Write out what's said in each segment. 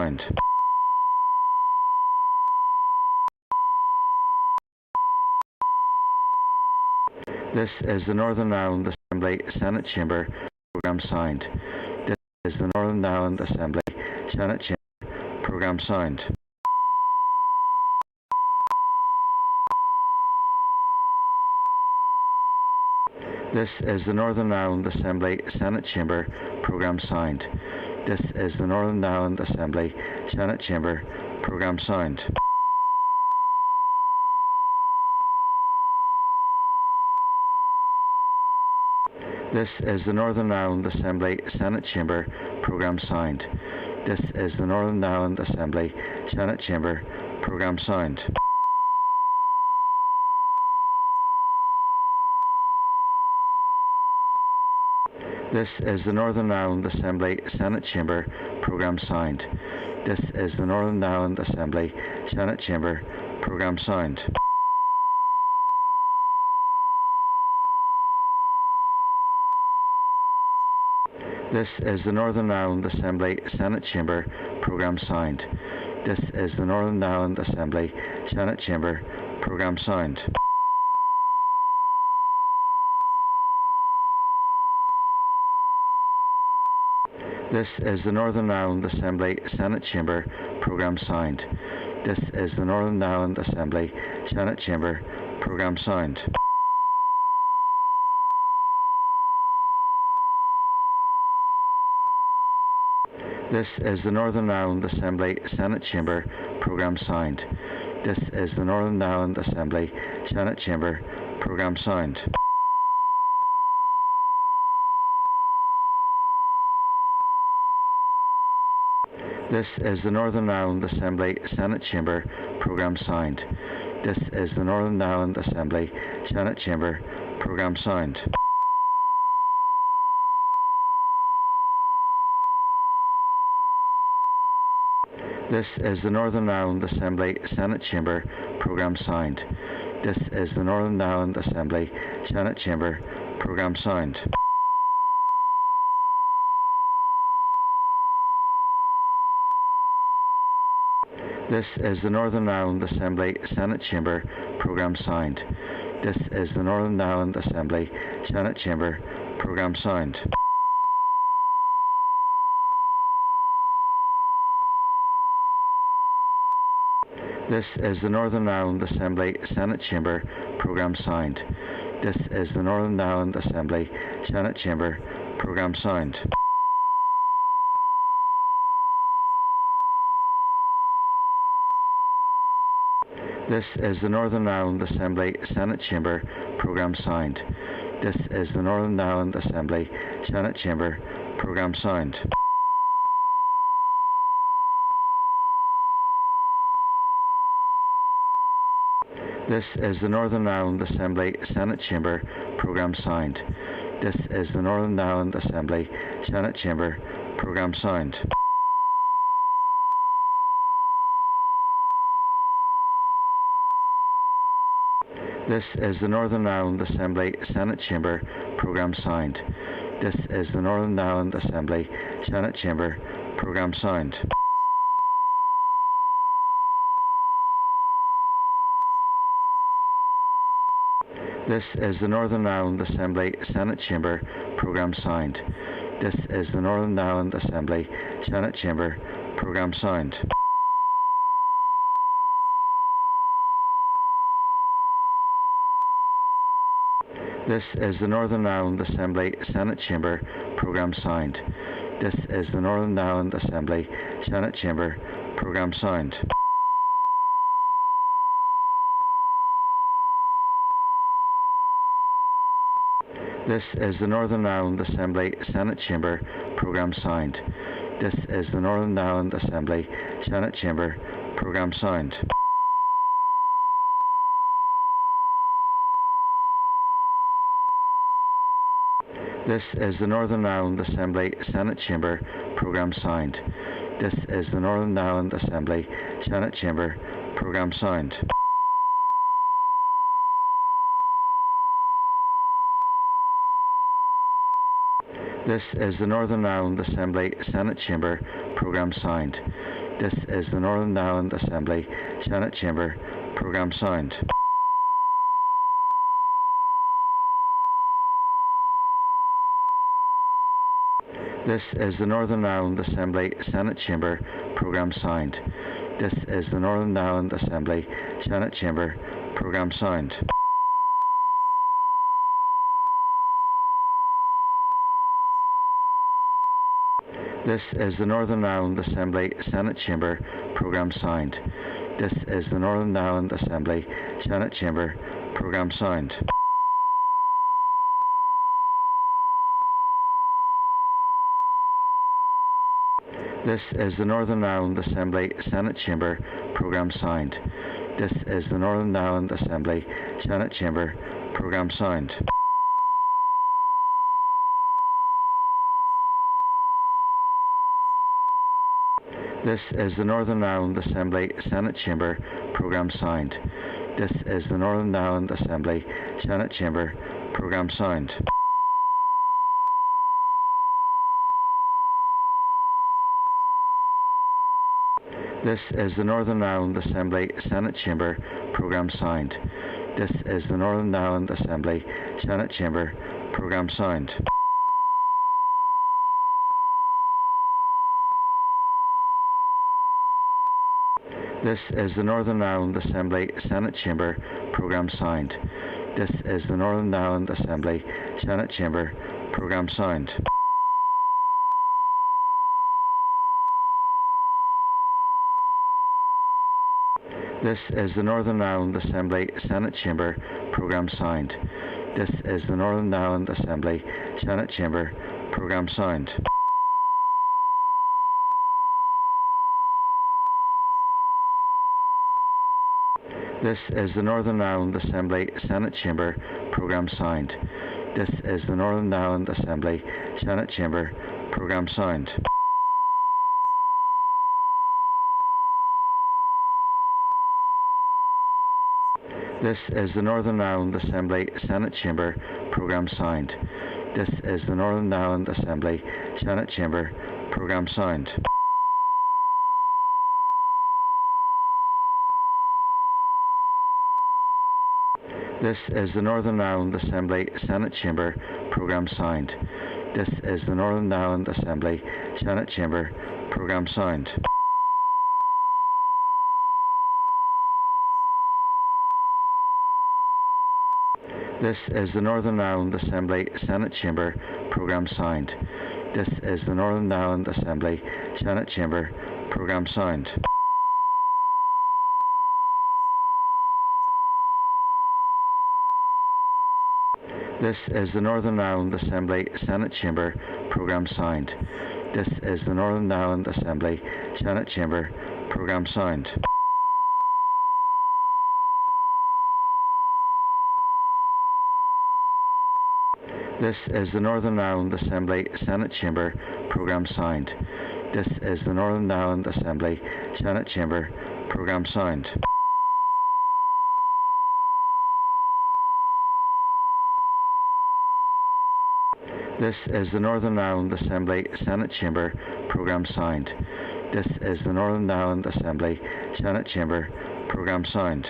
signed. This is the Northern Ireland Assembly Senate Chamber Programme signed. This is the Northern Ireland Assembly Senate Chamber Programme signed. This is the Northern Ireland Assembly Senate Chamber Programme signed. This is the Northern Ireland Assembly Senate Chamber Programme signed. This is the Northern Ireland Assembly Senate Chamber Programme signed. This is the Northern Ireland Assembly Senate Chamber Programme signed. This is the Northern Ireland Assembly Senate Chamber Programme signed. This is the Northern Ireland Assembly Senate Chamber Programme signed. This is the Northern Ireland Assembly Senate Chamber Programme signed. This is the Northern Ireland Assembly Senate Chamber Programme signed. This is the Northern Ireland Assembly Senate Chamber Programme signed. This is the Northern Ireland Assembly Senate Chamber Programme signed. This is the Northern Ireland Assembly Senate Chamber Programme signed. This is the Northern Ireland Assembly Senate Chamber Programme signed. This is the Northern Ireland Assembly Senate Chamber Programme signed. This is the Northern Ireland Assembly Senate Chamber Programme signed. This is the Northern Ireland Assembly Senate Chamber Programme signed. This is the Northern Ireland Assembly Senate Chamber Programme signed. This is the Northern Ireland Assembly Senate Chamber Programme signed. This is the Northern Ireland Assembly Senate Chamber Programme signed. This is the Northern Ireland Assembly Senate Chamber Programme signed. This is the Northern Ireland Assembly Senate Chamber Programme signed. This is the Northern Ireland Assembly Senate Chamber Programme signed. This is the Northern Ireland Assembly Senate Chamber Programme signed. This is the Northern Ireland Assembly Senate Chamber Programme signed. This is the Northern Ireland Assembly Senate Chamber Programme signed. This is the Northern Ireland Assembly Senate Chamber Programme signed. This is the Northern Ireland Assembly Senate Chamber Programme signed. This is the Northern Ireland Assembly Senate Chamber Programme signed. This is the Northern Ireland Assembly Senate Chamber Programme signed. This is the Northern Ireland Assembly Senate Chamber Programme signed. This is the Northern Ireland Assembly Senate Chamber Programme signed. This is the Northern Ireland Assembly Senate Chamber Programme signed. This is the Northern Ireland Assembly Senate Chamber Programme signed. This is the Northern Ireland Assembly Senate Chamber Programme signed. This is the Northern Ireland Assembly Senate Chamber Programme signed. This is the Northern Ireland Assembly Senate Chamber Programme signed. This is the Northern Ireland Assembly Senate Chamber Programme Sound. This is the Northern Ireland Assembly Senate Chamber Programme Sound. This is the Northern Ireland Assembly Senate Chamber Programme Sound. This is the Northern Ireland Assembly Senate Chamber Programme Sound. This is the Northern Ireland Assembly Senate Chamber Programme Sound. This is the Northern Ireland Assembly Senate Chamber Programme Sound. This is the Northern Ireland Assembly Senate Chamber Programme Sound. This is the Northern Ireland Assembly Senate Chamber Programme Sound. This is the Northern Ireland Assembly Senate Chamber Programme Sound. This is the Northern Ireland Assembly Senate Chamber Programme Sound. This is the Northern Ireland Assembly Senate Chamber Programme Sound. This is the Northern Ireland Assembly Senate Chamber Programme Sound. This is the Northern Ireland Assembly Senate Chamber Programme Sound. This is the Northern Ireland Assembly Senate Chamber Programme Sound. This is the Northern Ireland Assembly Senate Chamber Programme Sound. This is the Northern Ireland Assembly Senate Chamber Programme Sound. This is the Northern Ireland Assembly Senate Chamber Programme Sound. This is the Northern Ireland Assembly Senate Chamber Programme Sound. This is the Northern Ireland Assembly Senate Chamber Programme Sound. This is the Northern Ireland Assembly Senate Chamber Programme Sound. This is the Northern Ireland Assembly Senate Chamber Programme Sound. This is the Northern Ireland Assembly Senate Chamber Programme Sound. This is the Northern Ireland Assembly Senate Chamber Programme Sound. This is the Northern Ireland Assembly Senate Chamber Programme Sound. This is the Northern Ireland Assembly Senate Chamber Programme Sound. This is the Northern Ireland Assembly Senate Chamber Programme Sound. This is the Northern Ireland Assembly Senate Chamber Programme Sound. This is the Northern Ireland Assembly Senate Chamber Programme Sound. This is the Northern Ireland Assembly Senate Chamber Programme Sound.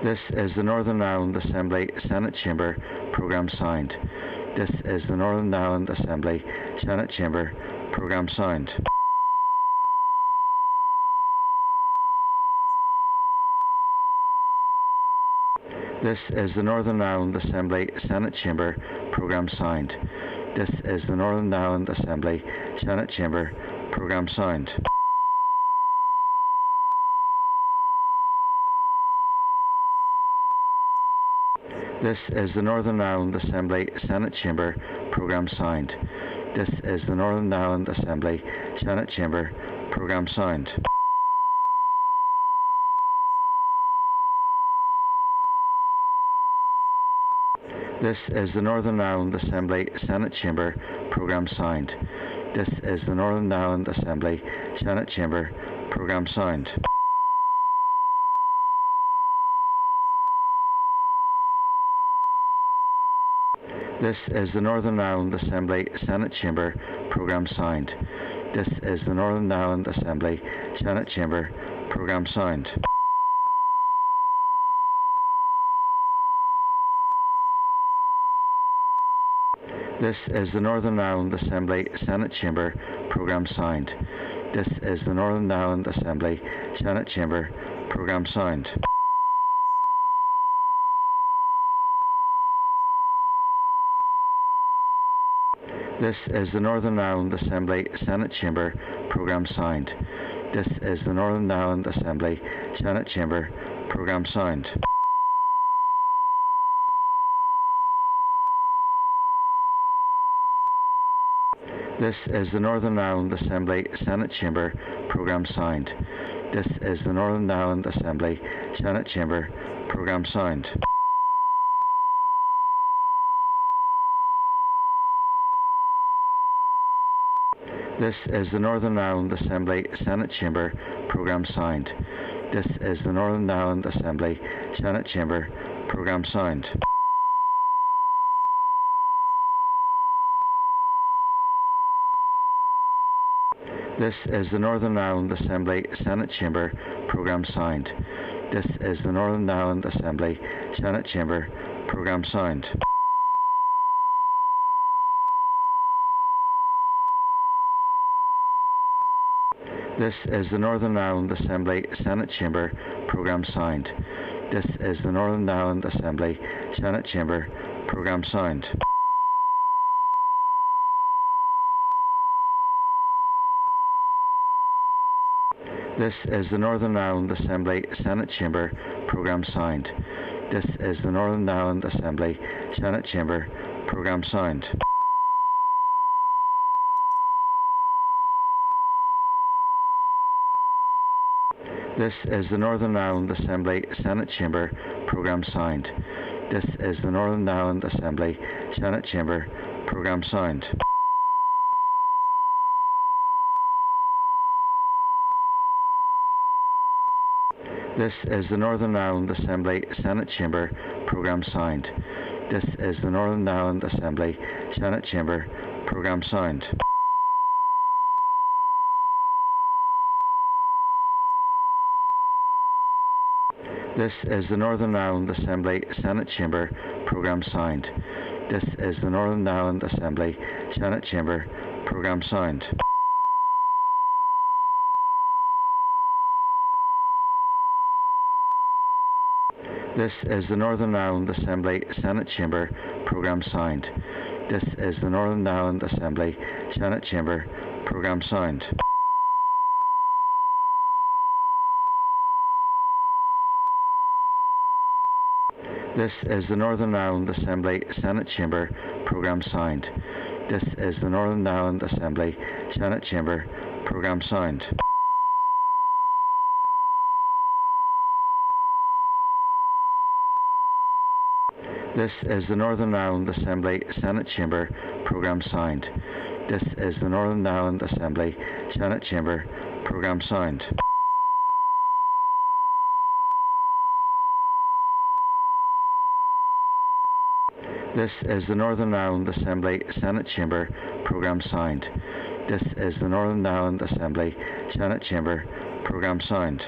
This is the Northern Ireland Assembly Senate Chamber Programme Sound. This is the Northern Ireland Assembly Senate Chamber Programme Sound. This is the Northern Ireland Assembly Senate Chamber Programme Sound. This is the Northern Ireland Assembly Senate Chamber Programme Sound. This is the Northern Ireland Assembly Senate Chamber Programme Sound. This is the Northern Ireland Assembly Senate Chamber Programme Sound. This is the Northern Ireland Assembly Senate Chamber Programme Sound. This is the Northern Ireland Assembly Senate Chamber Programme Sound. This is the Northern Ireland Assembly Senate Chamber Programme signed. This is the Northern Ireland Assembly Senate Chamber Programme signed. This is the Northern Ireland Assembly Senate Chamber Programme signed. This is the Northern Ireland Assembly Senate Chamber Programme signed. This is the Northern Ireland Assembly Senate Chamber Programme signed. This is the Northern Ireland Assembly Senate Chamber Programme signed. This is the Northern Ireland Assembly Senate Chamber Programme signed. This is the Northern Ireland Assembly Senate Chamber Programme signed. This is the Northern Ireland Assembly Senate Chamber Programme signed. This is the Northern Ireland Assembly Senate Chamber Programme signed. This is the Northern Ireland Assembly Senate Chamber Programme signed. This is the Northern Ireland Assembly Senate Chamber Programme signed. This is the Northern Ireland Assembly Senate Chamber Programme signed. This is the Northern Ireland Assembly Senate Chamber Programme signed. This is the Northern Ireland Assembly Senate Chamber Programme signed. This is the Northern Ireland Assembly Senate Chamber Programme signed. This is the Northern Ireland Assembly Senate Chamber Programme signed. This is the Northern Ireland Assembly Senate Chamber Programme signed. This is the Northern Ireland Assembly Senate Chamber Programme signed. This is the Northern Ireland Assembly Senate Chamber Programme signed. This is the Northern Ireland Assembly Senate Chamber Programme signed. This is the Northern Ireland Assembly Senate Chamber Programme signed. This is the Northern Ireland Assembly Senate Chamber Programme signed. This is the Northern Ireland Assembly Senate Chamber Programme signed. This is the Northern Ireland Assembly Senate Chamber Programme signed. This is the Northern Ireland Assembly Senate Chamber Programme signed. This is the Northern Ireland Assembly Senate Chamber Programme signed. This is the Northern Ireland Assembly Senate Chamber Programme signed. This is the Northern Ireland Assembly Senate Chamber Programme signed. This is the Northern Ireland Assembly Senate Chamber Programme signed.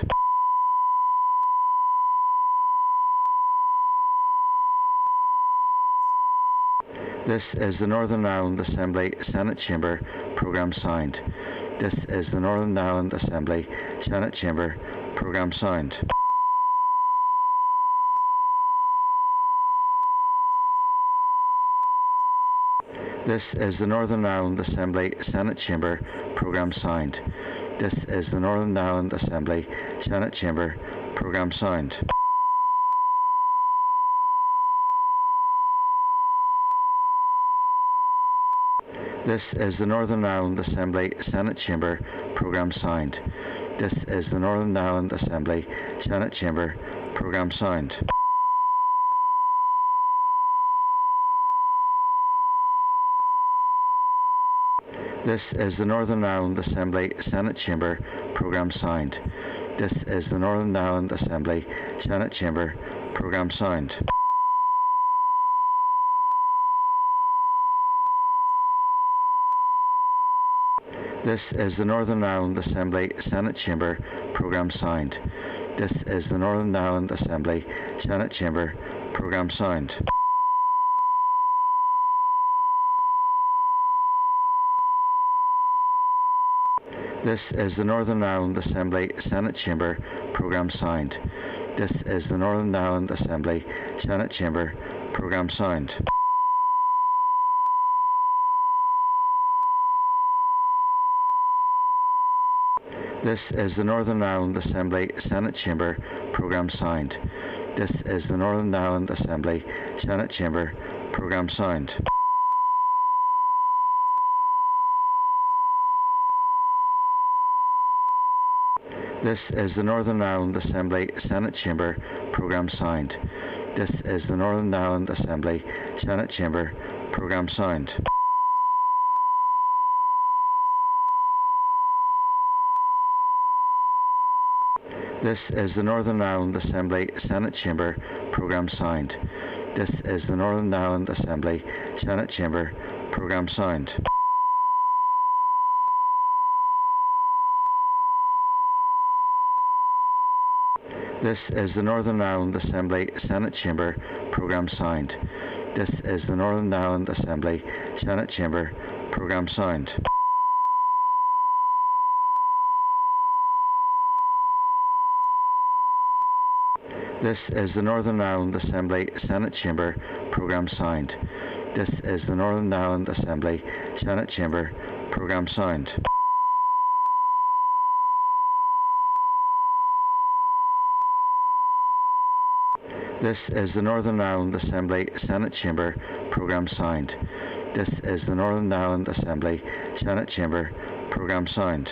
This is the Northern Ireland Assembly Senate Chamber Programme signed. This is the Northern Ireland Assembly Senate Chamber Programme signed. This is the Northern Ireland Assembly Senate Chamber Programme signed. This is the Northern Ireland Assembly Senate Chamber Programme signed. This is the Northern Ireland Assembly Senate Chamber Programme signed. This is the Northern Ireland Assembly Senate Chamber Programme signed. This is the Northern Ireland Assembly Senate Chamber Programme signed. This is the Northern Ireland Assembly Senate Chamber Programme signed. This is the Northern Ireland Assembly Senate Chamber Programme signed. This is the Northern Ireland Assembly Senate Chamber Programme signed. This is the Northern Ireland Assembly Senate Chamber Programme signed. This is the Northern Ireland Assembly Senate Chamber Programme signed. This is the Northern Ireland Assembly Senate Chamber Programme signed. This is the Northern Ireland Assembly Senate Chamber Programme signed. This is the Northern Ireland Assembly Senate Chamber Programme signed. This is the Northern Ireland Assembly Senate Chamber Programme signed. This is the Northern Ireland Assembly Senate Chamber Programme signed. This is the Northern Ireland Assembly Senate Chamber Programme signed. This is the Northern Ireland Assembly Senate Chamber Programme signed. This is the Northern Ireland Assembly Senate Chamber Programme signed. This is the Northern Ireland Assembly Senate Chamber Programme signed. This is the Northern Ireland Assembly Senate Chamber Programme signed. This is the Northern Ireland Assembly Senate Chamber Programme signed. This is the Northern Ireland Assembly Senate Chamber Programme signed.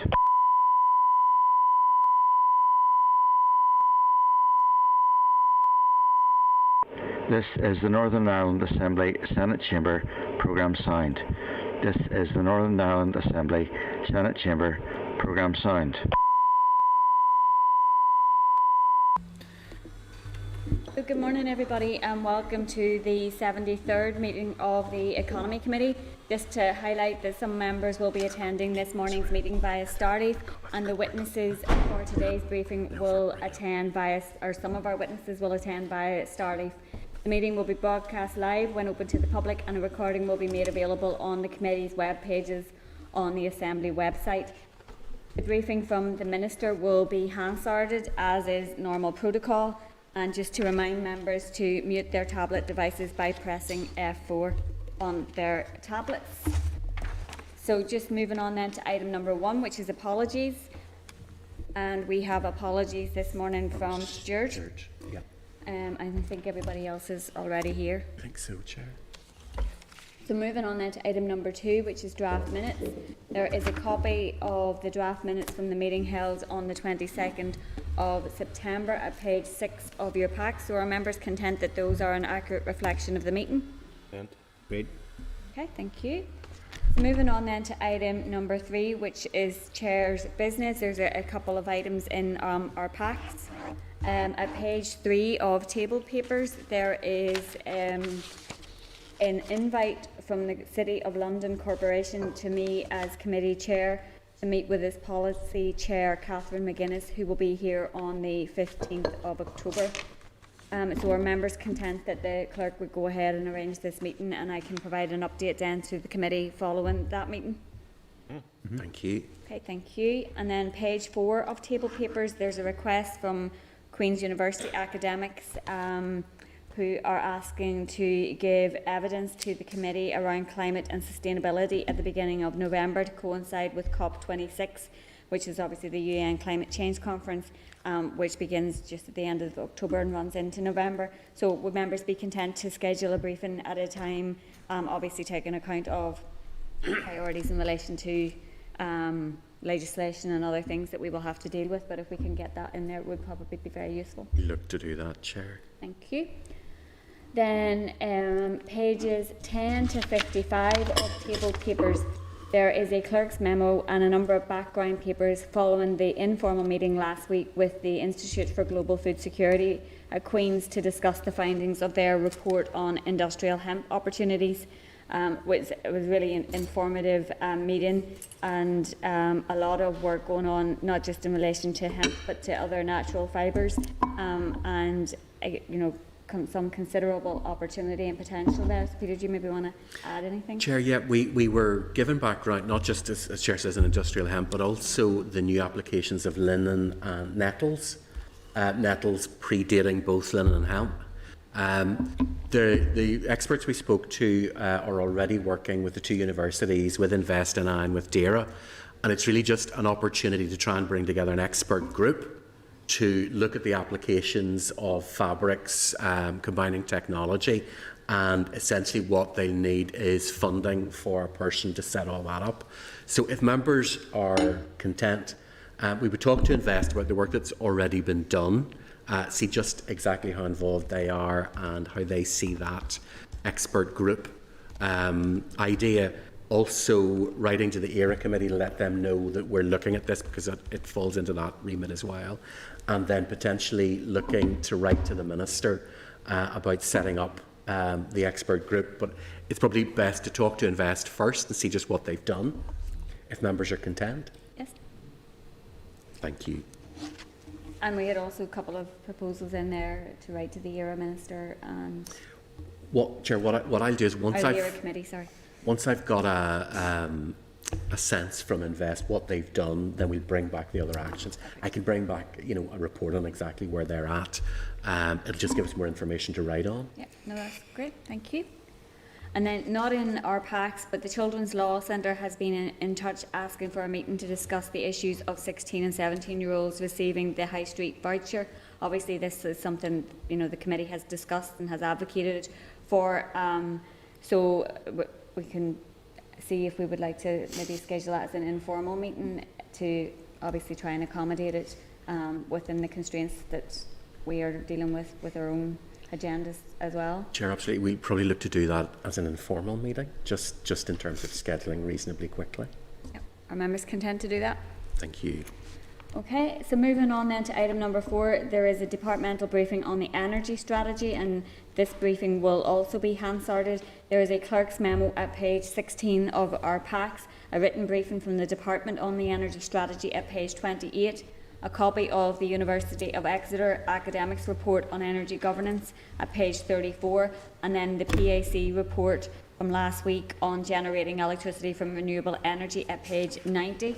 This is the Northern Ireland Assembly Senate Chamber Programme signed. This is the Northern Ireland Assembly Senate Chamber Programme signed. Good morning everybody and welcome to the 73rd meeting of the Economy Committee. Just to highlight that some members will be attending this morning's meeting via Starleaf and the witnesses for today's briefing will attend via, or some of our witnesses will attend via Starleaf. The meeting will be broadcast live when open to the public and a recording will be made available on the committee's web pages on the Assembly website. The briefing from the Minister will be Hansarded as is normal protocol, and just to remind members to mute their tablet devices by pressing F4 on their tablets. So just moving on then to item number 1, which is apologies. And we have apologies this morning from Stuart. Yeah. I think everybody else is already here. I think so, Chair. So moving on then to item number 2, which is draft minutes. There is a copy of the draft minutes from the meeting held on the 22nd of September at page 6 of your pack. So are members content that those are an accurate reflection of the meeting? Great. Okay, thank you. So moving on then to item number 3, which is Chair's business. There's a couple of items in our packs. At page 3 of table papers, there is an invite from the City of London Corporation to me as committee chair to meet with its policy chair, Catherine McGuinness, who will be here on the 15th of October. So are members content that the clerk would go ahead and arrange this meeting and I can provide an update then to the committee following that meeting? Thank you. Okay, thank you. And then page 4 of table papers, there's a request from Queen's University academics who are asking to give evidence to the committee around climate and sustainability at the beginning of November to coincide with COP26, which is obviously the UN Climate Change Conference, which begins just at the end of October and runs into November. So would members be content to schedule a briefing at a time, obviously taking account of priorities in relation to legislation and other things that we will have to deal with, but if we can get that in there it would probably be very useful. We look to do that, Chair. Thank you. Then pages 10 to 55 of table papers, there is a clerk's memo and a number of background papers following the informal meeting last week with the Institute for Global Food Security at Queen's to discuss the findings of their report on industrial hemp opportunities. It was really an informative meeting, and a lot of work going on, not just in relation to hemp but to other natural fibres, and some considerable opportunity and potential there. So Peter, do you maybe want to add anything? Chair, yeah, we were given background, not just as Chair says in industrial hemp, but also the new applications of linen and nettles, nettles predating both linen and hemp. The experts we spoke to are already working with the two universities, with Invest in and with DAERA, and it's really just an opportunity to try and bring together an expert group to look at the applications of fabrics, combining technology, and essentially what they need is funding for a person to set all that up. So if members are content, we would talk to Invest about the work that's already been done, see just exactly how involved they are and how they see that expert group idea. Also writing to the ERA committee to let them know that we're looking at this, because it falls into that remit as well, and then potentially looking to write to the Minister about setting up the expert group. But it's probably best to talk to Invest first and see just what they've done, if members are content. Yes. Thank you. And we had also a couple of proposals in there to write to the ERA Minister and... Chair, what I'll do is once the ERA committee, sorry. Once I've got a sense from Invest what they've done, then we'll bring back the other actions. I can bring back, a report on exactly where they're at. It'll just give us more information to write on. Yeah, no, that's great. Thank you. And then, not in our packs, but the Children's Law Centre has been in touch asking for a meeting to discuss the issues of 16 and 17-year-olds receiving the High Street voucher. Obviously, this is something the committee has discussed and has advocated for. So we can see if we would like to maybe schedule that as an informal meeting to obviously try and accommodate it within the constraints that we are dealing with our own agendas as well. Chair, absolutely. We probably look to do that as an informal meeting, just in terms of scheduling reasonably quickly. Yep. Are members content to do that? Thank you. Okay, so moving on then to item number 4, there is a departmental briefing on the energy strategy, and this briefing will also be Hansarded. There is a clerk's memo at page 16 of our packs, a written briefing from the department on the energy strategy at page 28, a copy of the University of Exeter academics report on energy governance at page 34, and then the PAC report from last week on generating electricity from renewable energy at page 90.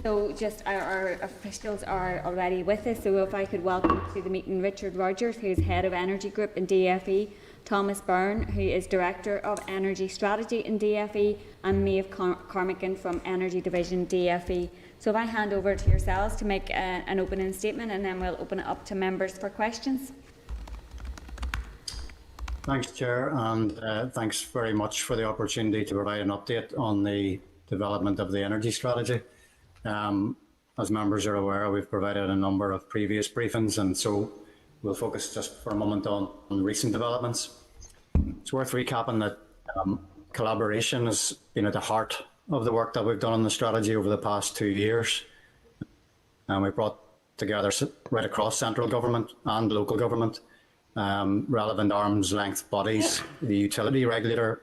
So just our officials are already with us, so if I could welcome to the meeting Richard Rogers, who is Head of Energy Group in DFE, Thomas Byrne, who is Director of Energy Strategy in DFE, and Maeve Carmichael from Energy Division DFE. So if I hand over to yourselves to make an opening statement, and then we'll open it up to members for questions. Thanks, Chair, and thanks very much for the opportunity to provide an update on the development of the energy strategy. As members are aware, we've provided a number of previous briefings, and so we'll focus just for a moment on recent developments. It's worth recapping that collaboration has been at the heart of the work that we've done on the strategy over the past 2 years. And we brought together right across central government and local government, relevant arm's length bodies, the utility regulator,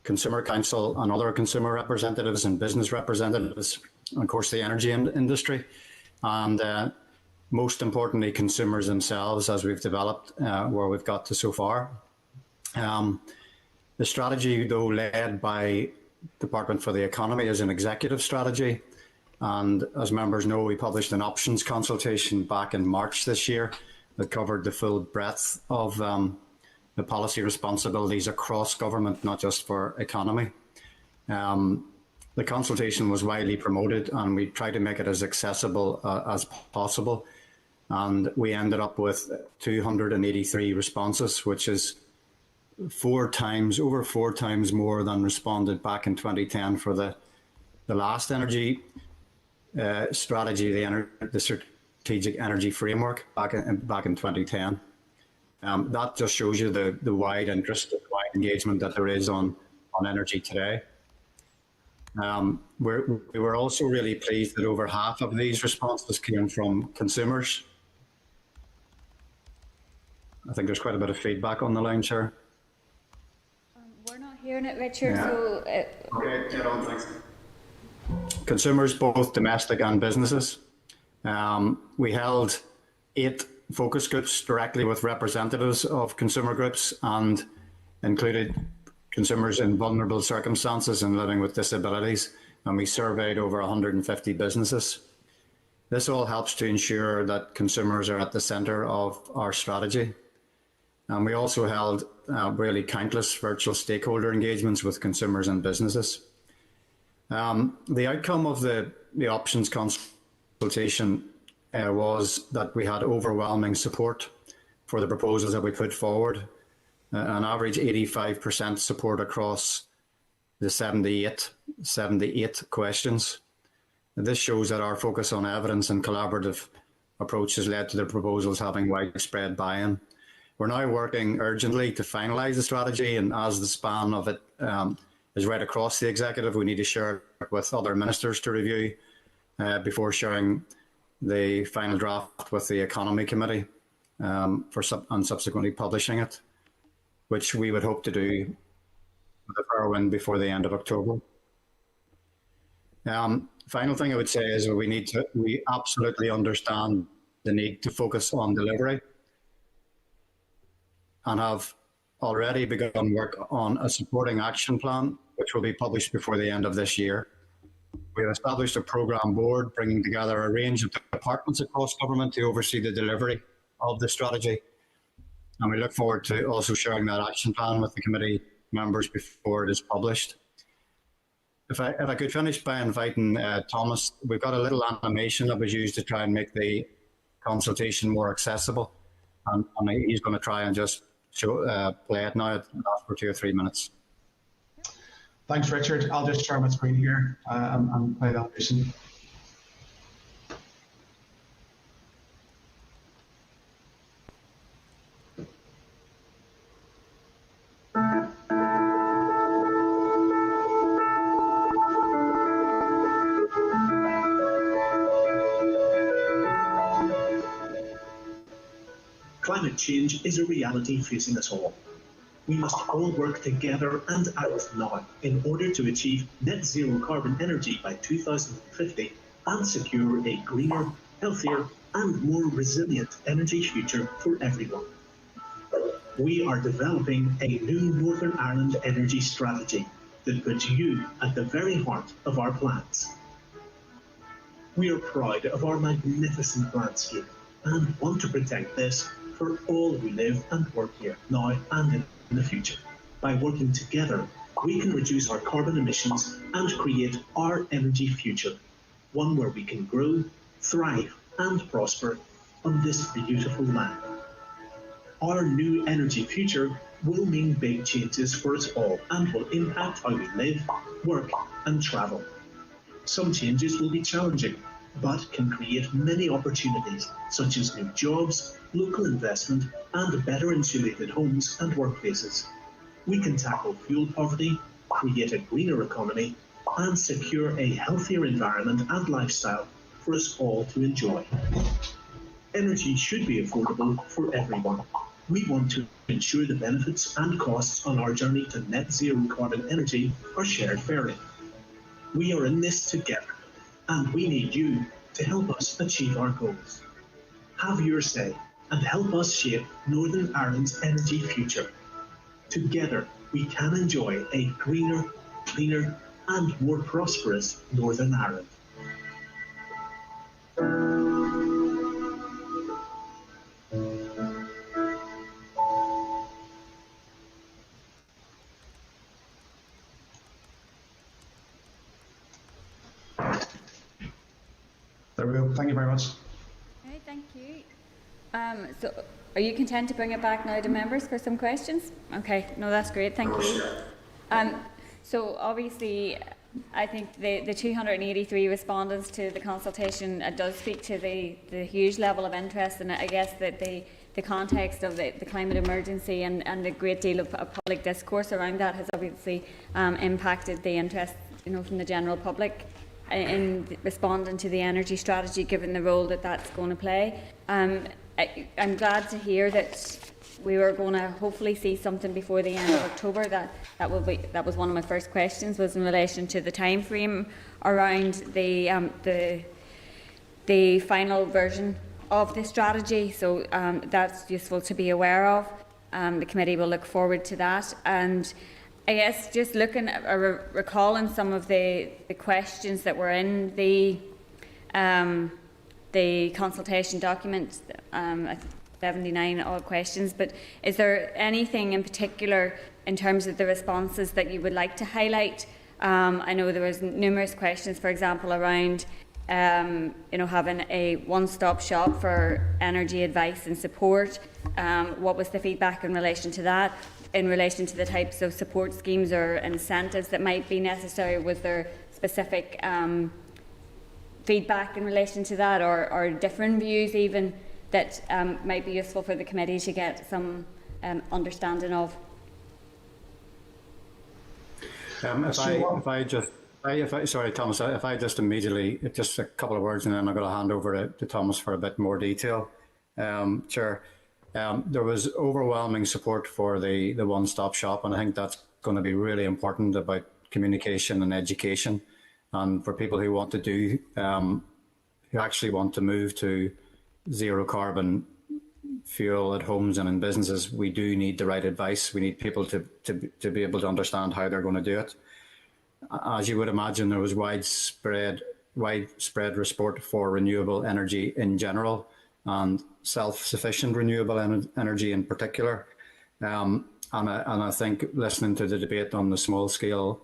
Consumer Council and other consumer representatives and business representatives, and of course the energy industry, and most importantly consumers themselves, as we've developed where we've got to so far. The strategy, though led by Department for the Economy, is an executive strategy, and as members know, we published an options consultation back in March this year that covered the full breadth of the policy responsibilities across government, not just for economy. The consultation was widely promoted, and we tried to make it as accessible as possible, and we ended up with 283 responses, which is over four times more than responded back in 2010 for the last energy strategy, the strategic energy framework back in 2010. That just shows you the wide interest, the wide engagement that there is on energy today. We were also really pleased that over half of these responses came from consumers. I think there's quite a bit of feedback on the line, Chair. We're not hearing it, Richard. Yeah. So, Okay, get on, thanks. Consumers, both domestic and businesses. We held 8 focus groups directly with representatives of consumer groups and included consumers in vulnerable circumstances and living with disabilities, and we surveyed over 150 businesses. This all helps to ensure that consumers are at the centre of our strategy. And we also held really countless virtual stakeholder engagements with consumers and businesses. The outcome of the options consultation was that we had overwhelming support for the proposals that we put forward, an average 85% support across the 78 questions. This shows that our focus on evidence and collaborative approach has led to the proposals having widespread buy-in. We're now working urgently to finalise the strategy, and as the span of it is right across the executive, we need to share it with other ministers to review before sharing the final draft with the Economy Committee and subsequently publishing it, which we would hope to do with a fair wind before the end of October. Final thing I would say is we absolutely understand the need to focus on delivery and have already begun work on a supporting action plan, which will be published before the end of this year. We have established a programme board bringing together a range of departments across government to oversee the delivery of the strategy. And we look forward to also sharing that action plan with the committee members before it is published. If I could finish by inviting Thomas, we've got a little animation that was used to try and make the consultation more accessible. And he's going to try and just play it now. It lasts for 2 or 3 minutes. Thanks, Richard. I'll just share my screen here and play that person. Climate change is a reality facing us all. We must all work together and act now in order to achieve net zero carbon energy by 2050 and secure a greener, healthier and more resilient energy future for everyone. We are developing a new Northern Ireland energy strategy that puts you at the very heart of our plans. We are proud of our magnificent landscape and want to protect this for all who live and work here now and in the future. By working together, we can reduce our carbon emissions and create our energy future, one where we can grow, thrive and prosper on this beautiful land. Our new energy future will mean big changes for us all and will impact how we live, work and travel. Some changes will be challenging, but can create many opportunities, such as new jobs, local investment, and better insulated homes and workplaces. We can tackle fuel poverty, create a greener economy, and secure a healthier environment and lifestyle for us all to enjoy. Energy should be affordable for everyone. We want to ensure the benefits and costs on our journey to net zero carbon energy are shared fairly. We are in this together, and we need you to help us achieve our goals. Have your say and help us shape Northern Ireland's energy future. Together, we can enjoy a greener, cleaner and more prosperous Northern Ireland. There we go. Thank you very much. okay, thank you. So, are you content to bring it back now to members for some questions? Okay, no, that's great. Thank you. So, obviously, I think the 283 respondents to the consultation does speak to the huge level of interest, and I guess that the context of the climate emergency and the great deal of public discourse around that has obviously impacted the interest, from the general public in responding to the energy strategy, given the role that that's going to play. I'm glad to hear that we were going to hopefully see something before the end of October. That was one of my first questions, was in relation to the time frame around the final version of the strategy. So that's useful to be aware of. The committee will look forward to that. And I guess just looking at recalling some of the questions that were in the consultation document, 79 odd questions, but is there anything in particular in terms of the responses that you would like to highlight? I know there was numerous questions, for example, around having a one-stop shop for energy advice and support. What was the feedback in relation to that? In relation to the types of support schemes or incentives that might be necessary, was there specific feedback in relation to that, or different views even that might be useful for the committee to get some understanding of? Sorry, Thomas, if I just immediately, just a couple of words, and then I'm going to hand over to Thomas for a bit more detail. Chair, there was overwhelming support for the one-stop shop, and I think that's going to be really important about communication and education. And for people who want to do, who actually want to move to zero carbon fuel at homes and in businesses, we do need the right advice. We need people to be able to understand how they're going to do it. As you would imagine, there was widespread support for renewable energy in general and self-sufficient renewable energy in particular. And I think listening to the debate on the small-scale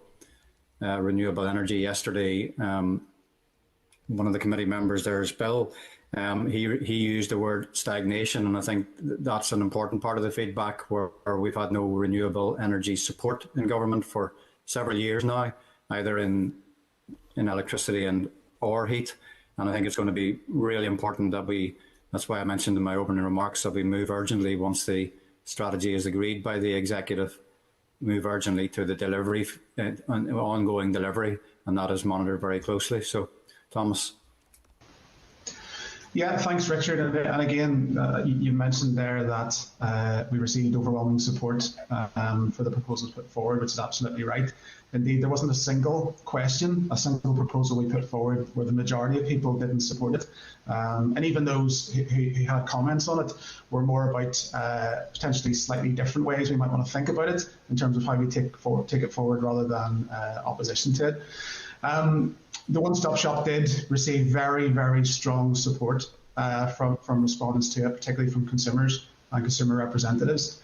renewable energy yesterday, one of the committee members there's Bill, he used the word stagnation, and I think that's an important part of the feedback, where we've had no renewable energy support in government for several years now, either in electricity or heat. And I think it's going to be really important that that's why I mentioned in my opening remarks, that we move urgently once the strategy is agreed by the executive, move urgently to the delivery, ongoing delivery, and that is monitored very closely. So, Thomas. Yeah, thanks, Richard. And again, you mentioned there that we received overwhelming support for the proposals put forward, which is absolutely right. Indeed, there wasn't a single question, a single proposal we put forward where the majority of people didn't support it. And even those who had comments on it were more about potentially slightly different ways we might want to think about it in terms of how we take it forward rather than opposition to it. The one-stop shop did receive very, very strong support from respondents to it, particularly from consumers and consumer representatives.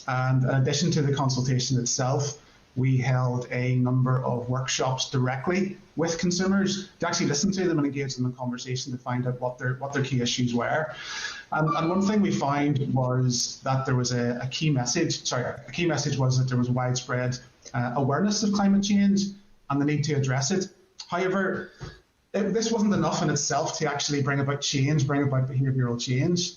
And in addition to the consultation itself, we held a number of workshops directly with consumers to actually listen to them and engage them in conversation to find out what their key issues were. And one thing we found was that there was a key message. A key message was that there was widespread awareness of climate change and the need to address it. However, this wasn't enough in itself to actually bring about change, bring about behavioural change.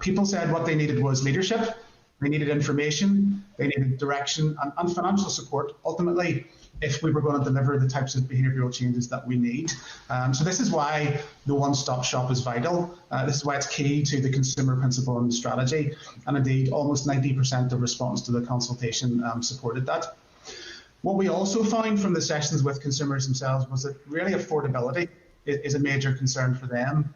People said what they needed was leadership, they needed information, they needed direction and financial support, ultimately, if we were going to deliver the types of behavioural changes that we need. So this is why the one-stop shop is vital. This is why it's key to the consumer principle and the strategy. And indeed, almost 90% of respondents to the consultation supported that. What we also found from the sessions with consumers themselves was that really affordability is a major concern for them.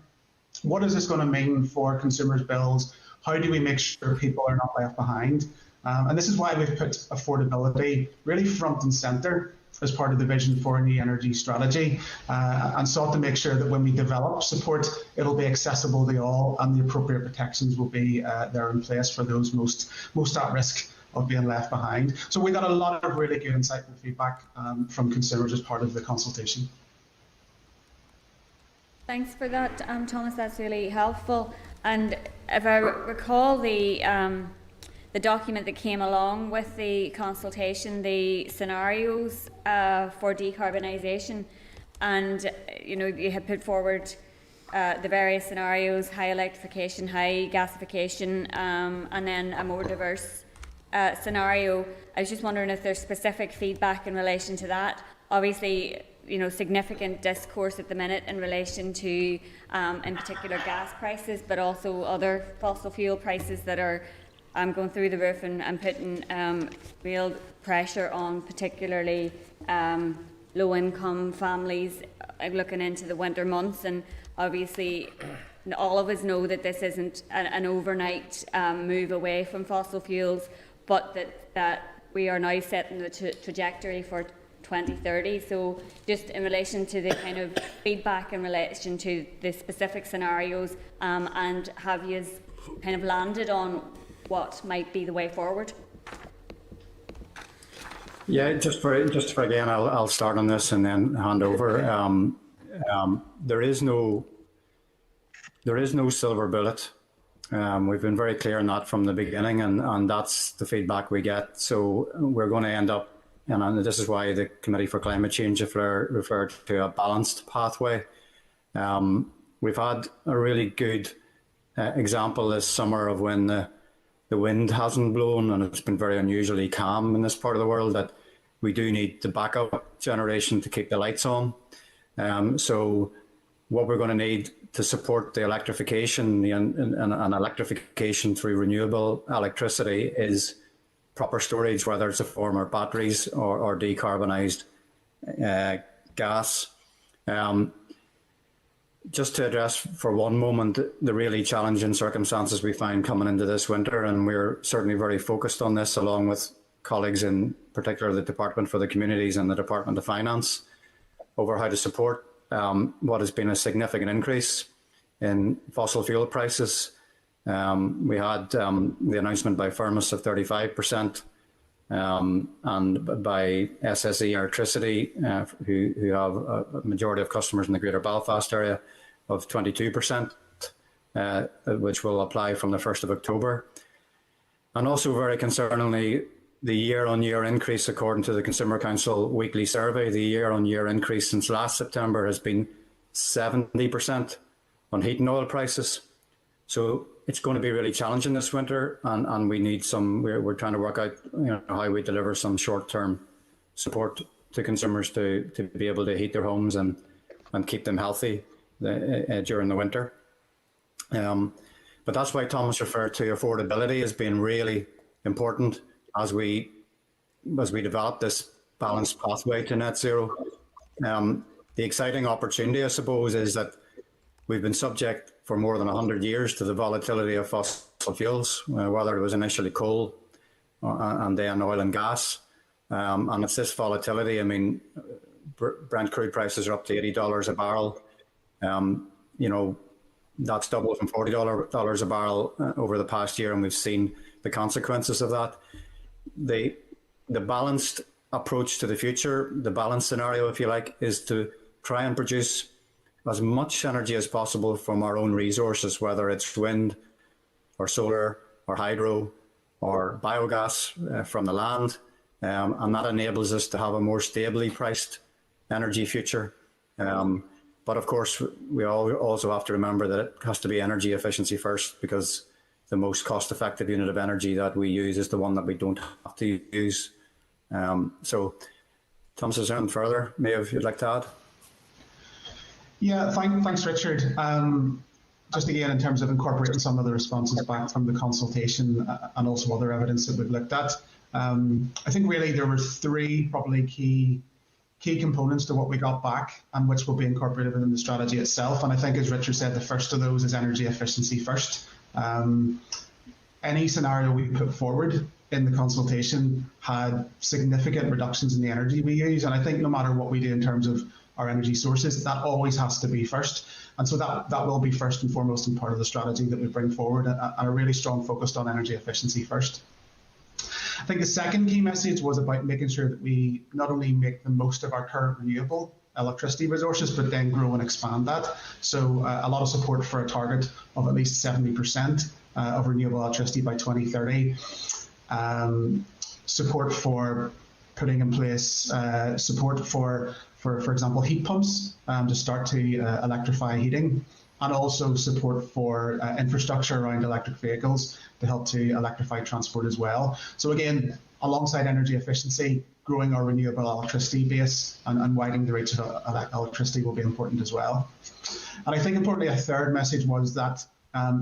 What is this going to mean for consumers' bills? How do we make sure people are not left behind? And this is why we've put affordability really front and centre as part of the vision for the energy strategy, and sought to make sure that when we develop support, it'll be accessible to all, and the appropriate protections will be there in place for those most at risk of being left behind. So we got a lot of really good insightful feedback from consumers as part of the consultation. Thanks for that, Thomas. That's really helpful. And if I recall the document that came along with the consultation, the scenarios for decarbonisation, and you had put forward the various scenarios: high electrification, high gasification, and then a more diverse scenario. I was just wondering if there's specific feedback in relation to that. Obviously, significant discourse at the minute in relation to, in particular, gas prices, but also other fossil fuel prices that are going through the roof and putting real pressure on particularly low-income families looking into the winter months. And obviously all of us know that this isn't an overnight move away from fossil fuels, but that we are now setting the trajectory for 2030. So just in relation to the kind of feedback in relation to the specific scenarios, and have you kind of landed on what might be the way forward? Yeah, just for again, I'll start on this and then hand over. There is no silver bullet. We've been very clear on that from the beginning, and that's the feedback we get. So we're going to end up, and this is why the Committee for Climate Change referred to a balanced pathway. We've had a really good example this summer of when the wind hasn't blown and it's been very unusually calm in this part of the world, that we do need the backup generation to keep the lights on. So what we're going to need to support the electrification and electrification through renewable electricity is proper storage, whether it's a form of batteries or decarbonised gas. Just to address for one moment the really challenging circumstances we find coming into this winter, and we're certainly very focused on this along with colleagues in particular the Department for the Communities and the Department of Finance, over how to support what has been a significant increase in fossil fuel prices. We had the announcement by Firmus of 35%, and by SSE Electricity, who have a majority of customers in the Greater Belfast area, of 22%, which will apply from the 1st of October. And also very concerningly, the year-on-year increase, according to the Consumer Council weekly survey, the year-on-year increase since last September has been 70% on heating oil prices. So it's going to be really challenging this winter, and we need we're trying to work out how we deliver some short-term support to consumers to be able to heat their homes and keep them healthy during the winter. But that's why Thomas referred to affordability as being really important as we develop this balanced pathway to net zero. The exciting opportunity, I suppose, is that we've been subject for more than 100 years to the volatility of fossil fuels, whether it was initially coal and then oil and gas. And it's this volatility. I mean, Brent crude prices are up to $80 a barrel. That's doubled from $40 a barrel over the past year, and we've seen the consequences of that. The balanced approach to the future, the balanced scenario, if you like, is to try and produce as much energy as possible from our own resources, whether it's wind or solar or hydro or biogas from the land. And that enables us to have a more stably priced energy future. But of course, we also have to remember that it has to be energy efficiency first, because the most cost-effective unit of energy that we use is the one that we don't have to use. So, Thomas, is there anything further, Maeve, you'd like to add? Yeah, thanks, Richard. Just again, in terms of incorporating some of the responses back from the consultation and also other evidence that we've looked at, I think really there were three probably key components to what we got back, and which will be incorporated within the strategy itself. And I think, as Richard said, the first of those is energy efficiency first. Any scenario we put forward in the consultation had significant reductions in the energy we use, and I think no matter what we do in terms of our energy sources, that always has to be first. And so that will be first and foremost in part of the strategy that we bring forward, and a really strong focus on energy efficiency first. I think the second key message was about making sure that we not only make the most of our current renewable electricity resources, but then grow and expand that. So a lot of support for a target of at least 70% of renewable electricity by 2030. Support for putting in place support for example, heat pumps to start to electrify heating, and also support for infrastructure around electric vehicles to help to electrify transport as well. So again, alongside energy efficiency, growing our renewable electricity base and widening the reach of electricity will be important as well. And I think importantly, a third message was that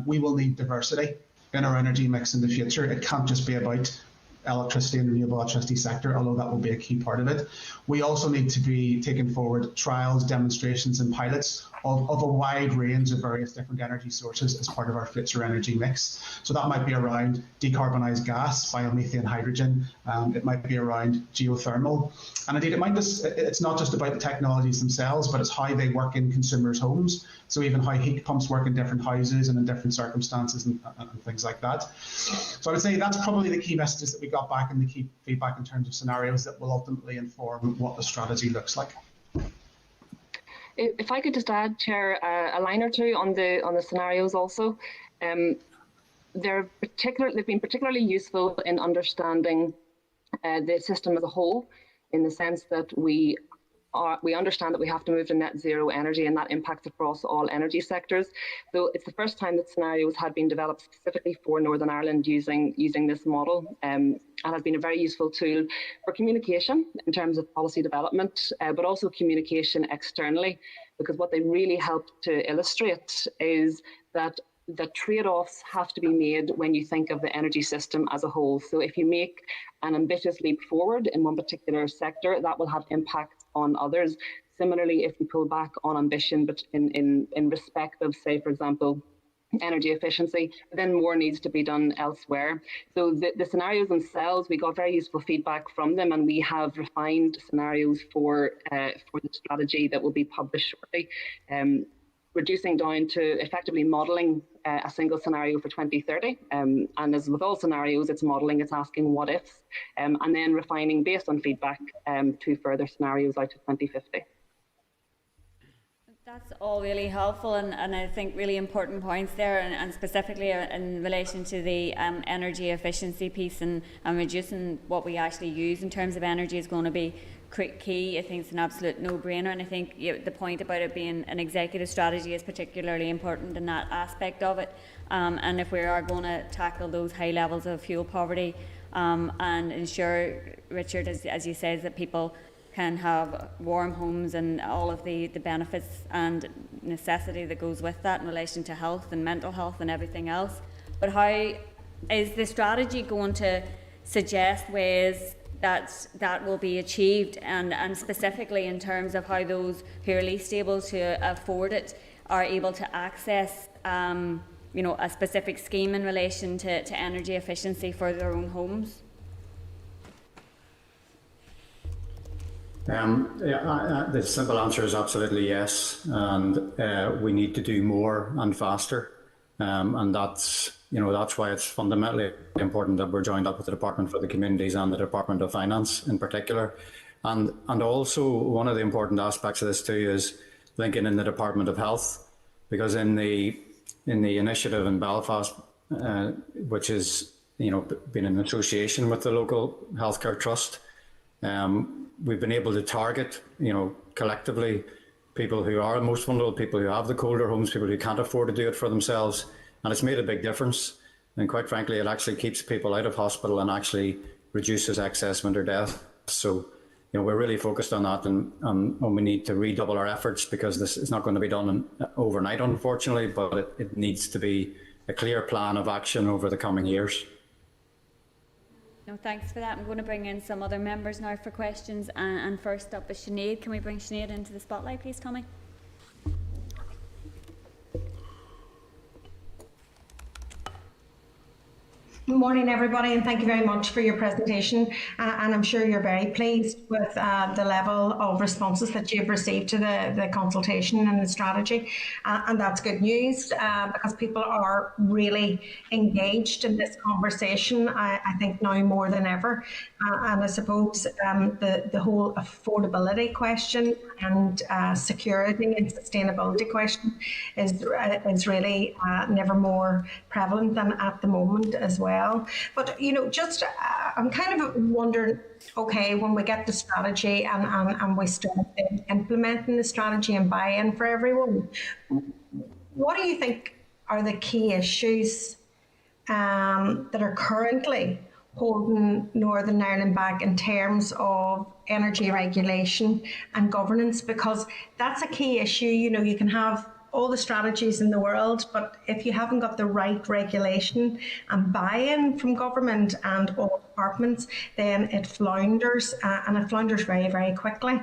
we will need diversity. in our energy mix in the future. It can't just be about electricity and renewable electricity sector, although that will be a key part of it. We also need to be taking forward trials, demonstrations and pilots of a wide range of various different energy sources as part of our future energy mix. So that might be around decarbonised gas, biomethane, hydrogen. It might be around geothermal. And indeed, it's not just about the technologies themselves, but it's how they work in consumers' homes. So even how heat pumps work in different houses and in different circumstances and things like that. So I would say that's probably the key messages that we got back and the key feedback in terms of scenarios that will ultimately inform what the strategy looks like. If I could just add, Chair, a line or two on the scenarios also. They've been particularly useful in understanding the system as a whole, in the sense that we understand that we have to move to net zero energy, and that impacts across all energy sectors. So it's the first time that scenarios had been developed specifically for Northern Ireland using this model, and has been a very useful tool for communication in terms of policy development, but also communication externally, because what they really help to illustrate is that the trade-offs have to be made when you think of the energy system as a whole. So if you make an ambitious leap forward in one particular sector, that will have impact on others. Similarly, if we pull back on ambition, but in respect of, say, for example, energy efficiency, then more needs to be done elsewhere. So the scenarios themselves, we got very useful feedback from them, and we have refined scenarios for the strategy that will be published shortly, reducing down to effectively modelling a single scenario for 2030. And as with all scenarios, it's modelling, it's asking what ifs, and then refining based on feedback to further scenarios out to 2050. That's all really helpful and I think really important points there, and specifically in relation to the energy efficiency piece and reducing what we actually use in terms of energy is going to be key. I think it's an absolute no-brainer, and I think the point about it being an executive strategy is particularly important in that aspect of it. And if we are going to tackle those high levels of fuel poverty and ensure, Richard, as you said, that people can have warm homes and all of the benefits and necessity that goes with that in relation to health and mental health and everything else. But how is the strategy going to suggest ways that will be achieved, and specifically in terms of how those who are least able to afford it are able to access a specific scheme in relation to energy efficiency for their own homes? The simple answer is absolutely yes, and we need to do more and faster, and that's why it's fundamentally important that we're joined up with the Department for the Communities and the Department of Finance in particular, and also one of the important aspects of this too is linking in the Department of Health, because in the initiative in Belfast, which is been in association with the local healthcare trust. We've been able to target, collectively, people who are the most vulnerable, people who have the colder homes, people who can't afford to do it for themselves. And it's made a big difference. And quite frankly, it actually keeps people out of hospital and actually reduces excess winter death. So, we're really focused on that, and we need to redouble our efforts, because this is not going to be done overnight, unfortunately, but it needs to be a clear plan of action over the coming years. No, thanks for that. I'm going to bring in some other members now for questions, and first up is Sinead. Can we bring Sinead into the spotlight, please, Tommy? Good morning, everybody, and thank you very much for your presentation. And I'm sure you're very pleased with the level of responses that you've received to the consultation and the strategy. And that's good news, because people are really engaged in this conversation, I think now more than ever. And I suppose the whole affordability question and security and sustainability question is really never more prevalent than at the moment as well. But I'm kind of wondering, okay, when we get the strategy and we start implementing the strategy and buy-in for everyone, what do you think are the key issues that are currently holding Northern Ireland back in terms of energy regulation and governance? Because that's a key issue. You can have all the strategies in the world, but if you haven't got the right regulation and buy-in from government and all departments, then it flounders, and it flounders very, very quickly.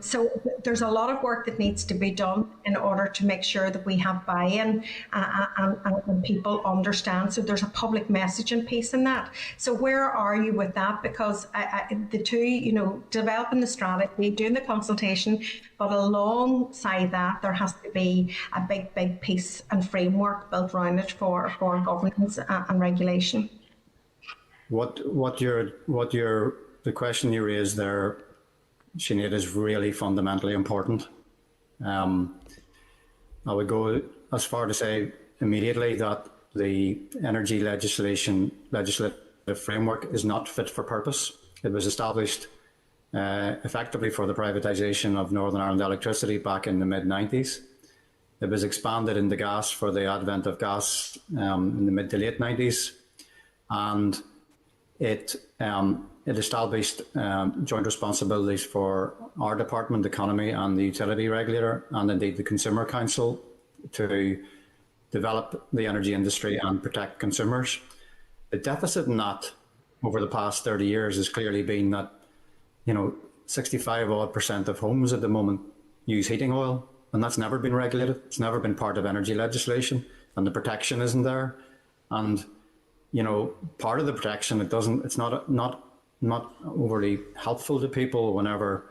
So there's a lot of work that needs to be done in order to make sure that we have buy-in and people understand. So there's a public messaging piece in that. So where are you with that? Because the two, developing the strategy, doing the consultation, but alongside that, there has to be a big piece and framework built around it for governance and regulation. The question you raised there, Sinead, is really fundamentally important. I would go as far to say immediately that the energy legislative framework is not fit for purpose. It was established effectively for the privatisation of Northern Ireland electricity back in the mid-90s. It was expanded into gas for the advent of gas in the mid to late 90s. And it established joint responsibilities for our department, economy, and the utility regulator, and indeed the Consumer Council, to develop the energy industry and protect consumers. The deficit in that over the past 30 years has clearly been that 65% of homes at the moment use heating oil, and that's never been regulated. It's never been part of energy legislation, and the protection isn't there. And part of the protection, it's not overly helpful to people whenever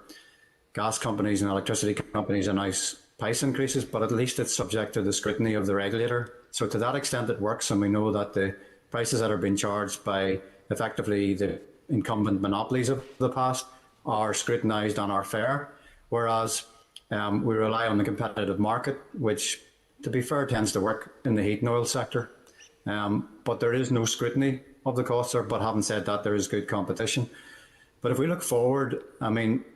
gas companies and electricity companies announce price increases, but at least it's subject to the scrutiny of the regulator. So to that extent it works, and we know that the prices that are being charged by effectively the incumbent monopolies of the past are scrutinised and are fair, whereas we rely on the competitive market, which, to be fair, tends to work in the heat and oil sector. But there is no scrutiny of the costs there, but having said that, there is good competition. But if we look forward,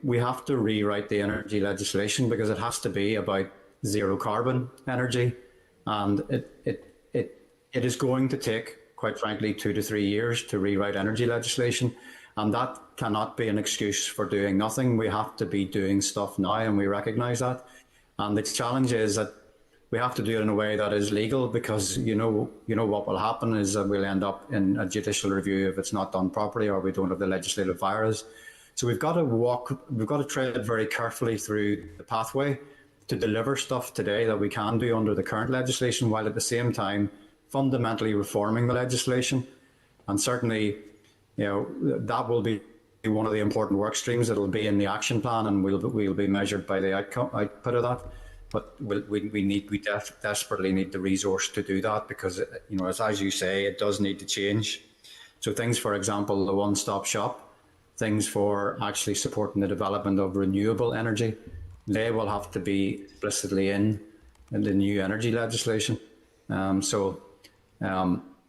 we have to rewrite the energy legislation because it has to be about zero carbon energy. And it is going to take, quite frankly, 2 to 3 years to rewrite energy legislation. And that cannot be an excuse for doing nothing. We have to be doing stuff now, and we recognise that. And the challenge is that we have to do it in a way that is legal, because what will happen is that we'll end up in a judicial review if it's not done properly, or we don't have the legislative virus. So we've got to tread very carefully through the pathway to deliver stuff today that we can do under the current legislation, while at the same time fundamentally reforming the legislation. And certainly, that will be one of the important work streams that will be in the action plan, and we'll be measured by the output of that. But we desperately need the resource to do that, because as you say, it does need to change. So things, for example, the one-stop shop, things for actually supporting the development of renewable energy, they will have to be explicitly in the new energy legislation.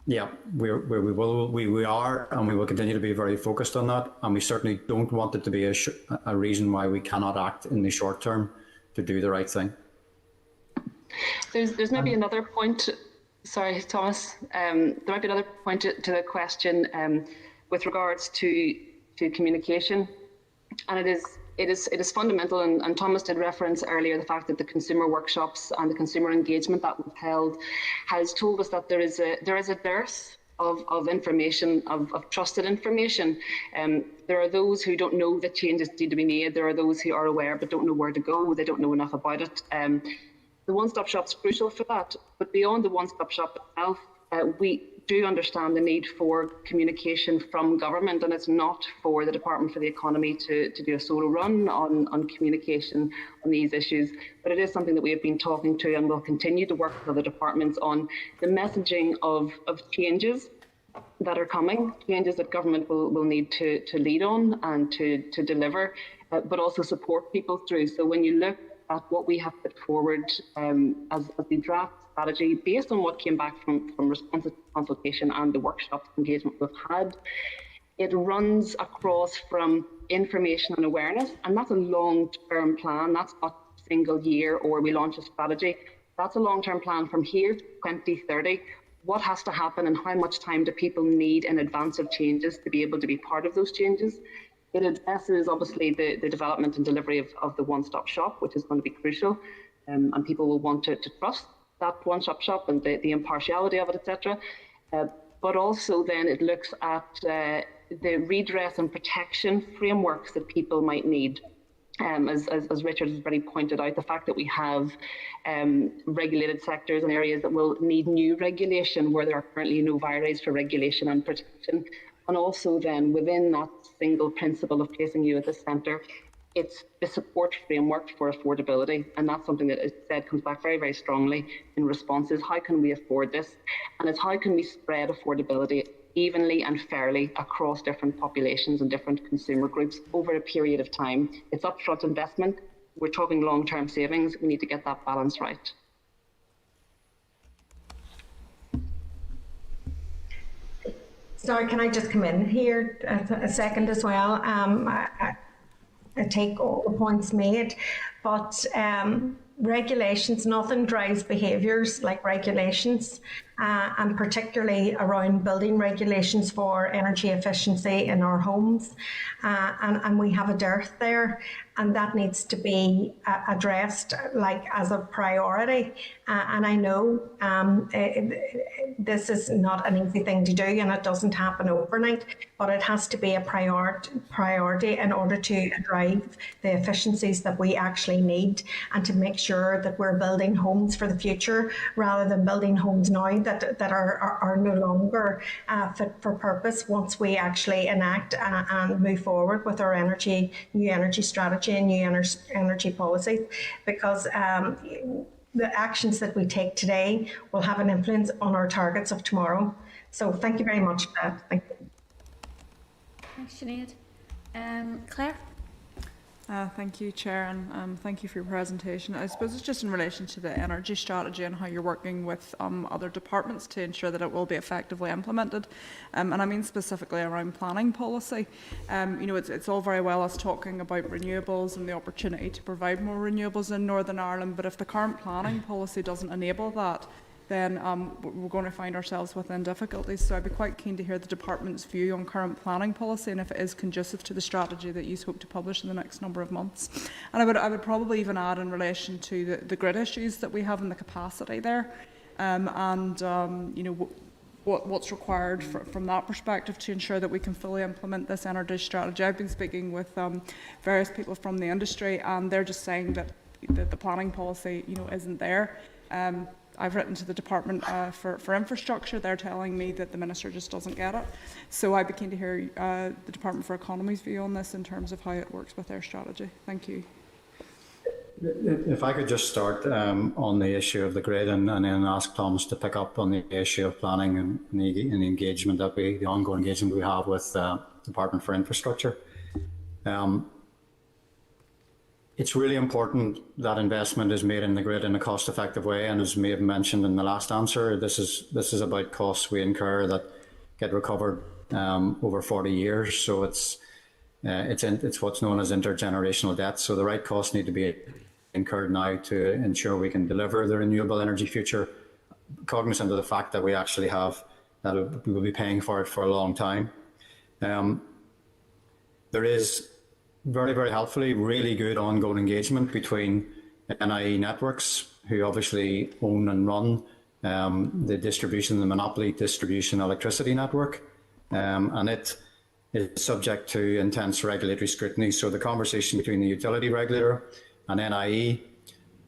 Yeah, we are, and we will continue to be very focused on that. And we certainly don't want it to be a reason why we cannot act in the short term to do the right thing. There's maybe another point. Sorry, Thomas. There might be another point to the question with regards to communication, and it is fundamental. And Thomas did reference earlier the fact that the consumer workshops and the consumer engagement that we've held has told us that there is a dearth of information, of trusted information. There are those who don't know that changes need to be made. There are those who are aware but don't know where to go. They don't know enough about it. The one-stop shop is crucial for that. But beyond the one-stop shop itself, we do understand the need for communication from government, and it's not for the Department for the Economy to do a solo run on communication on these issues. But it is something that we have been talking to, and will continue to work with other departments on the messaging of changes that are coming, changes that government will need to lead on and to deliver, but also support people through. So when you look at what we have put forward as the draft strategy, based on what came back from responsive consultation and the workshops engagement we've had, it runs across from information and awareness, and that's a long-term plan. That's not a single year or we launch a strategy. That's a long-term plan from here to 2030. What has to happen and how much time do people need in advance of changes to be able to be part of those changes? It addresses obviously the development and delivery of the one-stop shop, which is going to be crucial. and people will want to trust that one-stop shop and the impartiality of it, etc. But also then it looks at the redress and protection frameworks that people might need. As Richard has already pointed out, the fact that we have regulated sectors and areas that will need new regulation where there are currently no barriers for regulation and protection. And also then within that single principle of placing you at the centre, it's the support framework for affordability. And that's something that, as said, comes back very, very strongly in responses. How can we afford this? And it's how can we spread affordability evenly and fairly across different populations and different consumer groups over a period of time. It's upfront investment. We're talking long-term savings. We need to get that balance right. Sorry, can I just come in here a second as well? I take all the points made, but regulations, nothing drives behaviours like regulations, and particularly around building regulations for energy efficiency in our homes. And we have a dearth there, and that needs to be addressed like as a priority. And I know this is not an easy thing to do, and it doesn't happen overnight, but it has to be a priority in order to drive the efficiencies that we actually need, and to make sure that we're building homes for the future rather than building homes now that are no longer fit for purpose once we actually enact and move forward with our new energy strategy and new energy policies, because the actions that we take today will have an influence on our targets of tomorrow. So thank you very much for that. Thank you. Thanks, Sinead. Claire? Thank you, Chair, and thank you for your presentation. I suppose it's just in relation to the energy strategy and how you're working with other departments to ensure that it will be effectively implemented. And I mean specifically around planning policy. It's all very well us talking about renewables and the opportunity to provide more renewables in Northern Ireland, but if the current planning policy doesn't enable that, then we're going to find ourselves within difficulties. So I'd be quite keen to hear the department's view on current planning policy and if it is conducive to the strategy that you hope to publish in the next number of months. And I would probably even add in relation to the grid issues that we have and the capacity there, what's required from that perspective to ensure that we can fully implement this energy strategy. I've been speaking with various people from the industry, and they're just saying that the planning policy isn't there. I've written to the Department for Infrastructure. They're telling me that the Minister just doesn't get it. So I'd be keen to hear the Department for Economy's view on this in terms of how it works with their strategy. Thank you. If I could just start on the issue of the grid and then ask Thomas to pick up on the issue of planning and the engagement the ongoing engagement we have with the Department for Infrastructure. It's really important that investment is made in the grid in a cost-effective way, and as may have mentioned in the last answer, this is about costs we incur that get recovered over 40 years. So it's what's known as intergenerational debt. So the right costs need to be incurred now to ensure we can deliver the renewable energy future, cognizant of the fact that we actually have that we will be paying for it for a long time. There is very, very helpfully really good ongoing engagement between NIE Networks, who obviously own and run the monopoly distribution electricity network, and it is subject to intense regulatory scrutiny. So the conversation between the utility regulator and NIE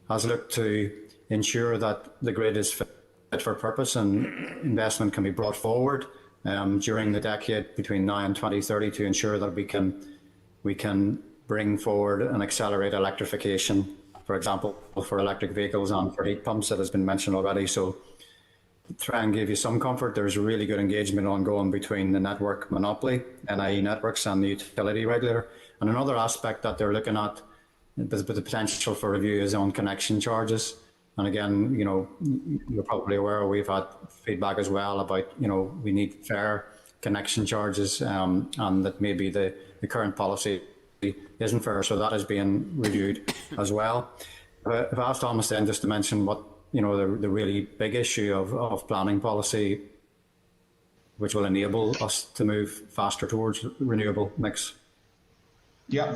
has looked to ensure that the grid is fit for purpose and investment can be brought forward during the decade between now and 2030 to ensure that we can bring forward and accelerate electrification, for example, for electric vehicles and for heat pumps that has been mentioned already. So to try and give you some comfort, there's really good engagement ongoing between the network monopoly, NIE Networks, and the utility regulator. And another aspect that they're looking at, the potential for review, is on connection charges. And again, you're probably aware we've had feedback as well about, we need fair connection charges, and that maybe the current policy isn't fair, so that is being reviewed as well. If I asked Thomas then just to mention what the really big issue of planning policy, which will enable us to move faster towards renewable mix. Yeah,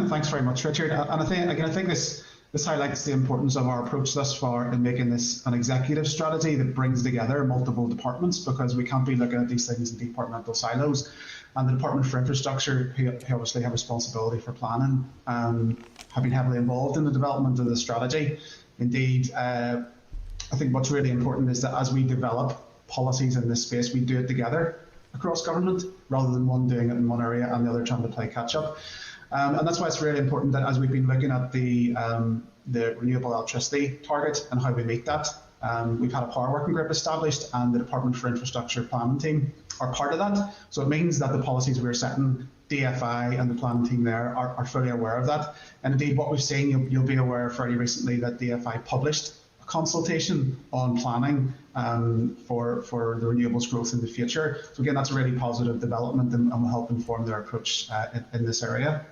thanks very much, Richard. And I think this This highlights the importance of our approach thus far in making this an executive strategy that brings together multiple departments, because we can't be looking at these things in departmental silos. And the Department for Infrastructure, who obviously have responsibility for planning, have been heavily involved in the development of the strategy. Indeed, I think what's really important is that as we develop policies in this space, we do it together across government, rather than one doing it in one area and the other trying to play catch up. And that's why it's really important that as we've been looking at the renewable electricity target and how we meet that, we've had a power working group established, and the Department for Infrastructure planning team are part of that. So it means that the policies we're setting, DFI and the planning team there are fully aware of that. And indeed, what we've seen, you'll be aware fairly recently that DFI published a consultation on planning for the renewables growth in the future. So again, that's a really positive development and will help inform their approach in this area.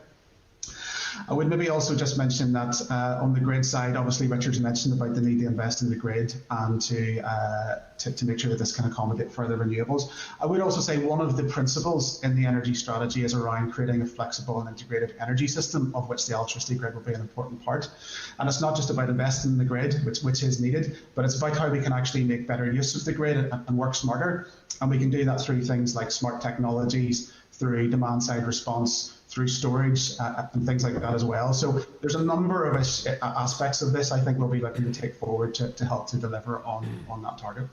I would maybe also just mention that on the grid side, obviously Richard's mentioned about the need to invest in the grid and to make sure that this can accommodate further renewables. I would also say one of the principles in the energy strategy is around creating a flexible and integrated energy system, of which the electricity grid will be an important part. And it's not just about investing in the grid, which is needed, but it's about how we can actually make better use of the grid and work smarter. And we can do that through things like smart technologies, through demand side response, through storage and things like that as well. So there's a number of aspects of this I think we'll be looking to take forward to help to deliver on that target.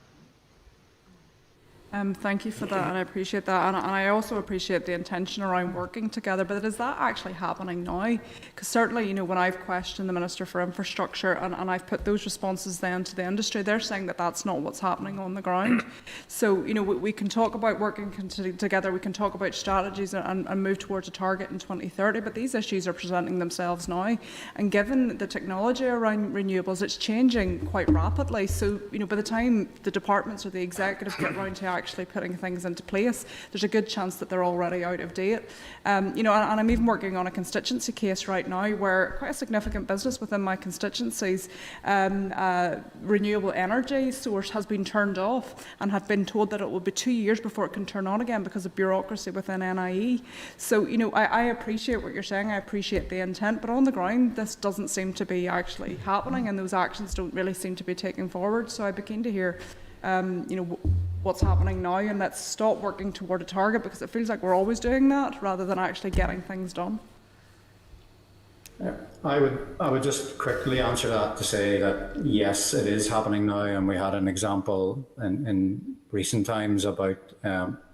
Thank you for that, and I appreciate that. And I also appreciate the intention around working together, but is that actually happening now? Because certainly, when I've questioned the Minister for Infrastructure and I've put those responses then to the industry, they're saying that that's not what's happening on the ground. So, we can talk about working together, we can talk about strategies and move towards a target in 2030, but these issues are presenting themselves now. And given the technology around renewables, it's changing quite rapidly. So, by the time the departments or the executive get round to actually putting things into place, there's a good chance that they're already out of date. And I'm even working on a constituency case right now where quite a significant business within my constituency's renewable energy source has been turned off and have been told that it will be 2 years before it can turn on again because of bureaucracy within NIE. So, I appreciate what you're saying, I appreciate the intent, but on the ground, this doesn't seem to be actually happening and those actions don't really seem to be taken forward. So I'd be keen to hear what's happening now, and let's stop working toward a target, because it feels like we're always doing that rather than actually getting things done. I would just quickly answer that to say that yes, it is happening now, and we had an example in recent times about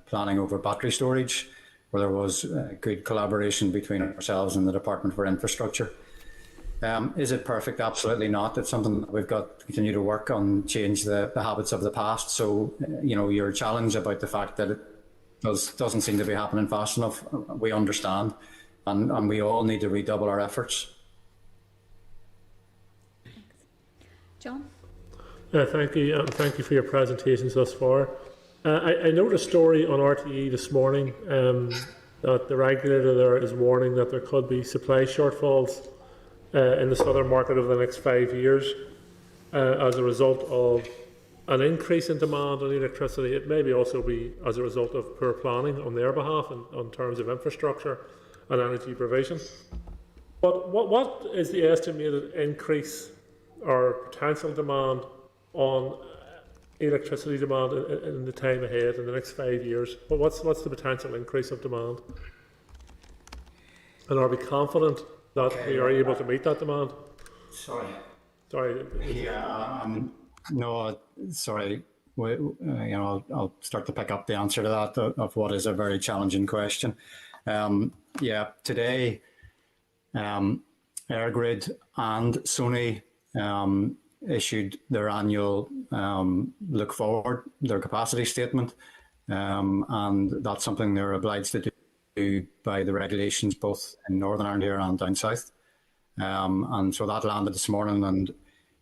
planning over battery storage, where there was good collaboration between ourselves and the Department for Infrastructure. Is it perfect? Absolutely not. It's something that we've got to continue to work on, change the habits of the past. So, your challenge about the fact that it doesn't seem to be happening fast enough, we understand, and we all need to redouble our efforts. John? Thank you, and thank you for your presentations thus far. I noted a story on RTE this morning that the regulator there is warning that there could be supply shortfalls in the southern market over the next 5 years as a result of an increase in demand on electricity. It may also be as a result of poor planning on their behalf in terms of infrastructure and energy provision. But what is the estimated increase or potential demand on electricity demand in the time ahead in the next 5 years? What's the potential increase of demand? And are we confident that we are able to meet that demand? Sorry. Yeah. No. Sorry. I'll start to pick up the answer to that of what is a very challenging question. Today, EirGrid and Sony issued their annual look forward, their capacity statement, and that's something they're obliged to do by the regulations both in Northern Ireland here and down south. And so that landed this morning, and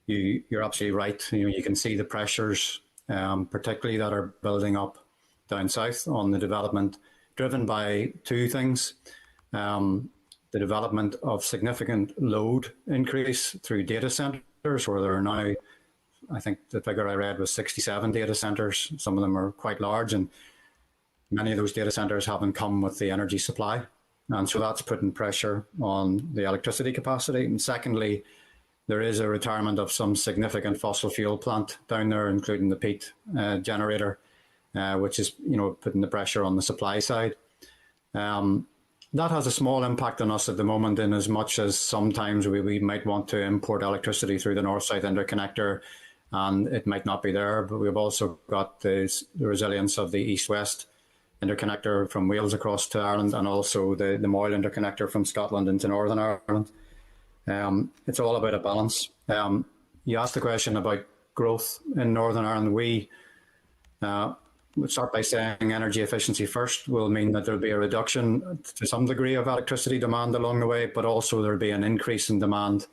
you're absolutely right. You can see the pressures, particularly that are building up down south on the development, driven by two things. The development of significant load increase through data centres, where there are now, I think the figure I read was 67 data centres. Some of them are quite large, and many of those data centres haven't come with the energy supply. And so that's putting pressure on the electricity capacity. And secondly, There is a retirement of some significant fossil fuel plant down there, including the peat generator, which is, putting the pressure on the supply side. That has a small impact on us at the moment, in as much as sometimes we might want to import electricity through the north-south interconnector, and it might not be there. But we've also got the resilience of the east-west interconnector from Wales across to Ireland, and also the Moyle interconnector from Scotland into Northern Ireland. It's all about a balance. You asked the question about growth in Northern Ireland. We would start by saying energy efficiency first will mean that there'll be a reduction to some degree of electricity demand along the way, but also there'll be an increase in demand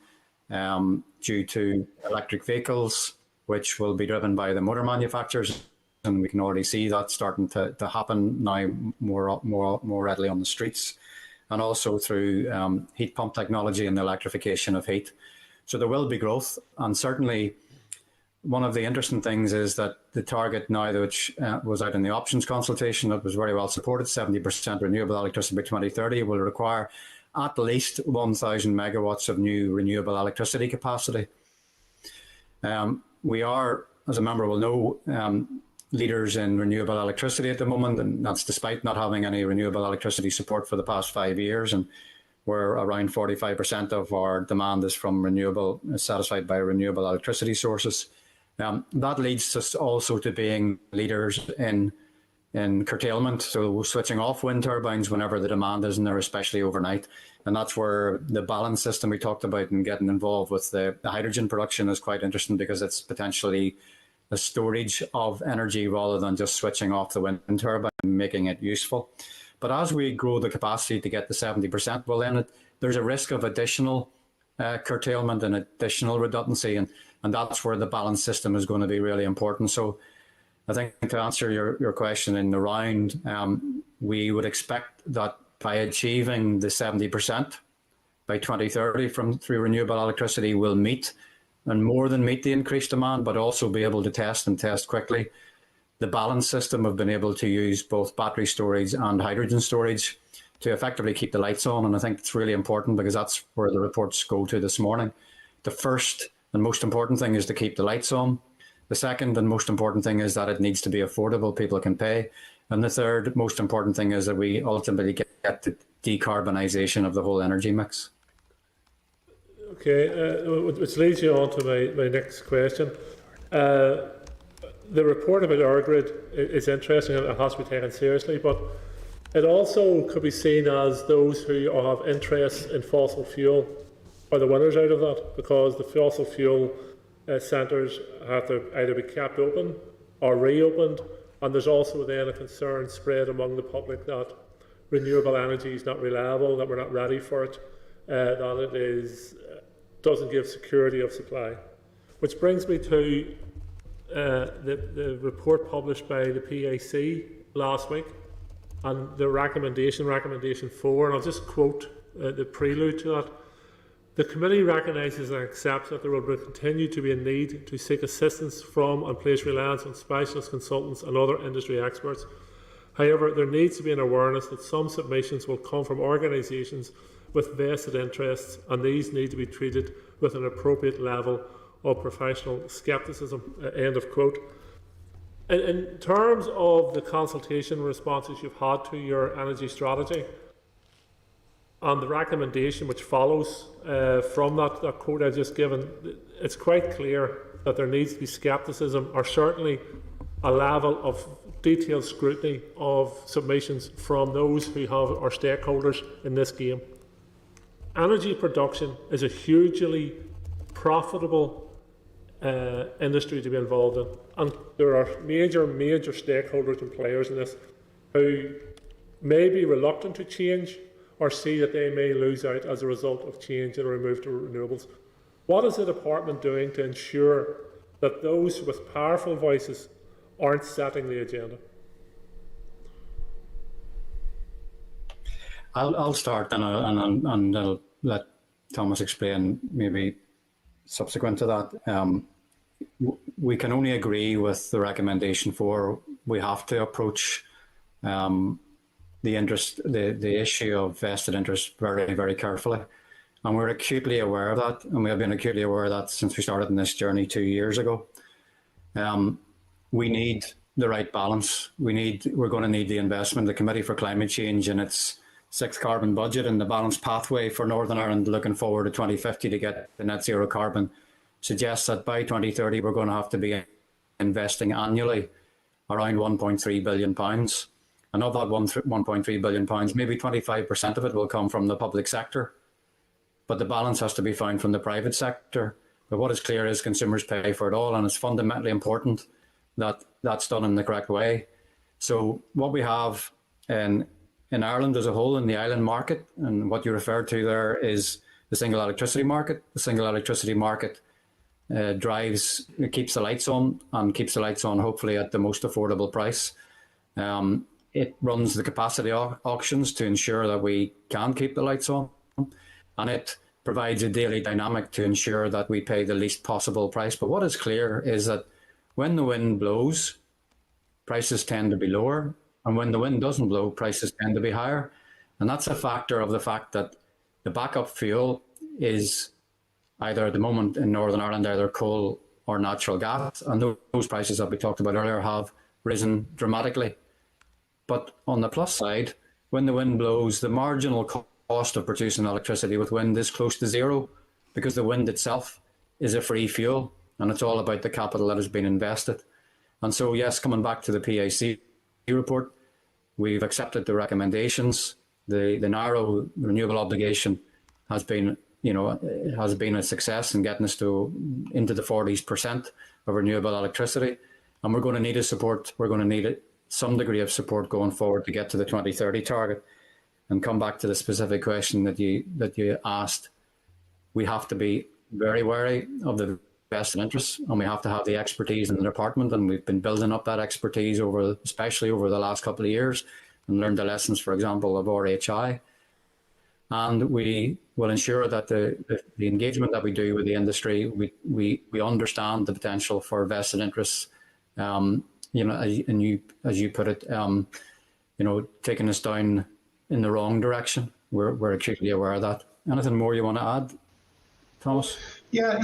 due to electric vehicles, which will be driven by the motor manufacturers. And we can already see that starting to happen now more readily on the streets, and also through heat pump technology and the electrification of heat. So there will be growth, and certainly one of the interesting things is that the target now, which was out in the options consultation, that was very well supported, 70% renewable electricity by 2030, will require at least 1,000 megawatts of new renewable electricity capacity. We are, as a member will know, leaders in renewable electricity at the moment, and that's despite not having any renewable electricity support for the past 5 years. And where around 45% of our demand is satisfied by renewable electricity sources. That leads us also to being leaders in curtailment, so switching off wind turbines whenever the demand isn't there, especially overnight. And that's where the balance system we talked about and getting involved with the hydrogen production is quite interesting, because it's potentially a storage of energy rather than just switching off the wind turbine and making it useful. But as we grow the capacity to get to 70%, well, then there's a risk of additional curtailment and additional redundancy, and that's where the balance system is going to be really important. So I think, to answer your question in the round, we would expect that by achieving the 70% by 2030 through renewable electricity, we'll meet, and more than meet, the increased demand, but also be able to test quickly. The balance system have been able to use both battery storage and hydrogen storage to effectively keep the lights on. And I think it's really important, because that's where the reports go to this morning. The first and most important thing is to keep the lights on. The second and most important thing is that it needs to be affordable, people can pay. And the third most important thing is that we ultimately get the decarbonisation of the whole energy mix. Okay, which leads you on to my next question. The report about EirGrid is interesting and it has to be taken seriously, but it also could be seen as those who have interests in fossil fuel are the winners out of that, because the fossil fuel centres have to either be kept open or reopened, and there's also then a concern spread among the public that renewable energy is not reliable, that we're not ready for it, that it doesn't give security of supply. Which brings me to the report published by the PAC last week, and the recommendation 4, and I'll just quote the prelude to that. The committee recognises and accepts that there will continue to be a need to seek assistance from and place reliance on specialist consultants and other industry experts. However, there needs to be an awareness that some submissions will come from organisations with vested interests, and these need to be treated with an appropriate level of professional scepticism. End of quote. In terms of the consultation responses you've had to your energy strategy and the recommendation which follows from that quote I've just given, it's quite clear that there needs to be scepticism, or certainly a level of detailed scrutiny of submissions from those who are stakeholders in this game. Energy production is a hugely profitable industry to be involved in, and there are major stakeholders and players in this who may be reluctant to change or see that they may lose out as a result of change and a remove to renewables. What is the department doing to ensure that those with powerful voices aren't setting the agenda? I'll start and I'll let Thomas explain maybe subsequent to that. We can only agree with the recommendation 4. We have to approach the issue of vested interest very, very carefully. And we're acutely aware of that, and we have been acutely aware of that since we started in this journey 2 years ago. We need the right balance. We're going to need the investment. The Committee for Climate Change in its 6th carbon budget and the balanced pathway for Northern Ireland looking forward to 2050 to get the net zero carbon suggests that by 2030 we're going to have to be investing annually around £1.3 billion. And of that £1.3 billion, maybe 25% of it will come from the public sector. But the balance has to be found from the private sector. But what is clear is consumers pay for it all, and it's fundamentally important that that's done in the correct way. So what we have in Ireland as a whole, in the island market, and what you referred to there is the single electricity market. The single electricity market keeps the lights on, and keeps the lights on hopefully at the most affordable price. It runs the capacity auctions to ensure that we can keep the lights on, and it provides a daily dynamic to ensure that we pay the least possible price. But what is clear is that when the wind blows, prices tend to be lower, and when the wind doesn't blow, prices tend to be higher. And that's a factor of the fact that the backup fuel is either at the moment in Northern Ireland, either coal or natural gas, and those prices that we talked about earlier have risen dramatically. But on the plus side, when the wind blows, the marginal cost of producing electricity with wind is close to zero, because the wind itself is a free fuel, and it's all about the capital that has been invested. And so, yes, coming back to the PAC report, we've accepted the recommendations. The narrow renewable obligation has been a success in getting us into the 40% of renewable electricity, and we're going to need some degree of support going forward to get to the 2030 target. And come back to the specific question that you asked, we have to be very wary of the vested interests, and we have to have the expertise in the department, and we've been building up that expertise especially over the last couple of years, and learned the lessons, for example, of RHI. And we will ensure that the engagement that we do with the industry, we understand the potential for vested interests. As you put it, taking us down in the wrong direction. We're acutely aware of that. Anything more you want to add, Thomas? Yeah,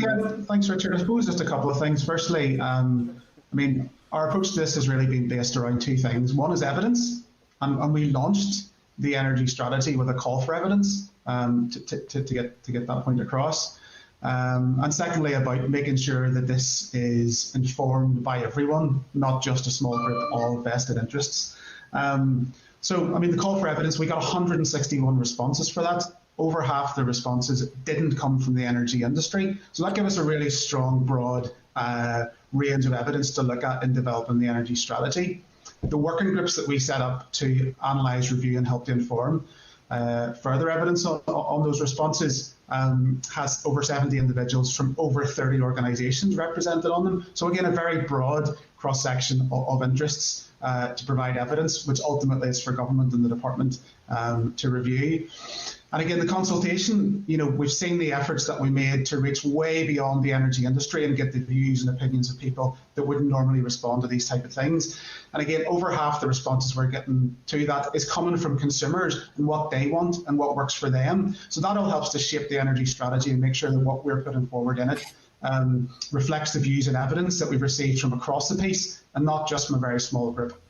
thanks, Richard. I suppose just a couple of things. Firstly, our approach to this has really been based around two things. One is evidence, and we launched the energy strategy with a call for evidence to get that point across. And secondly, about making sure that this is informed by everyone, not just a small group of vested interests. The call for evidence, we got 161 responses for that. Over half the responses didn't come from the energy industry. So that gave us a really strong, broad range of evidence to look at in developing the energy strategy. The working groups that we set up to analyse, review and help to inform further evidence on those responses has over 70 individuals from over 30 organisations represented on them. So again, a very broad cross-section of interests to provide evidence, which ultimately is for government and the department to review. And again, the consultation, we've seen the efforts that we made to reach way beyond the energy industry and get the views and opinions of people that wouldn't normally respond to these type of things. And again, over half the responses we're getting to that is coming from consumers and what they want and what works for them. So that all helps to shape the energy strategy and make sure that what we're putting forward in it reflects the views and evidence that we've received from across the piece and not just from a very small group.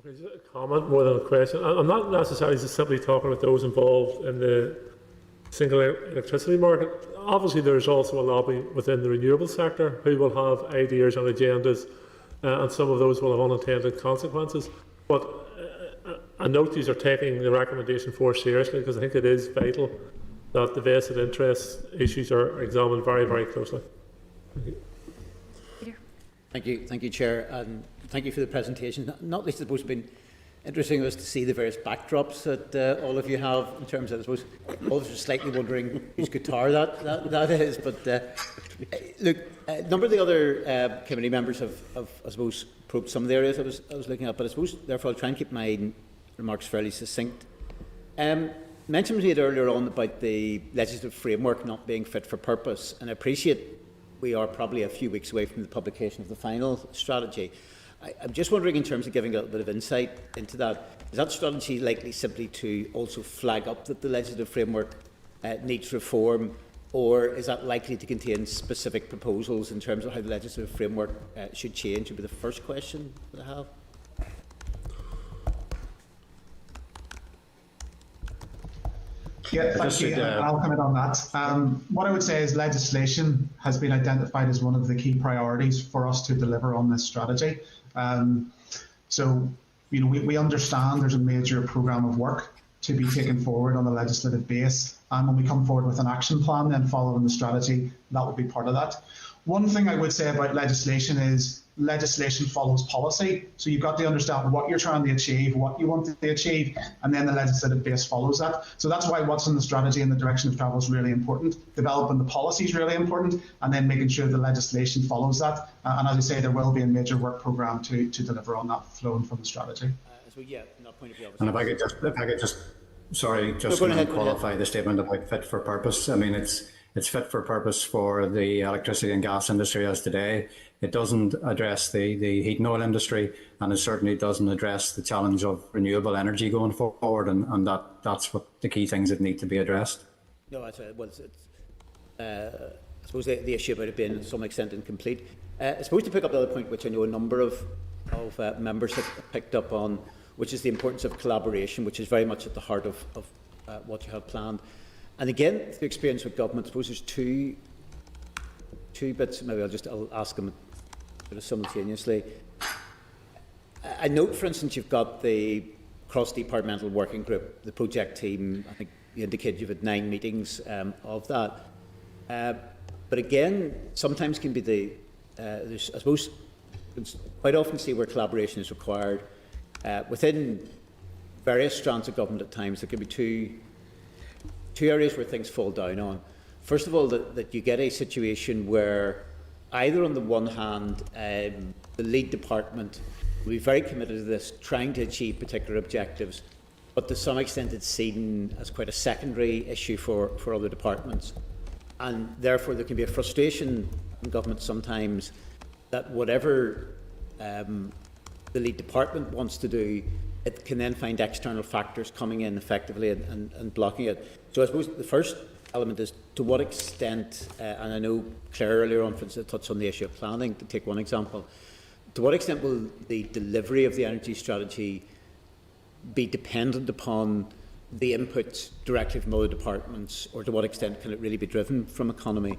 Okay, just a comment more than a question. I'm not necessarily just simply talking about those involved in the single electricity market. Obviously, there's also a lobby within the renewable sector who will have ideas and agendas, and some of those will have unintended consequences. But I note these are taking the recommendation 4 seriously, because I think it is vital that the vested interest issues are examined very, very closely. Thank you. Thank you, Chair, and thank you for the presentation. Not least, I suppose, it's been interesting was to see the various backdrops that all of you have in terms of, I suppose, all of us are slightly wondering whose guitar that is. But look, a number of the other committee members have, I suppose, probed some of the areas I was looking at, but I suppose, therefore, I'll try and keep my remarks fairly succinct. Mention was made earlier on about the legislative framework not being fit for purpose, and I appreciate we are probably a few weeks away from the publication of the final strategy. I'm just wondering, in terms of giving a little bit of insight into that, is that strategy likely simply to also flag up that the legislative framework needs reform, or is that likely to contain specific proposals in terms of how the legislative framework should change? Would be the first question that I have. Yeah, thank you. I'll comment on that. What I would say is legislation has been identified as one of the key priorities for us to deliver on this strategy. So, we understand there's a major programme of work to be taken forward on the legislative base. And when we come forward with an action plan, then following the strategy, that will be part of that. One thing I would say about legislation is legislation follows policy. So you've got to understand what you're trying to achieve, what you want to achieve, and then the legislative base follows that. So that's why what's in the strategy and the direction of travel is really important. Developing the policy is really important, and then making sure the legislation follows that. And as I say, there will be a major work programme to deliver on that flowing from the strategy. So yeah, from that point of view, and if I could just qualify the statement about fit for purpose. I mean, it's fit for purpose for the electricity and gas industry as today. It doesn't address the heat and oil industry, and it certainly doesn't address the challenge of renewable energy going forward, and that's what the key things that need to be addressed. No, that's right. Well, I suppose the issue about it being to some extent incomplete. I suppose to pick up the other point, which I know a number of members have picked up on, which is the importance of collaboration, which is very much at the heart of what you have planned. And again, the experience with government, I suppose there's two bits. Maybe I'll ask them sort of simultaneously. I note, for instance, you've got the cross-departmental working group, the project team. I think you indicated you've had 9 meetings of that. But again, sometimes can be I suppose, quite often see where collaboration is required. Within various strands of government at times, there can be two areas where things fall down on. First of all, that you get a situation where either on the one hand, the lead department will be very committed to this, trying to achieve particular objectives, but to some extent it's seen as quite a secondary issue for other departments. And therefore there can be a frustration in government sometimes that whatever the lead department wants to do, it can then find external factors coming in effectively and blocking it. So I suppose the first element is to what extent, and I know Claire earlier on, for instance, touched on the issue of planning, to take one example, to what extent will the delivery of the energy strategy be dependent upon the input directly from other departments, or to what extent can it really be driven from economy?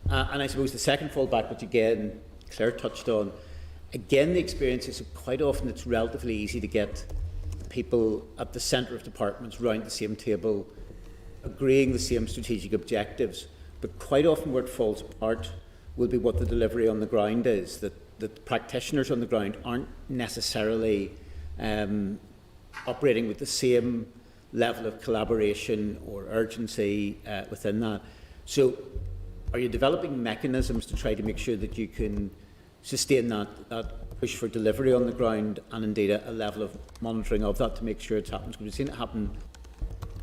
And I suppose the second fallback, which again Claire touched on, again the experience is that quite often it's relatively easy to get people at the centre of departments round the same table, agreeing the same strategic objectives, but quite often where it falls apart will be what the delivery on the ground is, that the practitioners on the ground aren't necessarily operating with the same level of collaboration or urgency within that. So are you developing mechanisms to try to make sure that you can sustain that push for delivery on the ground, and indeed a level of monitoring of that to make sure it happens? Because we've seen it happen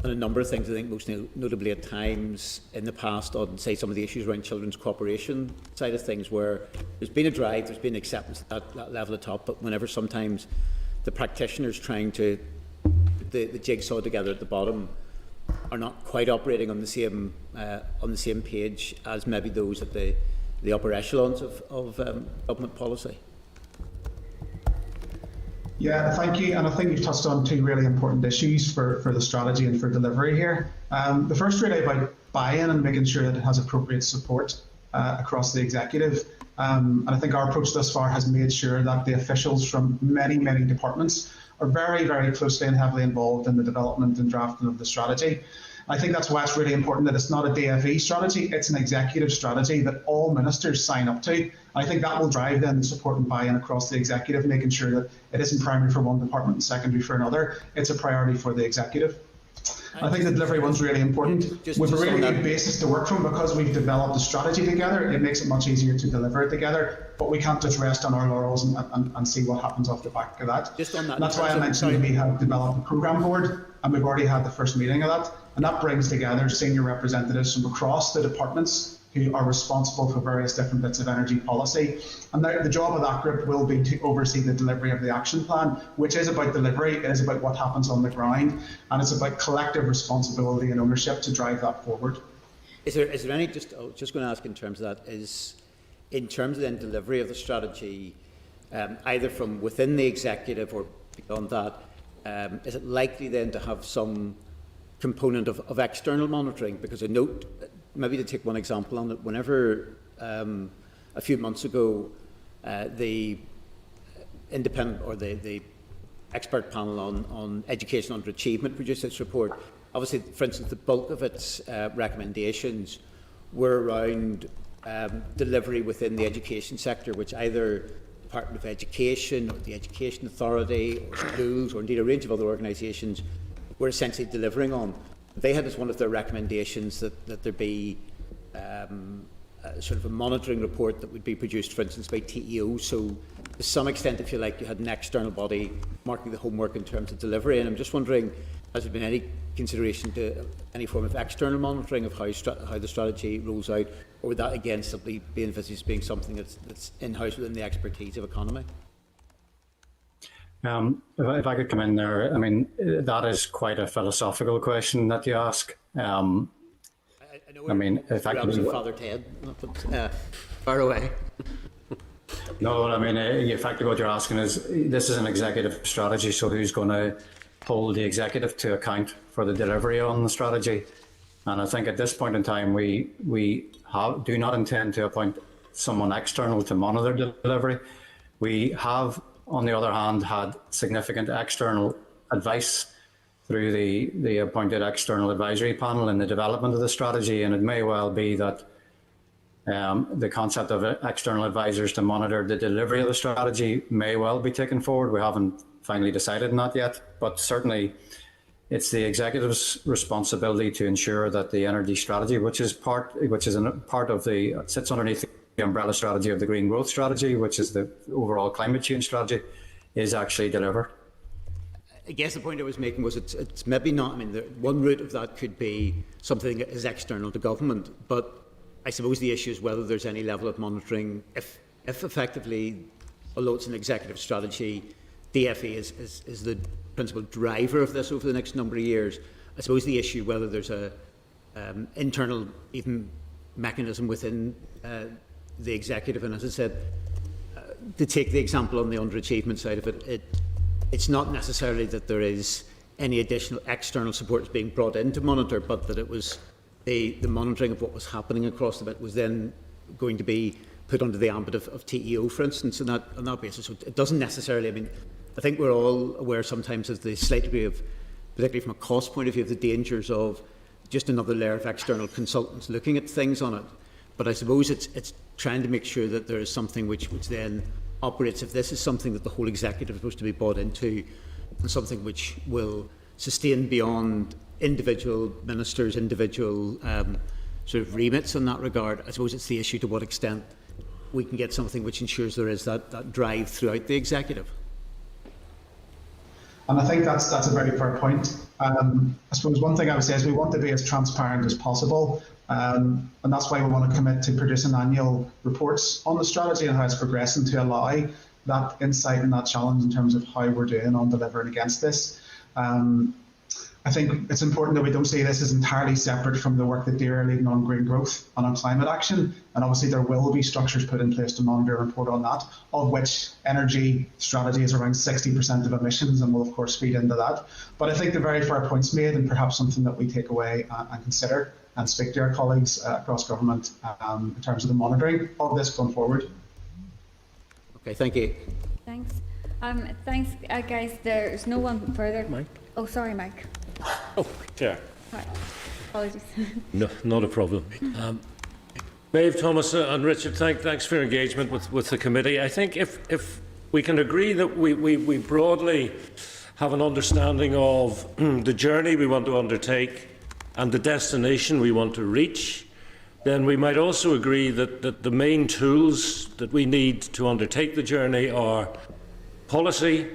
on a number of things, I think most notably at times in the past on, say, some of the issues around children's cooperation side of things, where there's been a drive, there's been acceptance at that level at top, but whenever sometimes the practitioners trying to put the jigsaw together at the bottom are not quite operating on the same page as maybe those at the upper echelons of government policy. Yeah, thank you. And I think you've touched on 2 really important issues for the strategy and for delivery here. The first really about buy-in and making sure that it has appropriate support across the executive. And I think our approach thus far has made sure that the officials from many, many departments are very, very closely and heavily involved in the development and drafting of the strategy. I think that's why it's really important that it's not a DFE strategy, it's an executive strategy that all ministers sign up to. And I think that will drive then the support and buy-in across the executive, making sure that it isn't primary for one department and secondary for another. It's a priority for the executive. I think the delivery one's really important. We've a really good basis to work from because we've developed a strategy together. It makes it much easier to deliver it together, but we can't just rest on our laurels and see what happens off the back of that. Just on that, and that's why I mentioned we have developed a programme board, and we've already had the first meeting of that, and that brings together senior representatives from across the departments who are responsible for various different bits of energy policy. And the job of that group will be to oversee the delivery of the action plan, which is about delivery, it is about what happens on the ground, and it's about collective responsibility and ownership to drive that forward. Is there any, just going to ask in terms of that, is in terms of then delivery of the strategy, either from within the executive or beyond that, is it likely then to have some component of external monitoring? Because I note, maybe to take one example on it, whenever a few months ago the independent or the expert panel on education under achievement produced its report, obviously, for instance, the bulk of its recommendations were around delivery within the education sector, which either Department of Education or the Education Authority or schools or indeed a range of other organisations were essentially delivering on. They had as one of their recommendations that there be sort of a monitoring report that would be produced, for instance, by TEO. So to some extent, if you like, you had an external body marking the homework in terms of delivery. And I'm just wondering, has there been any consideration to any form of external monitoring of how the strategy rolls out, or would that again simply be envisaged as being something that's in-house within the expertise of economy? If I could come in there, I mean, that is quite a philosophical question that you ask. I mean, effectively, Father Ted, far away. No, I mean, effectively what you're asking is, this is an executive strategy, so who's going to hold the executive to account for the delivery on the strategy? And I think at this point in time, we do not intend to appoint someone external to monitor delivery. We have, on the other hand, had significant external advice through the appointed external advisory panel in the development of the strategy, and it may well be that the concept of external advisors to monitor the delivery of the strategy may well be taken forward. We haven't finally decided on that yet, but certainly it's the executive's responsibility to ensure that the energy strategy, which is part of sits underneath the umbrella strategy of the Green Growth Strategy, which is the overall climate change strategy, is actually delivered. I guess the point I was making was it's maybe not, I mean, one route of that could be something that is external to government, but I suppose the issue is whether there's any level of monitoring, if effectively, although it's an executive strategy, DFE is the principal driver of this over the next number of years. I suppose the issue whether there's a internal even mechanism within the executive, and as I said, to take the example on the underachievement side of it, it's not necessarily that there is any additional external support that's being brought in to monitor, but that it was the monitoring of what was happening across the bit was then going to be put under the ambit of TEO, for instance, on that basis. So it doesn't necessarily, I mean, I think we're all aware sometimes of the slight degree of, particularly from a cost point of view, of the dangers of just another layer of external consultants looking at things on it. But I suppose it's trying to make sure that there is something which then operates, if this is something that the whole executive is supposed to be bought into, and something which will sustain beyond individual ministers, individual sort of remits in that regard. I suppose it's the issue to what extent we can get something which ensures there is that drive throughout the executive. And I think that's a very fair point. I suppose one thing I would say is we want to be as transparent as possible, and that's why we want to commit to producing annual reports on the strategy and how it's progressing, to allow that insight and that challenge in terms of how we're doing on delivering against this. I think it's important that we don't see this as entirely separate from the work that DERA are leading on green growth and on climate action. And obviously there will be structures put in place to monitor and report on that, of which energy strategy is around 60% of emissions and will of course feed into that. But I think the very fair point's made, and perhaps something that we take away and consider and speak to our colleagues across government in terms of the monitoring of this going forward. Okay, thank you. Thanks. Thanks, guys. There's no one further. Mike? Oh, sorry, Mike. Oh, Chair. Sorry. Apologies. No, not a problem. Maeve, Thomas and Richard, thanks for your engagement with the committee. I think if we can agree that we broadly have an understanding of the journey we want to undertake and the destination we want to reach, then we might also agree that the main tools that we need to undertake the journey are policy,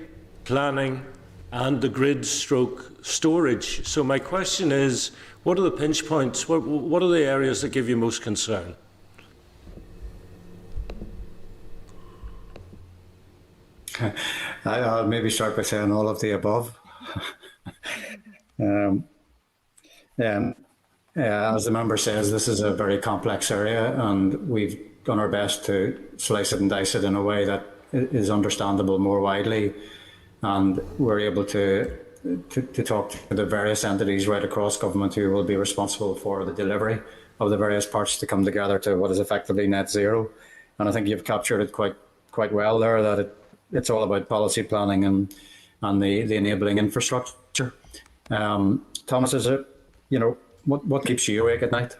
planning, and the grid stroke storage. So my question is, What are the pinch points? What are the areas that give you most concern? I'll maybe start by saying all of the above. As the member says, this is a very complex area, and we've done our best to slice it and dice it in a way that is understandable more widely, and we're able to talk to the various entities right across government who will be responsible for the delivery of the various parts to come together to what is effectively net zero. And I think you've captured it quite well there, that it's all about policy planning and the enabling infrastructure. Thomas, is it, what keeps you awake at night?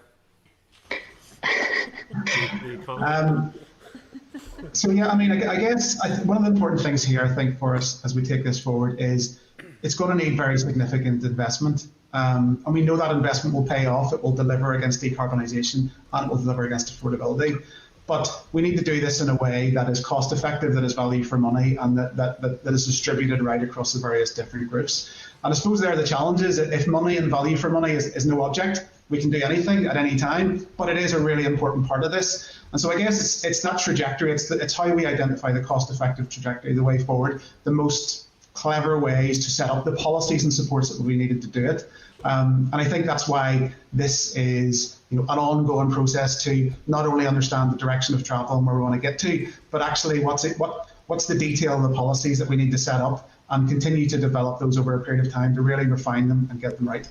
So yeah, I mean, I guess one of the important things here, I think, for us as we take this forward is it's going to need very significant investment. And we know that investment will pay off. It will deliver against decarbonisation and it will deliver against affordability. But we need to do this in a way that is cost effective, that is value for money, and that is distributed right across the various different groups. And I suppose there are the challenges. If money and value for money is no object, we can do anything at any time, but it is a really important part of this. And so I guess it's that trajectory, it's how we identify the cost-effective trajectory, the way forward, the most clever ways to set up the policies and supports that will be needed to do it. And I think that's why this is an ongoing process to not only understand the direction of travel and where we want to get to, but actually what's the detail of the policies that we need to set up and continue to develop those over a period of time to really refine them and get them right.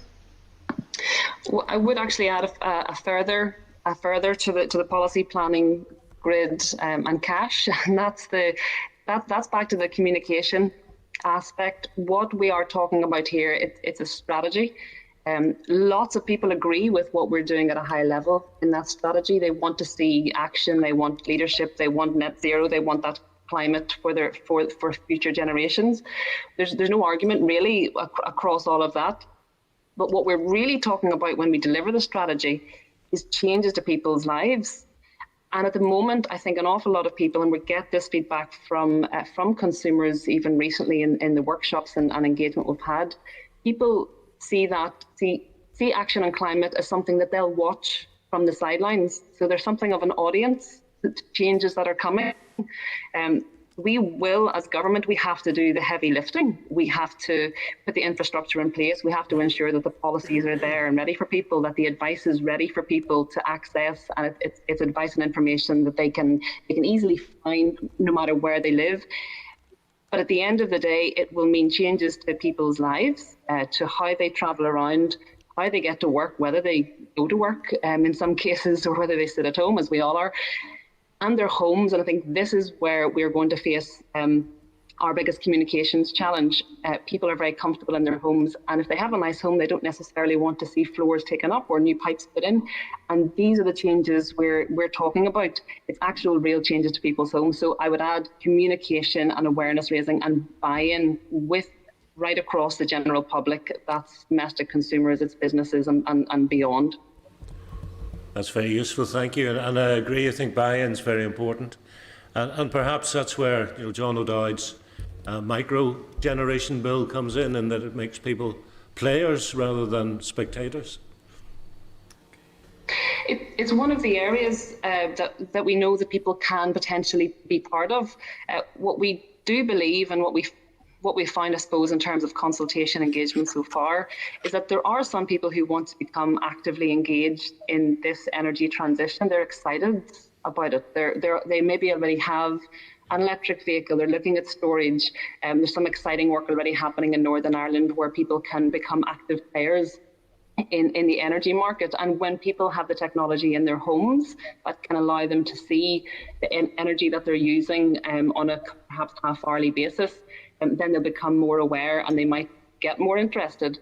Well, I would actually add a further to the policy planning grid and cash, and that's back to the communication aspect. What we are talking about here, it's a strategy. Lots of people agree with what we're doing at a high level in that strategy. They want to see action, they want leadership, they want net zero, they want that climate for future generations. There's no argument really across all of that. But what we're really talking about when we deliver the strategy is changes to people's lives. And at the moment, I think an awful lot of people, and we get this feedback from consumers even recently in the workshops and engagement we've had, people see action on climate as something that they'll watch from the sidelines. So there's something of an audience to changes that are coming. We will, as government, we have to do the heavy lifting. We have to put the infrastructure in place. We have to ensure that the policies are there and ready for people, that the advice is ready for people to access, and it's advice and information that they can easily find no matter where they live. But at the end of the day, it will mean changes to people's lives, to how they travel around, how they get to work, whether they go to work in some cases, or whether they sit at home, as we all are, and their homes. And I think this is where we're going to face our biggest communications challenge. People are very comfortable in their homes, and if they have a nice home, they don't necessarily want to see floors taken up or new pipes put in. And these are the changes we're talking about. It's actual real changes to people's homes. So I would add communication and awareness raising and buy-in with right across the general public. That's domestic consumers, it's businesses and beyond. That's very useful, thank you. And I agree, I think buy-in is very important. And perhaps that's where John O'Dowd's micro-generation bill comes in, and that it makes people players rather than spectators. It's one of the areas that we know that people can potentially be part of. What we do believe, and what we find, I suppose, in terms of consultation engagement so far, is that there are some people who want to become actively engaged in this energy transition. They're excited about it. They maybe already have an electric vehicle. They're looking at storage. There's some exciting work already happening in Northern Ireland where people can become active players in the energy market. And when people have the technology in their homes that can allow them to see the energy that they're using on a perhaps half-hourly basis, then they'll become more aware and they might get more interested.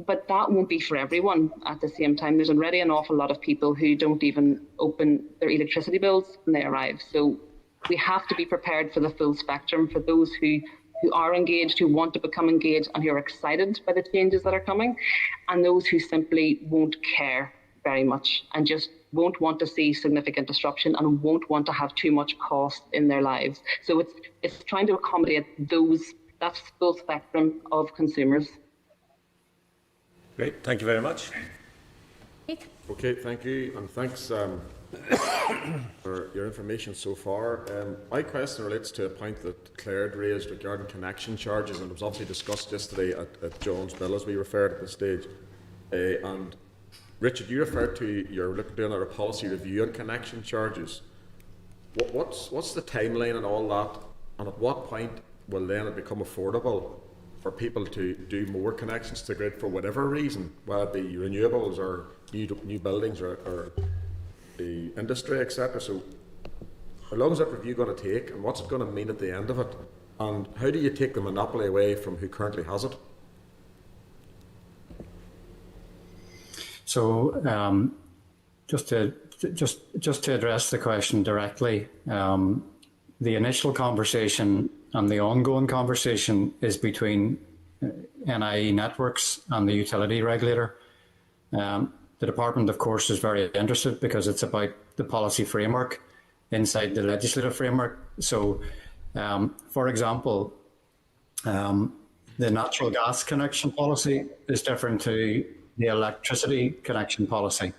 But that won't be for everyone at the same time. There's already an awful lot of people who don't even open their electricity bills when they arrive. So we have to be prepared for the full spectrum, for those who are engaged, who want to become engaged and who are excited by the changes that are coming, and those who simply won't care very much and just won't want to see significant disruption and won't want to have too much cost in their lives. So it's trying to accommodate that full spectrum of consumers. Great, thank you very much. Okay, thank you, and thanks for your information so far. My question relates to a point that Claire had raised regarding connection charges, and it was obviously discussed yesterday at Jones Mill, as we referred at this stage. And Richard, you referred to you're doing a policy review on connection charges. What's the timeline and all that, and at what point will then it become affordable for people to do more connections to the grid for whatever reason, whether it be renewables or new buildings or the industry, etc. So how long is that review going to take, and what's it going to mean at the end of it, and how do you take the monopoly away from who currently has it? So just to address the question directly, the initial conversation and the ongoing conversation is between NIE Networks and the utility regulator. The department, of course, is very interested because it's about the policy framework inside the legislative framework. So, for example, the natural gas connection policy is different to the electricity connection policy.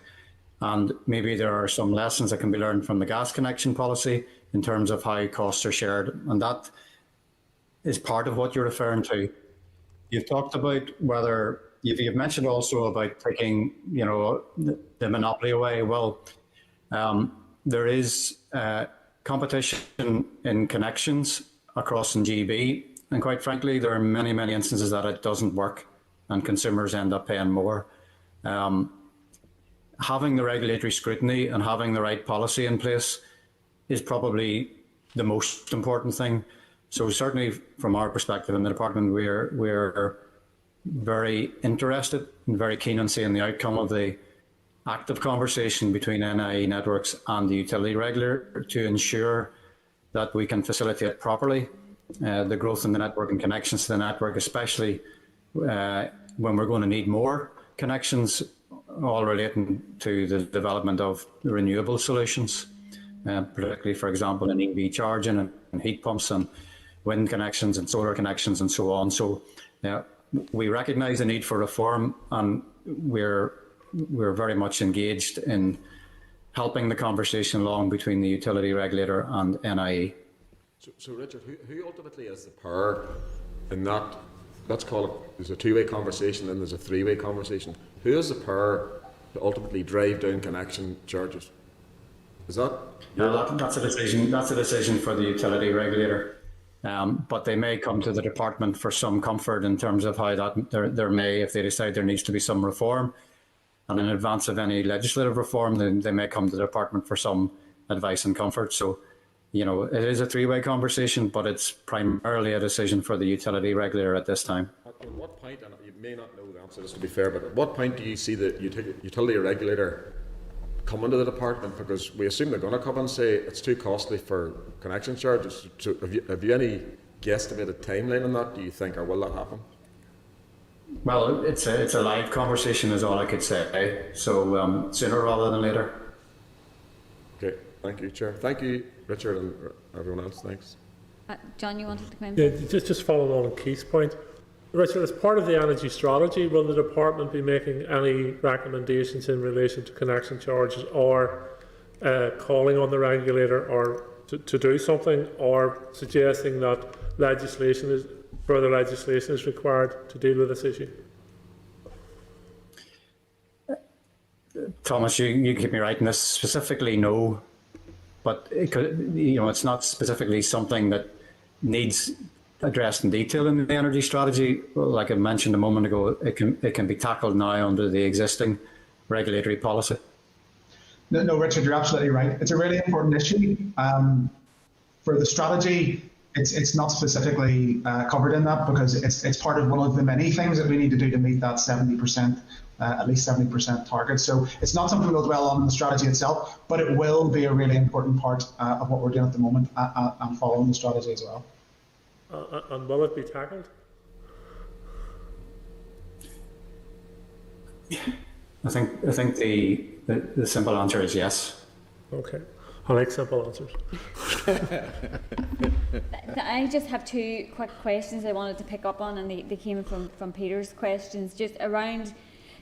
And maybe there are some lessons that can be learned from the gas connection policy in terms of how costs are shared. And that is part of what you're referring to. You've talked about whether, you've mentioned also about taking, the monopoly away. Well, there is competition in connections across in GB. And quite frankly, there are many, many instances that it doesn't work and consumers end up paying more. Having the regulatory scrutiny and having the right policy in place is probably the most important thing. So certainly from our perspective in the department, we're very interested and very keen on seeing the outcome of the active conversation between NIE Networks and the utility regulator to ensure that we can facilitate properly the growth in the network and connections to the network, especially when we're going to need more connections, all relating to the development of renewable solutions, particularly, for example, in EV charging and heat pumps and wind connections and solar connections and so on. So we recognise the need for reform, and we're very much engaged in helping the conversation along between the utility regulator and NIE. So Richard, who ultimately has the power in that? Let's call it, there's a two-way conversation and there's a three-way conversation. Who has the power to ultimately drive down connection charges? Is that? That's a decision for the utility regulator. But they may come to the department for some comfort in terms of how that there may, if they decide there needs to be some reform, and in advance of any legislative reform, then they may come to the department for some advice and comfort. So, it is a three-way conversation, but it's primarily a decision for the utility regulator at this time. At what point, and you may not know the answer to this to be fair, but at what point do you see the utility regulator come into the department? Because we assume they're going to come and say it's too costly for connection charges. So have you any guesstimated timeline on that, do you think, or will that happen? Well, it's a live conversation is all I could say. So sooner rather than later. Okay, thank you, Chair. Thank you, Richard, and everyone else. Thanks. John, you wanted to come in? Yeah, just following on Keith's point. Richard, as part of the energy strategy, will the department be making any recommendations in relation to connection charges, or calling on the regulator or to do something, or suggesting that further legislation is required to deal with this issue? Thomas, you keep me right in this. Specifically, no, but it could, it's not specifically something that needs addressed in detail in the energy strategy. Like I mentioned a moment ago, it can be tackled now under the existing regulatory policy. No, Richard, you're absolutely right. It's a really important issue. For the strategy, it's not specifically covered in that because it's part of one of the many things that we need to do to meet that 70%, at least 70% target. So it's not something we'll dwell on in the strategy itself, but it will be a really important part of what we're doing at the moment and following the strategy as well. And will it be tackled? I think the simple answer is yes. Okay, I like simple answers. I just have two quick questions I wanted to pick up on, and they came from Peter's questions, just around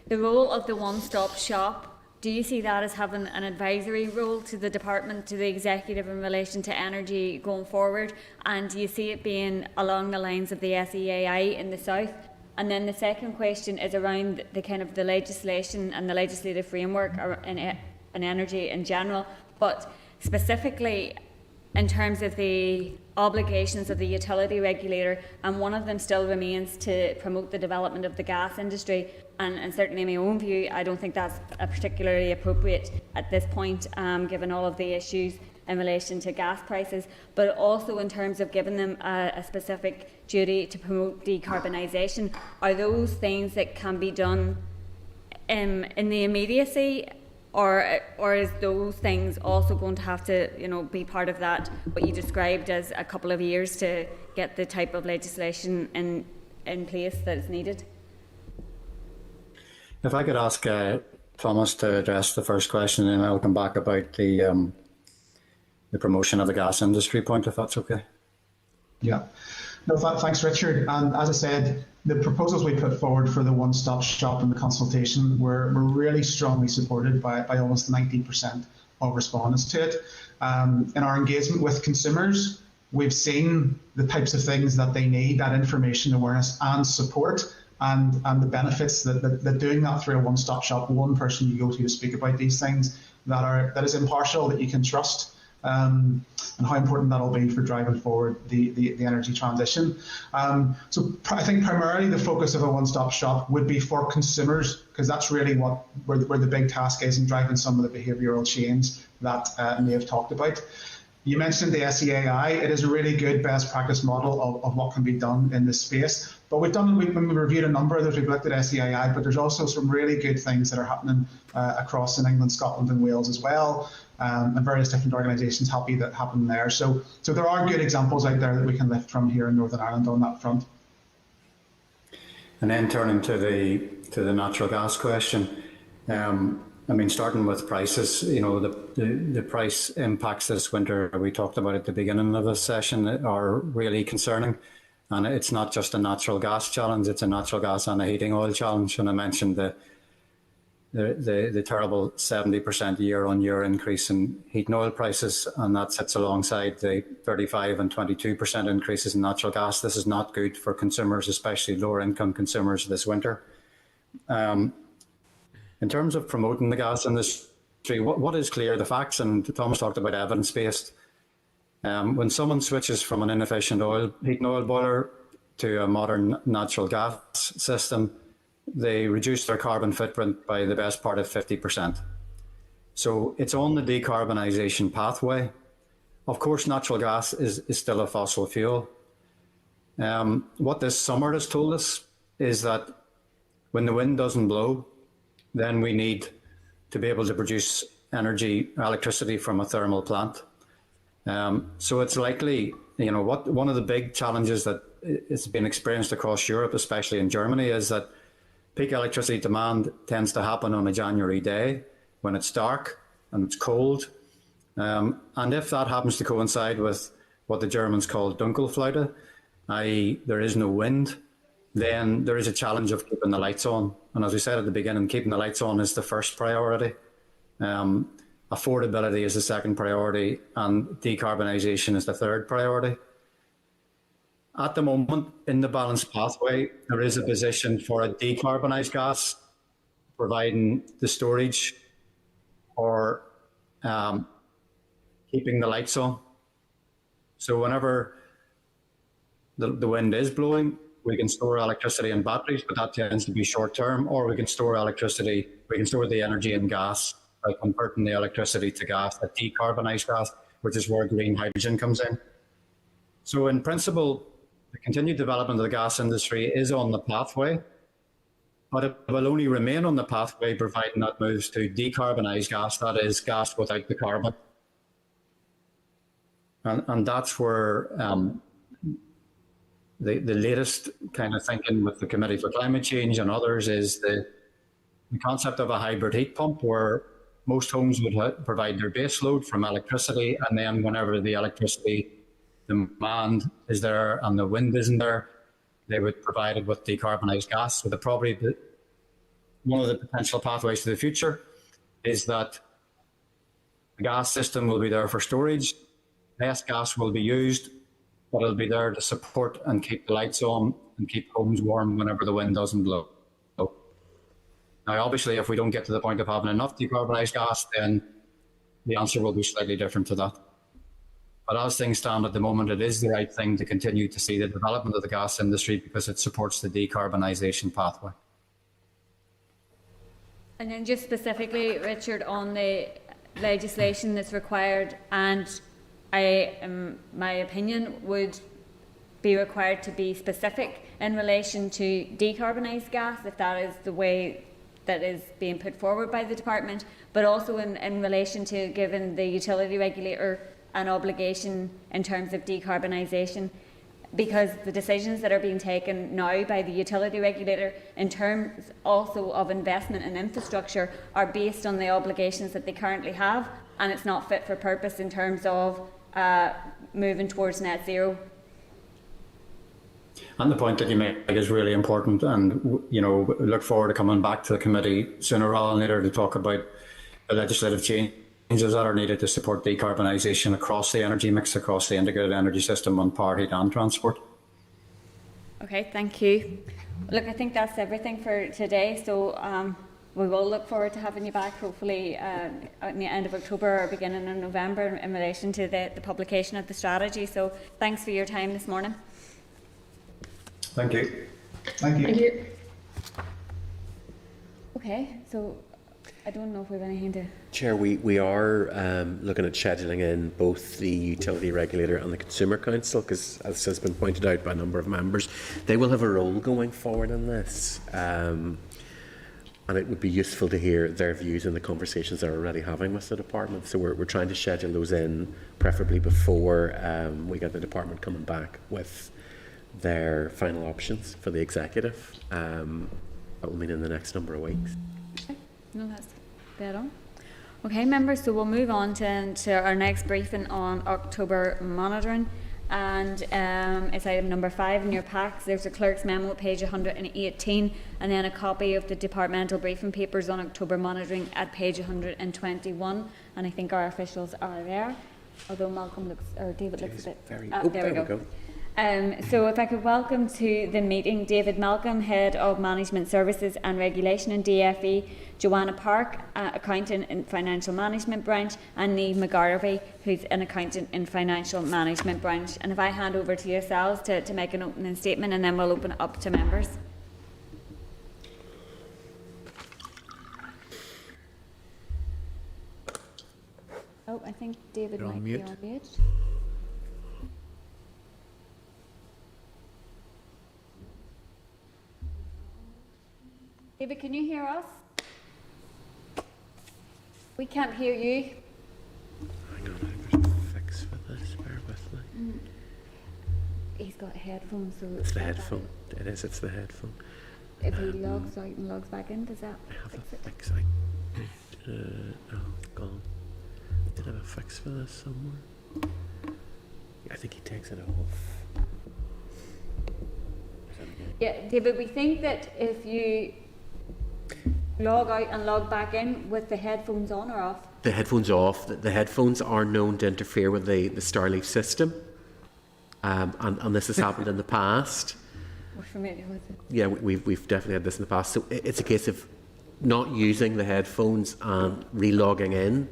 the role of the one-stop shop, do you see that as having an advisory role to the department, to the executive in relation to energy going forward? And do you see it being along the lines of the SEAI in the south? And then the second question is around the kind of the legislation and the legislative framework in energy in general, but specifically in terms of the obligations of the utility regulator, and one of them still remains to promote the development of the gas industry. And certainly in my own view, I don't think that's particularly appropriate at this point, given all of the issues in relation to gas prices, but also in terms of giving them a specific duty to promote decarbonisation. Are those things that can be done in the immediacy, or is those things also going to have to, be part of that, what you described as a couple of years to get the type of legislation in place that is needed? If I could ask Thomas to address the first question, and I'll come back about the promotion of the gas industry point, if that's okay. Yeah. No, thanks, Richard. And as I said, the proposals we put forward for the one-stop shop and the consultation were really strongly supported by almost 90% of respondents to it. In our engagement with consumers, we've seen the types of things that they need, that information, awareness and support, and the benefits that doing that through a one-stop shop, one person you go to speak about these things that is impartial, that you can trust, and how important that'll be for driving forward the energy transition. So I think primarily the focus of a one-stop shop would be for consumers, because that's really where the big task is in driving some of the behavioural change that Maeve talked about. You mentioned the SEAI. It is a really good best practice model of what can be done in this space. But we've reviewed a number of those. We've looked at SEAI, but there's also some really good things that are happening across in England, Scotland and Wales as well, and various different organisations happy that happen there. So there are good examples out there that we can lift from here in Northern Ireland on that front. And then turning to the natural gas question, starting with prices, the price impacts this winter we talked about at the beginning of this session are really concerning. And it's not just a natural gas challenge, it's a natural gas and a heating oil challenge. And I mentioned the terrible 70% year-on-year increase in heating oil prices, and that sits alongside the 35 and 22% increases in natural gas. This is not good for consumers, especially lower income consumers this winter. In terms of promoting the gas industry, what is clear, the facts, and Thomas talked about evidence-based. When someone switches from an inefficient heating oil boiler to a modern natural gas system, they reduce their carbon footprint by the best part of 50%. So it's on the decarbonisation pathway. Of course, natural gas is still a fossil fuel. What this summer has told us is that when the wind doesn't blow, then we need to be able to produce electricity from a thermal plant. So it's likely, one of the big challenges that has been experienced across Europe, especially in Germany, is that peak electricity demand tends to happen on a January day when it's dark and it's cold. And if that happens to coincide with what the Germans call Dunkelflaute, i.e. there is no wind, then there is a challenge of keeping the lights on. And as we said at the beginning, keeping the lights on is the first priority. Affordability is the second priority, and decarbonisation is the third priority. At the moment, in the balanced pathway, there is a position for a decarbonised gas, providing the storage or keeping the lights on. So whenever the wind is blowing, we can store electricity in batteries, but that tends to be short term, or we can store the energy in gas by converting the electricity to gas, a decarbonised gas, which is where green hydrogen comes in. So in principle, the continued development of the gas industry is on the pathway, but it will only remain on the pathway providing that moves to decarbonised gas, that is gas without the carbon. And that's where the latest kind of thinking with the Committee for Climate Change and others is the concept of a hybrid heat pump, where most homes would provide their base load from electricity, and then whenever the electricity demand is there and the wind isn't there, they would provide it with decarbonised gas. So the one of the potential pathways to the future is that the gas system will be there for storage. Less gas will be used, but it'll be there to support and keep the lights on and keep homes warm whenever the wind doesn't blow. Now, obviously, if we don't get to the point of having enough decarbonised gas, then the answer will be slightly different to that. But as things stand at the moment, it is the right thing to continue to see the development of the gas industry because it supports the decarbonisation pathway. And then just specifically, Richard, on the legislation that's required, and my opinion would be required to be specific in relation to decarbonised gas, if that is the way that is being put forward by the department, but also in relation to giving the utility regulator an obligation in terms of decarbonisation, because the decisions that are being taken now by the utility regulator in terms also of investment in infrastructure are based on the obligations that they currently have, and it's not fit for purpose in terms of moving towards net zero. And the point that you make is really important, and look forward to coming back to the committee sooner rather than later to talk about the legislative changes that are needed to support decarbonisation across the energy mix, across the integrated energy system on power, heat and transport. Okay, thank you. Look, I think that's everything for today, so we will look forward to having you back hopefully at the end of October or beginning of November in relation to the publication of the strategy. So thanks for your time this morning. Thank you. Thank you. Thank you. Okay, so I don't know if we have anything to... Chair, we are looking at scheduling in both the Utility Regulator and the Consumer Council, because as has been pointed out by a number of members, they will have a role going forward in this. And it would be useful to hear their views in the conversations they're already having with the department. So we're trying to schedule those in, preferably before we get the department coming back with their final options for the executive. That will mean in the next number of weeks. Okay. No, that's dead on. Okay, members, so we'll move on to our next briefing on October monitoring. And it's item number 5 in your packs. There's a clerk's memo at page 118, and then a copy of the departmental briefing papers on October monitoring at page 121. And I think our officials are there, although Malcolm looks, or David looks a bit... there we go. So if I could welcome to the meeting David Malcolm, Head of Management Services and Regulation in DFE, Joanna Park, Accountant in Financial Management Branch, and Niamh McGarvey, who's an Accountant in Financial Management Branch. And if I hand over to yourselves to make an opening statement, and then we'll open it up to members. Oh, I think David might be on mute. David, can you hear us? We can't hear you. Hang on, there's a fix for this, bear with me. He's got headphones, so... It's the headphone. It is, it's the headphone. If he logs out and logs back in, does that fix it? Fix. Oh, gone. Did I have a fix for this somewhere? I think he takes it off. Yeah, David, we think that if you log out and log back in with the headphones on or off? The headphones off. The headphones are known to interfere with the Starleaf system, and this has happened in the past. We're familiar with it. Yeah, we've definitely had this in the past. So it's a case of not using the headphones and re-logging in,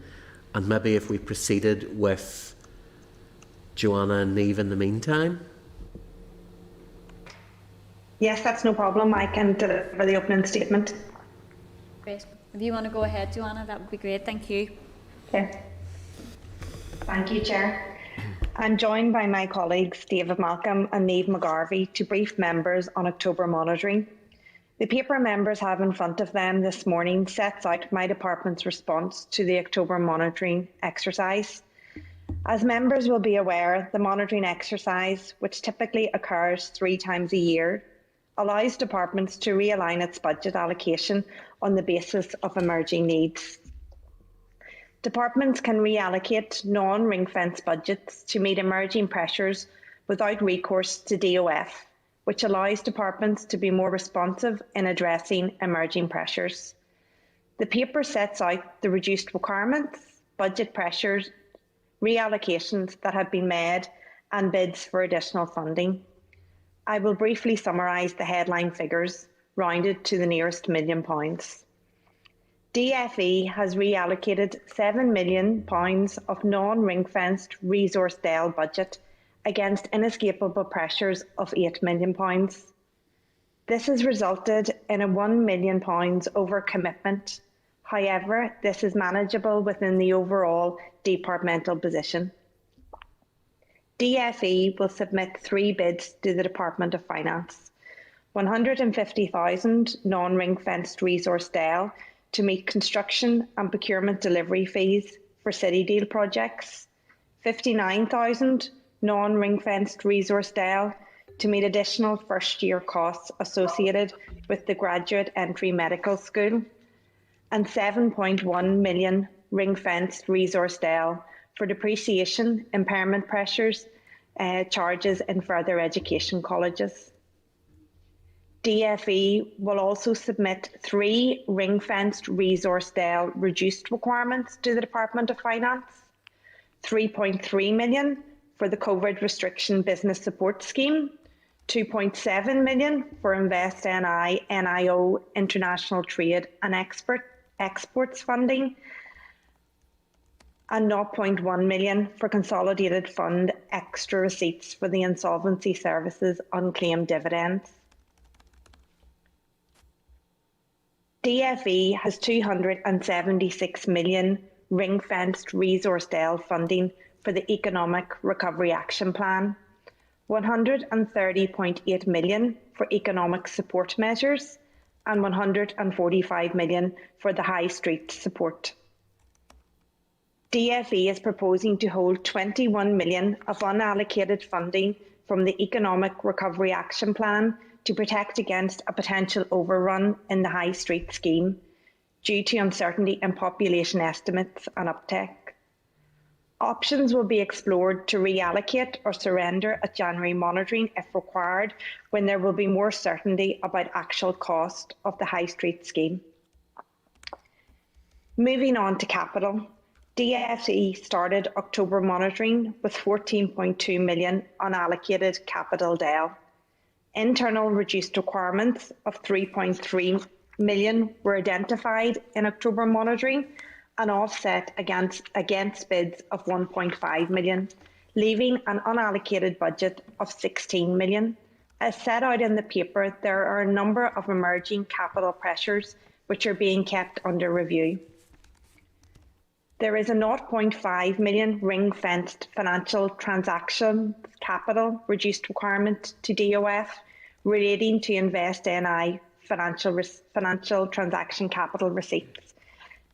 and maybe if we proceeded with Joanna and Niamh in the meantime. Yes, that's no problem. I can deliver the opening statement. Great. If you want to go ahead, Joanna, that would be great. Thank you. Okay. Thank you, Chair. I'm joined by my colleagues David Malcolm and Niamh McGarvey to brief members on October monitoring. The paper members have in front of them this morning sets out my department's response to the October monitoring exercise. As members will be aware, the monitoring exercise, which typically occurs 3 times a year, allows departments to realign its budget allocation on the basis of emerging needs. Departments can reallocate non-ring-fence budgets to meet emerging pressures without recourse to DOF, which allows departments to be more responsive in addressing emerging pressures. The paper sets out the reduced requirements, budget pressures, reallocations that have been made, and bids for additional funding. I will briefly summarise the headline figures, rounded to the nearest £1 million. DFE has reallocated £7 million of non-ring-fenced resource DEL budget against inescapable pressures of £8 million. This has resulted in a £1 million overcommitment. However, this is manageable within the overall departmental position. DFE will submit 3 bids to the Department of Finance. 150,000 non-ring-fenced resource DEL to meet construction and procurement delivery fees for City Deal projects, 59,000 non-ring-fenced resource DEL to meet additional first-year costs associated with the graduate entry medical school, and 7.1 million ring-fenced resource DEL for depreciation, impairment pressures, charges in further education colleges. DFE will also submit 3 ring-fenced resource DEL reduced requirements to the Department of Finance, 3.3 million for the COVID restriction business support scheme, 2.7 million for Invest NI, NIO, international trade and exports funding, and 0.1 million for consolidated fund extra receipts for the insolvency services unclaimed dividends. DFE has 276 million ring-fenced resource DEL funding for the Economic Recovery Action Plan, 130.8 million for economic support measures, and 145 million for the High Street support. DFE is proposing to hold 21 million of unallocated funding from the Economic Recovery Action Plan to protect against a potential overrun in the High Street scheme due to uncertainty in population estimates and uptake. Options will be explored to reallocate or surrender at January monitoring if required, when there will be more certainty about actual cost of the High Street scheme. Moving on to capital. DFE started October monitoring with 14.2 million unallocated capital DEL. Internal reduced requirements of 3.3 million were identified in October monitoring and offset against bids of 1.5 million, leaving an unallocated budget of 16 million. As set out in the paper, there are a number of emerging capital pressures which are being kept under review. There is a 0.5 million ring-fenced financial transaction capital reduced requirement to DOF relating to Invest NI financial transaction capital receipts.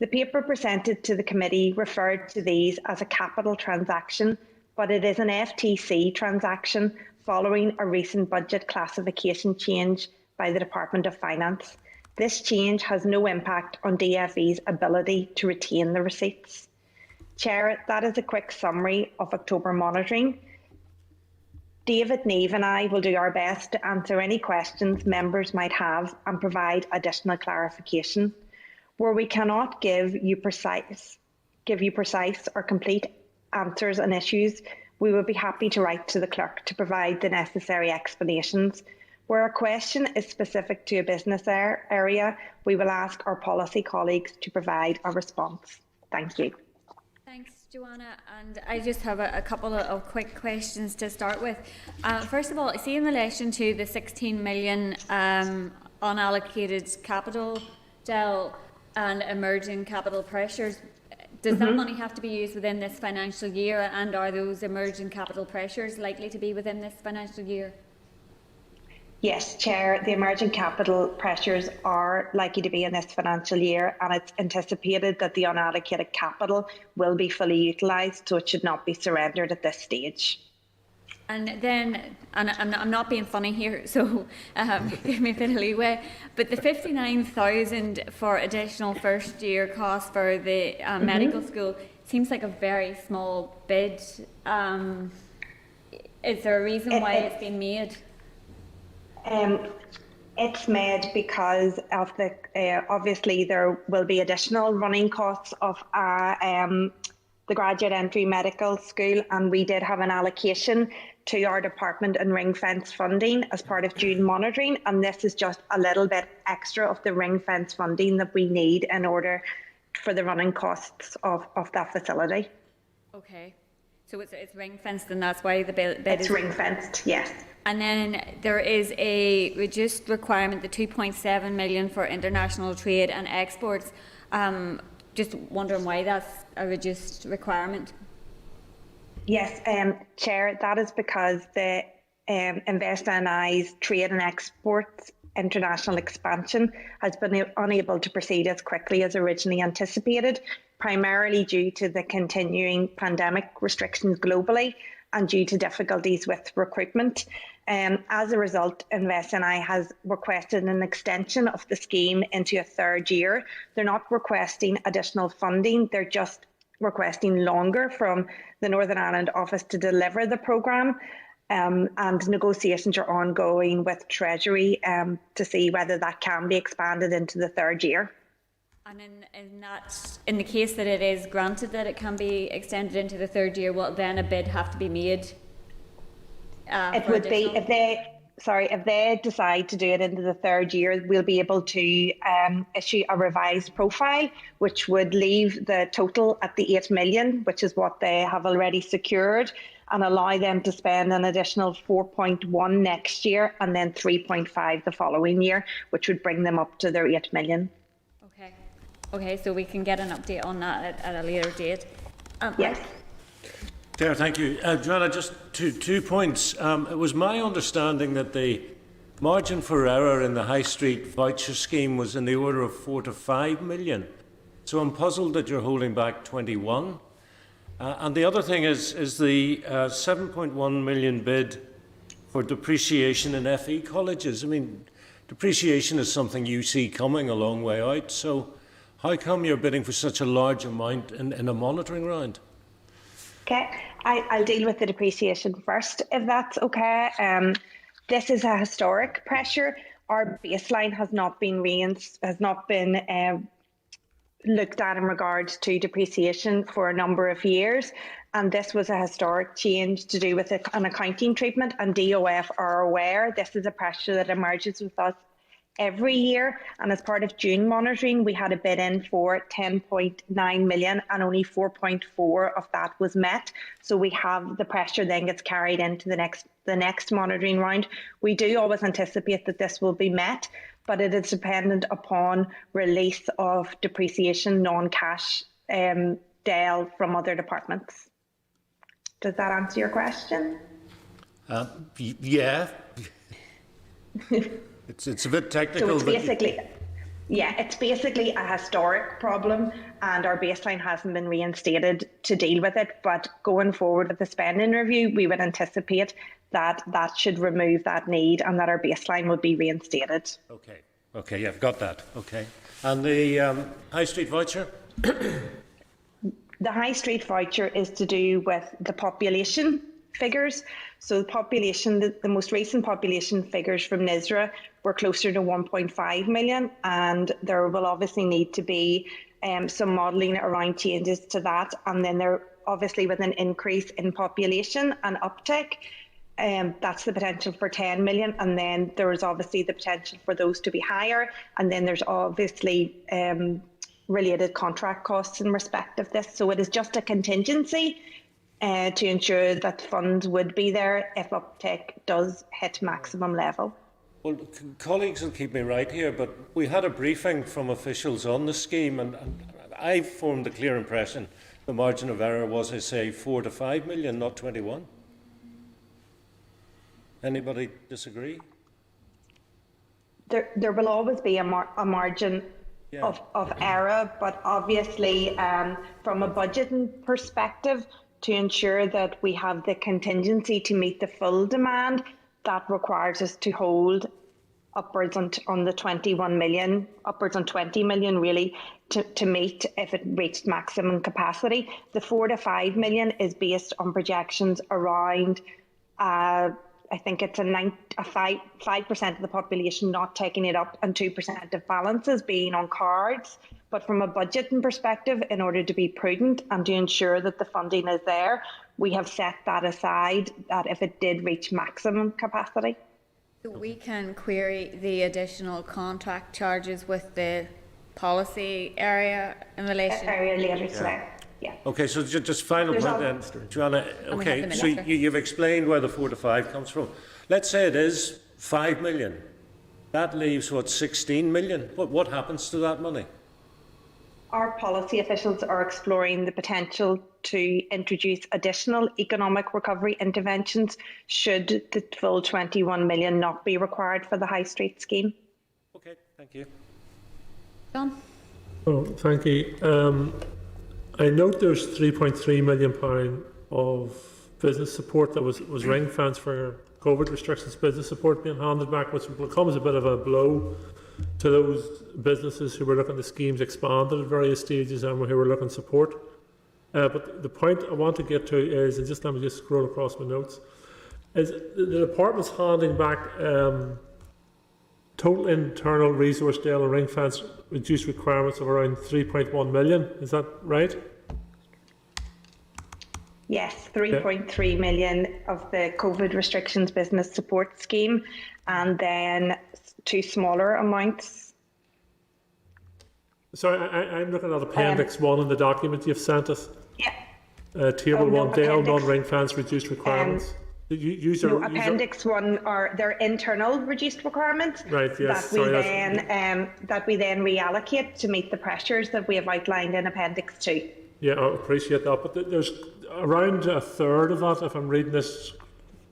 The paper presented to the committee referred to these as a capital transaction, but it is an FTC transaction following a recent budget classification change by the Department of Finance. This change has no impact on DFE's ability to retain the receipts. Chair, that is a quick summary of October monitoring. David, Neve and I will do our best to answer any questions members might have and provide additional clarification. Where we cannot give you precise or complete answers on issues, we will be happy to write to the clerk to provide the necessary explanations. Where a question is specific to a business area, we will ask our policy colleagues to provide a response. Thank you. Thanks, Joanna. And I just have a couple of quick questions to start with. First of all, see in relation to the 16 million unallocated capital DEL and emerging capital pressures, does that money have to be used within this financial year, and are those emerging capital pressures likely to be within this financial year? Yes, Chair, the emerging capital pressures are likely to be in this financial year, and it's anticipated that the unallocated capital will be fully utilised, so it should not be surrendered at this stage. And then, and I'm not being funny here, so give me a bit of leeway, but the 59,000 for additional first year costs for the medical school seems like a very small bid. Is there a reason why it's been made? It's made because of the obviously there will be additional running costs of the graduate entry medical school, and we did have an allocation to our department and ring fence funding as part of June monitoring, and this is just a little bit extra of the ring fence funding that we need in order for the running costs of that facility. Okay, so it's ring fenced, and that's why the bed is ring fenced, yes. And then there is a reduced requirement, the 2.7 million for international trade and exports. Just wondering why that's a reduced requirement. Yes, Chair, that is because the Invest NI's trade and exports international expansion has been unable to proceed as quickly as originally anticipated, primarily due to the continuing pandemic restrictions globally and due to difficulties with recruitment. As a result, Invest NI has requested an extension of the scheme into a third year. They're not requesting additional funding, they're just requesting longer from the Northern Ireland office to deliver the programme. And negotiations are ongoing with Treasury to see whether that can be expanded into the third year. And in the case that it is granted that it can be extended into the third year, will then a bid have to be made? It would be if they decide to do it into the third year, we'll be able to issue a revised profile, which would leave the total at the 8 million, which is what they have already secured, and allow them to spend an additional 4.1 next year and then 3.5 the following year, which would bring them up to their 8 million. Okay, so we can get an update on that at a later date. Yes. There, thank you. Joanna, just two points. It was my understanding that the margin for error in the High Street voucher scheme was in the order of 4 to 5 million. So I'm puzzled that you're holding back 21. And the other thing is the 7.1 million bid for depreciation in FE colleges. I mean, depreciation is something you see coming a long way out. So how come you're bidding for such a large amount in a monitoring round? Okay, I'll deal with the depreciation first, if that's okay. This is a historic pressure. Our baseline has not been looked at in regards to depreciation for a number of years, and this was a historic change to do with an accounting treatment, and DOF are aware this is a pressure that emerges with us every year, and as part of June monitoring we had a bid in for 10.9 million and only 4.4 of that was met, so we have the pressure then gets carried into the next monitoring round. We do always anticipate that this will be met, but it is dependent upon release of depreciation non-cash DEL from other departments. Does that answer your question? Yeah. It's a bit technical. So it's basically a historic problem, and our baseline hasn't been reinstated to deal with it. But going forward with the spending review, we would anticipate that should remove that need and that our baseline would be reinstated. Okay, yeah, I've got that. Okay. And the High Street voucher? The High Street voucher is to do with the population figures. So the most recent population figures from NISRA were closer to 1.5 million, and there will obviously need to be some modelling around changes to that. And then there obviously with an increase in population and uptick, that's the potential for 10 million. And then there is obviously the potential for those to be higher. And then there's obviously related contract costs in respect of this. So it is just a contingency to ensure that funds would be there if uptake does hit maximum level. Well, colleagues will keep me right here, but we had a briefing from officials on the scheme, and I formed a clear impression the margin of error was, I say, 4 to 5 million, not 21. Anybody disagree? There will always be a margin of error, but obviously from a budgeting perspective, to ensure that we have the contingency to meet the full demand, that requires us to hold upwards on the 21 million, upwards on 20 million really, to meet if it reached maximum capacity. The 4 to 5 million is based on projections around I think it's a 5% of the population not taking it up and 2% of balances being on cards. But from a budgeting perspective, in order to be prudent and to ensure that the funding is there, we have set that aside, that if it did reach maximum capacity. So we can query the additional contract charges with the policy area in relation. Area later today. Yeah. Okay, so just final point then, Joanna. Okay, so you've explained where the 4 to 5 comes from. Let's say it is 5 million. That leaves, what, 16 million? What happens to that money? Our policy officials are exploring the potential to introduce additional economic recovery interventions should the full 21 million not be required for the High Street scheme. Okay, thank you. John? Oh, thank you. I note there's £3.3 million of business support that was ring-fenced for COVID restrictions, business support being handed back, which becomes a bit of a blow to those businesses who were looking at schemes expanded at various stages and who were looking support. But the point I want to get to is, and just let me just scroll across my notes, is the department's handing back total internal resource deal and ring-fence reduced requirements of around 3.1 million. Is that right? Yes, 3.3 million of the COVID restrictions business support scheme, and then 2 smaller amounts. Sorry, I'm looking at Appendix 1 in the document you've sent us. Yeah. Table 1, DEL, non-ring-fence reduced requirements. Appendix 1 are their internal reduced requirements, right, yes, that we then reallocate to meet the pressures that we have outlined in Appendix 2. Yeah, I appreciate that, but there's around a third of that, if I'm reading this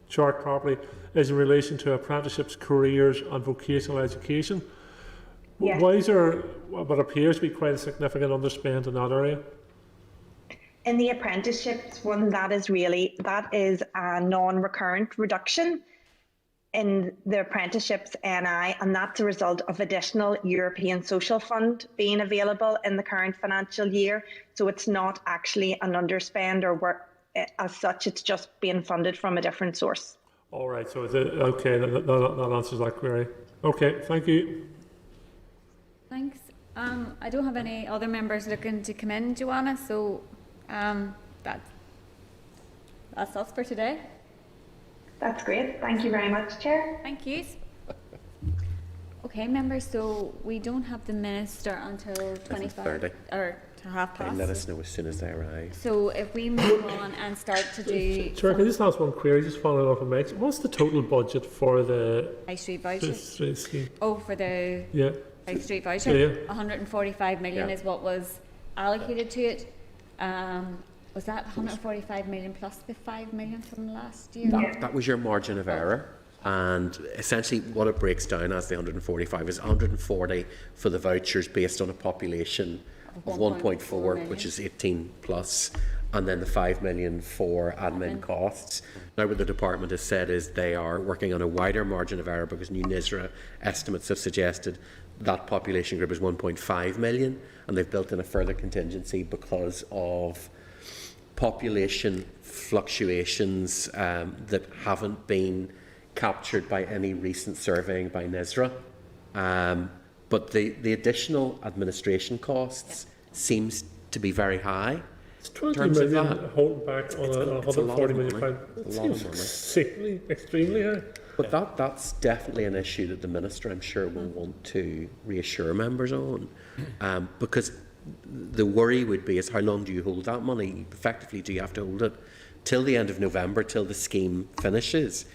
chart properly, is in relation to apprenticeships, careers and vocational education. Yes. Why is there what appears to be quite a significant underspend in that area? In the apprenticeships one, that is a non-recurrent reduction in the apprenticeships NI, and that's a result of additional European Social Fund being available in the current financial year. So it's not actually an underspend or work as such, it's just being funded from a different source. All right, so okay, that answers that query. Okay, thank you. Thanks. I don't have any other members looking to come in, Joanna, so that's us for today. That's great. Thank you very much, Chair. Thank you. Okay, members, so we don't have the Minister until 25 or to half past. Let us know as soon as they arrive. So if we move on and start to do... Sure, can I just ask one query, just following up on Mike's? What's the total budget for the High Street voucher? Scheme? Oh, for the High Street voucher? Yeah. 145 million is what was allocated to it. Was that 145 million plus the 5 million from last year? That was your margin of error, and essentially what it breaks down as the 145 is 140 for the vouchers based on a population of 1.4, which is 18 plus, and then the 5 million for admin costs. Now what the department has said is they are working on a wider margin of error because new NISRA estimates have suggested that population group is 1.5 million, and they've built in a further contingency because of population fluctuations that haven't been captured by any recent surveying by NISRA. But the additional administration costs seems to be very high. It's 20 million holding back on a 140 million pound. It seems extremely high. But that's definitely an issue that the Minister, I'm sure, will want to reassure members on, because the worry would be is how long do you hold that money? Effectively, do you have to hold it till the end of November, till the scheme finishes?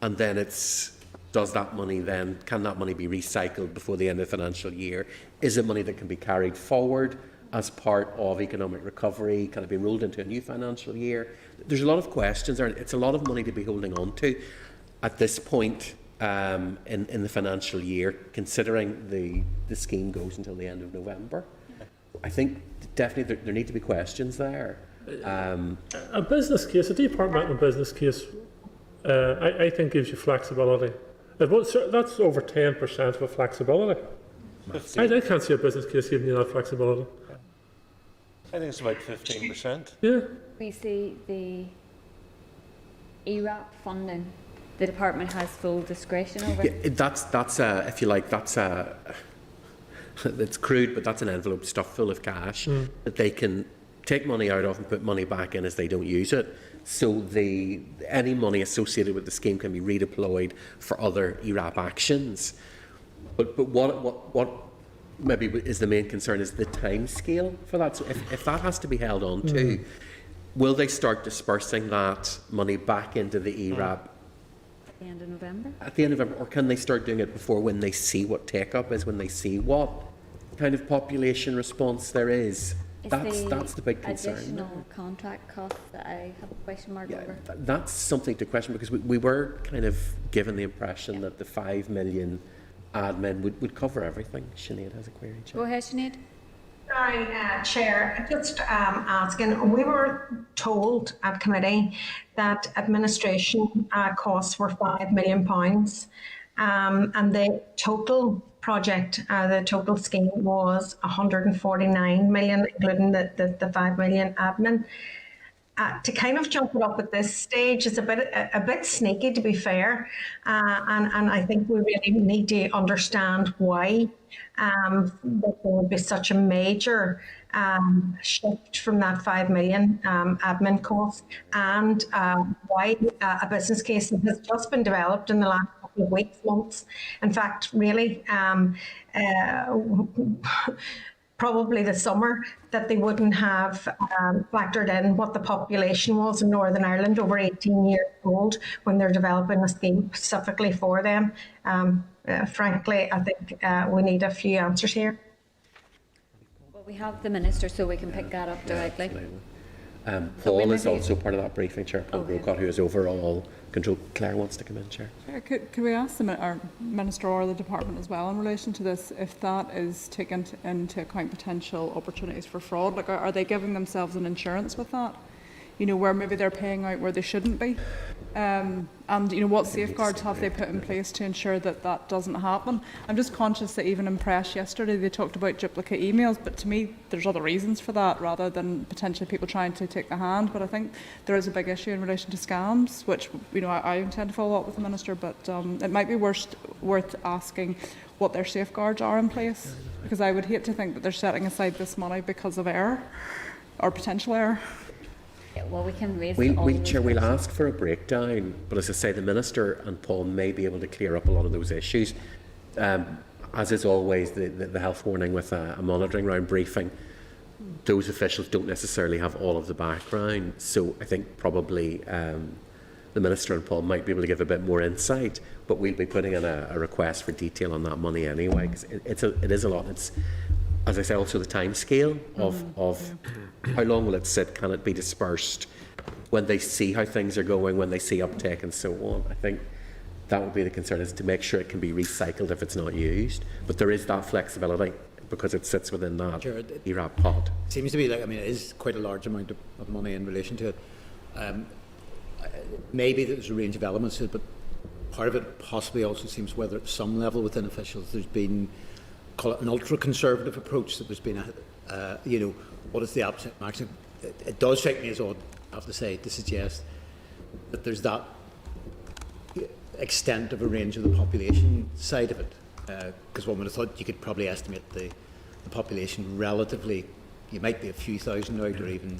And then does that money then, can that money be recycled before the end of the financial year? Is it money that can be carried forward as part of economic recovery? Can it be rolled into a new financial year? There's a lot of questions there. It's a lot of money to be holding on to at this point in the financial year, considering the scheme goes until the end of November. I think definitely there need to be questions there. A business case, a departmental business case, I think gives you flexibility. That's over 10% of a flexibility. I can't see a business case giving you that flexibility. I think it's about 15%. Yeah. We see the ERAP funding the department has full discretion over. Yeah, that's if you like, it's crude, but that's an envelope stuffed full of cash that they can take money out of and put money back in as they don't use it. So any money associated with the scheme can be redeployed for other ERAP actions. But what maybe is the main concern is the time scale for that. So if that has to be held on to, will they start dispersing that money back into the ERAP At the end of November? At the end of November, or can they start doing it before, when they see what take-up is, when they see what kind of population response there is? That's the big concern. Additional contract costs that I have a question mark over. That's something to question, because we were kind of given the impression that the 5 million admin would cover everything. Sinead has a query. Go ahead, Sinead. Sorry, Chair, just asking, we were told at committee that administration costs were £5 million, and the total project, the total scheme was 149 million, including the 5 million admin. To kind of jump it up at this stage is a bit sneaky, to be fair, and I think we really need to understand why that there would be such a major shift from that 5 million admin cost, and why a business case that has just been developed in the last couple of weeks, months. In fact, really, probably the summer, that they wouldn't have factored in what the population was in Northern Ireland over 18 years old when they're developing a scheme specifically for them. Frankly, I think we need a few answers here. Well, we have the Minister, so we can pick that up directly. Paul is also part of that briefing, Chair. Paul Grocott, who is overall control. Claire wants to come in, Chair. Could we ask the Minister or the Department as well in relation to this, if that is taken into account potential opportunities for fraud? Like, are they giving themselves an insurance with that? You know, where maybe they're paying out where they shouldn't be? And, you know, what safeguards have they put in place to ensure that that doesn't happen? I'm just conscious that even in press yesterday they talked about duplicate emails, but to me there's other reasons for that rather than potentially people trying to take the hand. But I think there is a big issue in relation to scams, which, you know, I intend to follow up with the Minister, but it might be worth asking what their safeguards are in place, because I would hate to think that they're setting aside this money because of error or potential error. Well, we can raise Chair, we'll ask for a breakdown, but as I say, the Minister and Paul may be able to clear up a lot of those issues. As is always the health warning with a monitoring round briefing, those officials don't necessarily have all of the background, so I think probably the Minister and Paul might be able to give a bit more insight, but we'll be putting in a request for detail on that money anyway, because it is a lot. It's, as I say, also the time scale of how long will it sit, can it be dispersed, when they see how things are going, when they see uptake and so on. I think that would be the concern, is to make sure it can be recycled if it's not used. But there is that flexibility because it sits within that ERAP pod. It seems to be like, I mean, it is quite a large amount of money in relation to it. Maybe there's a range of elements to it, but part of it possibly also seems, whether at some level within officials there's been, call it an ultra-conservative approach, that there's been you know, what is the absolute maximum? It does strike me as odd, I have to say, to suggest that there's that extent of a range of the population side of it, because one would have thought you could probably estimate the population relatively. You might be a few thousand out, or even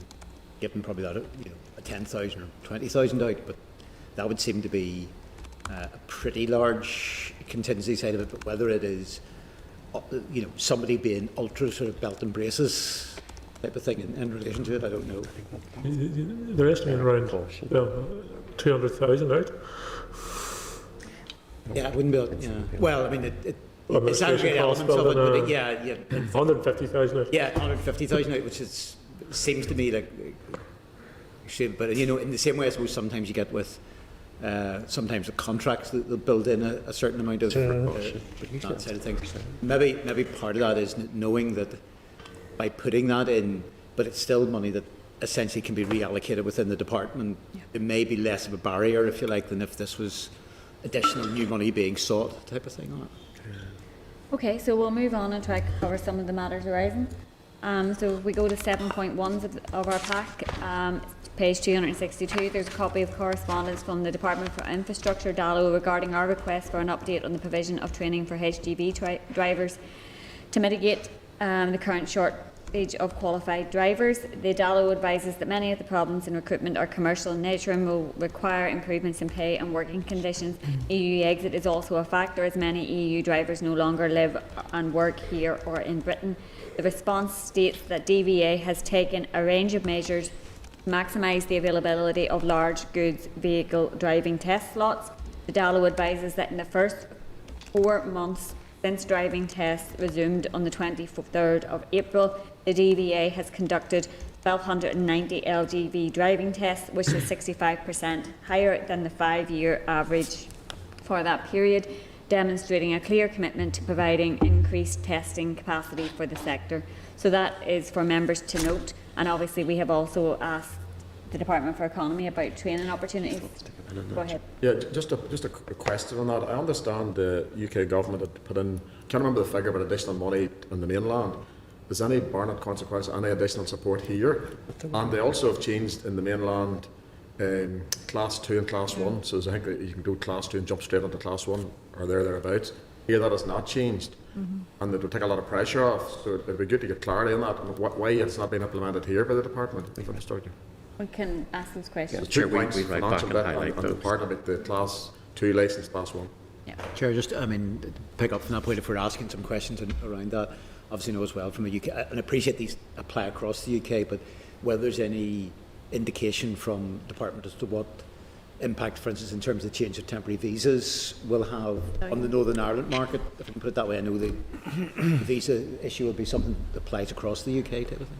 given probably that, you know, a 10,000 or 20,000 out, but that would seem to be a pretty large contingency side of it. But whether it is, you know, somebody being ultra sort of belt and braces type of thing in relation to it, I don't know. They're estimating around 200,000 out. Yeah, it wouldn't be. Yeah. Well, I mean, it's not a great element of it, but yeah, 150,000 out. Yeah, 150,000 out, which seems to me like. But you know, in the same way, I suppose sometimes you get with. Sometimes the contracts that they'll build in a certain amount of that side of things. Maybe part of that is knowing that by putting that in, but it's still money that essentially can be reallocated within the department. Yeah. It may be less of a barrier, if you like, than if this was additional new money being sought, type of thing. Okay, so we'll move on and try to cover some of the matters arising. So if we go to 7.1 of our pack, page 262, there's a copy of correspondence from the Department for Infrastructure, DALO, regarding our request for an update on the provision of training for HGV drivers to mitigate the current shortage of qualified drivers. The DALO advises that many of the problems in recruitment are commercial in nature and will require improvements in pay and working conditions. EU exit is also a factor, as many EU drivers no longer live and work here or in Britain. The response states that DVA has taken a range of measures to maximise the availability of large goods vehicle driving test slots. The DALO advises that in the first 4 months since driving tests resumed on the 23rd of April, the DVA has conducted 1,290 LGV driving tests, which is 65% higher than the 5-year average for that period, demonstrating a clear commitment to providing increased testing capacity for the sector. So that is for members to note, and obviously we have also asked the Department for Economy about training opportunities. Go ahead. Yeah, just a question on that. I understand the UK government had put in, can't remember the figure, but additional money in the mainland. Is any Barnett consequence, any additional support here? And they also have changed in the mainland Class 2 and Class 1, so I think that you can go Class 2 and jump straight onto Class 1 or thereabouts. Here that has not changed, and it would take a lot of pressure off, so it'd be good to get clarity on that and why it's not been implemented here by the department. We can ask those questions. Chair, we write back and highlight those. The part about the Class 2 licence, Class 1. Yeah. Chair, just pick up from that point, if we're asking some questions around that, obviously know as well from a UK, and I appreciate these apply across the UK, but whether there's any indication from Department as to what impact, for instance, in terms of the change of temporary visas will have on the Northern Ireland market, if I can put it that way. I know the visa issue will be something that applies across the UK type of thing.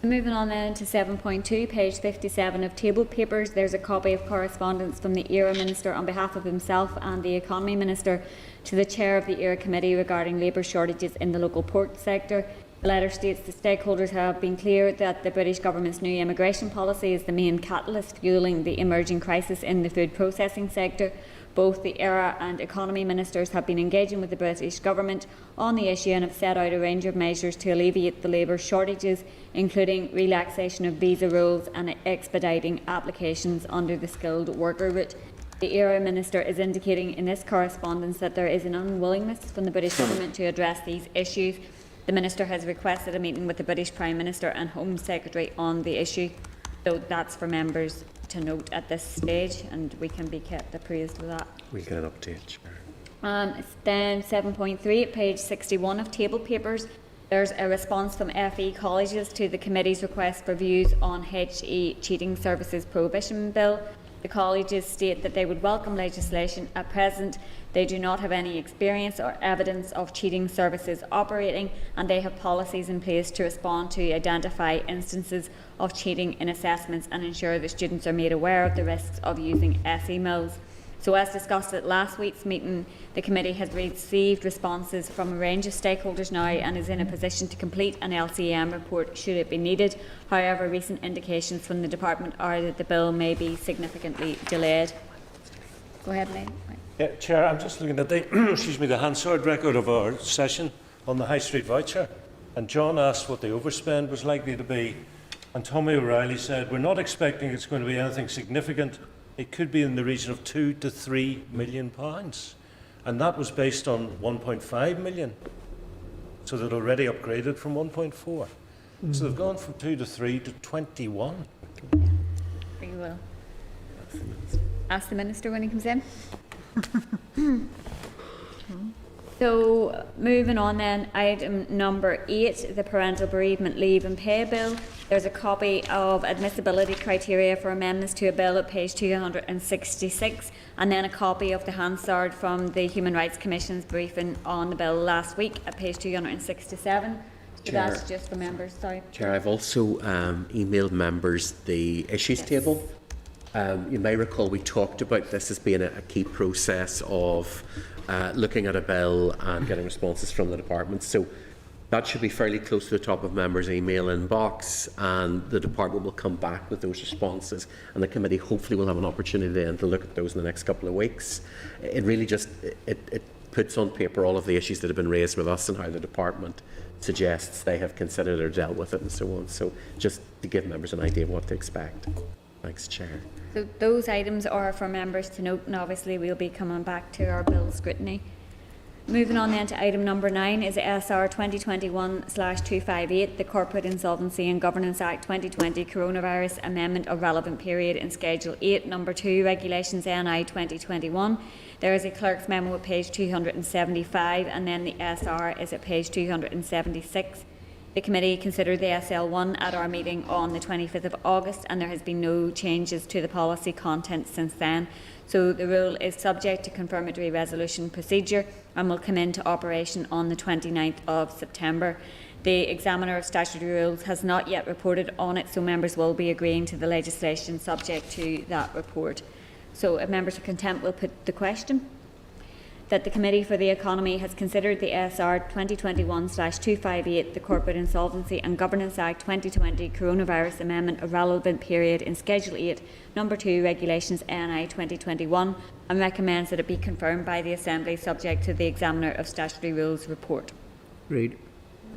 Moving on then to 7.2, page 57 of table papers, there's a copy of correspondence from the ERA Minister on behalf of himself and the Economy Minister to the Chair of the ERA Committee regarding labour shortages in the local port sector. The letter states the stakeholders have been clear that the British Government's new immigration policy is the main catalyst fuelling the emerging crisis in the food processing sector. Both the ERA and Economy Ministers have been engaging with the British Government on the issue and have set out a range of measures to alleviate the labour shortages, including relaxation of visa rules and expediting applications under the skilled worker route. The ERA Minister is indicating in this correspondence that there is an unwillingness from the British Government to address these issues. The Minister has requested a meeting with the British Prime Minister and Home Secretary on the issue, so that's for members to note at this stage, and we can be kept appraised of that. We'll get an update. Then 7.3, page 61 of table papers, there's a response from FE colleges to the committee's request for views on HE Cheating Services Prohibition Bill. The colleges state that they would welcome legislation. At present, they do not have any experience or evidence of cheating services operating, and they have policies in place to respond to identify instances of cheating in assessments and ensure that students are made aware of the risks of using SE mills. So, as discussed at last week's meeting, the committee has received responses from a range of stakeholders now and is in a position to complete an LCM report should it be needed. However, recent indications from the department are that the bill may be significantly delayed. Go ahead, Lane. Yeah, Chair, I'm just looking at the the Hansard record of our session on the High Street voucher, and John asked what the overspend was likely to be, and Tommy O'Reilly said we're not expecting it's going to be anything significant. It could be in the region of £2 to £3 million, and that was based on 1.5 million, so they'd already upgraded from 1.4. So they've gone from 2 to 3 to 21. We will ask the Minister when he comes in. So, moving on then, item number 8, the Parental Bereavement Leave and Pay Bill. There's a copy of admissibility criteria for amendments to a bill at page 266, and then a copy of the Hansard from the Human Rights Commission's briefing on the bill last week at page 267. So Chair, that's just for members, sorry. Chair, I've also emailed members the issues table. You may recall we talked about this as being a key process of looking at a bill and getting responses from the department. So that should be fairly close to the top of members' email inbox, and the department will come back with those responses, and the committee hopefully will have an opportunity then to look at those in the next couple of weeks. It really just it puts on paper all of the issues that have been raised with us and how the department suggests they have considered or dealt with it and so on. So just to give members an idea of what to expect. Thanks, Chair. So those items are for members to note, and obviously we'll be coming back to our bill scrutiny. Moving on then to item number 9 is SR 2021/258, the Corporate Insolvency and Governance Act 2020 Coronavirus Amendment of Relevant Period in Schedule 8, Number 2, Regulations NI 2021. There is a clerk's memo at page 275, and then the SR is at page 276. The committee considered the SL1 at our meeting on the 25th of August, and there has been no changes to the policy content since then. So the rule is subject to confirmatory resolution procedure and will come into operation on the 29th of September. The Examiner of Statutory Rules has not yet reported on it, so members will be agreeing to the legislation subject to that report. So if members are content, we'll put the question. That the Committee for the Economy has considered the SR 2021/258, the Corporate Insolvency and Governance Act 2020 Coronavirus Amendment of Relevant Period in Schedule 8, Number 2, Regulations NI 2021, and recommends that it be confirmed by the Assembly subject to the Examiner of Statutory Rules report. Read.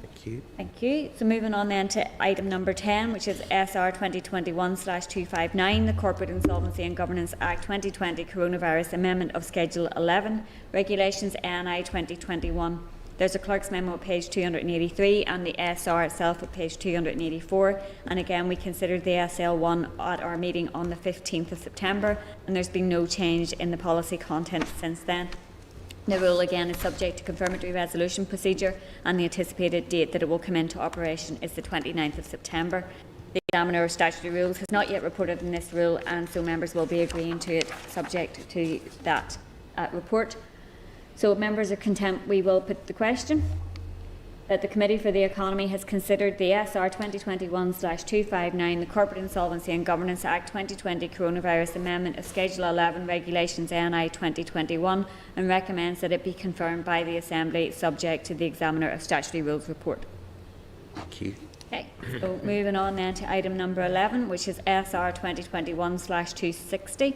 Thank you. Thank you. So moving on then to item number 10, which is SR 2021/259, the Corporate Insolvency and Governance Act 2020 Coronavirus Amendment of Schedule 11, Regulations NI 2021. There's a clerk's memo at page 283 and the SR itself at page 284. And again, we considered the SL1 at our meeting on the 15th of September, and there's been no change in the policy content since then. The rule again is subject to confirmatory resolution procedure, and the anticipated date that it will come into operation is the 29th of September. The Examiner of Statutory Rules has not yet reported on this rule, and so members will be agreeing to it subject to that report. So if members are content, we will put the question. That the Committee for the Economy has considered the SR 2021/259, the Corporate Insolvency and Governance Act 2020 Coronavirus Amendment of Schedule 11, Regulations NI 2021, and recommends that it be confirmed by the Assembly subject to the Examiner of Statutory Rules report. Thank you. Okay, so moving on then to item number 11, which is SR 2021/260,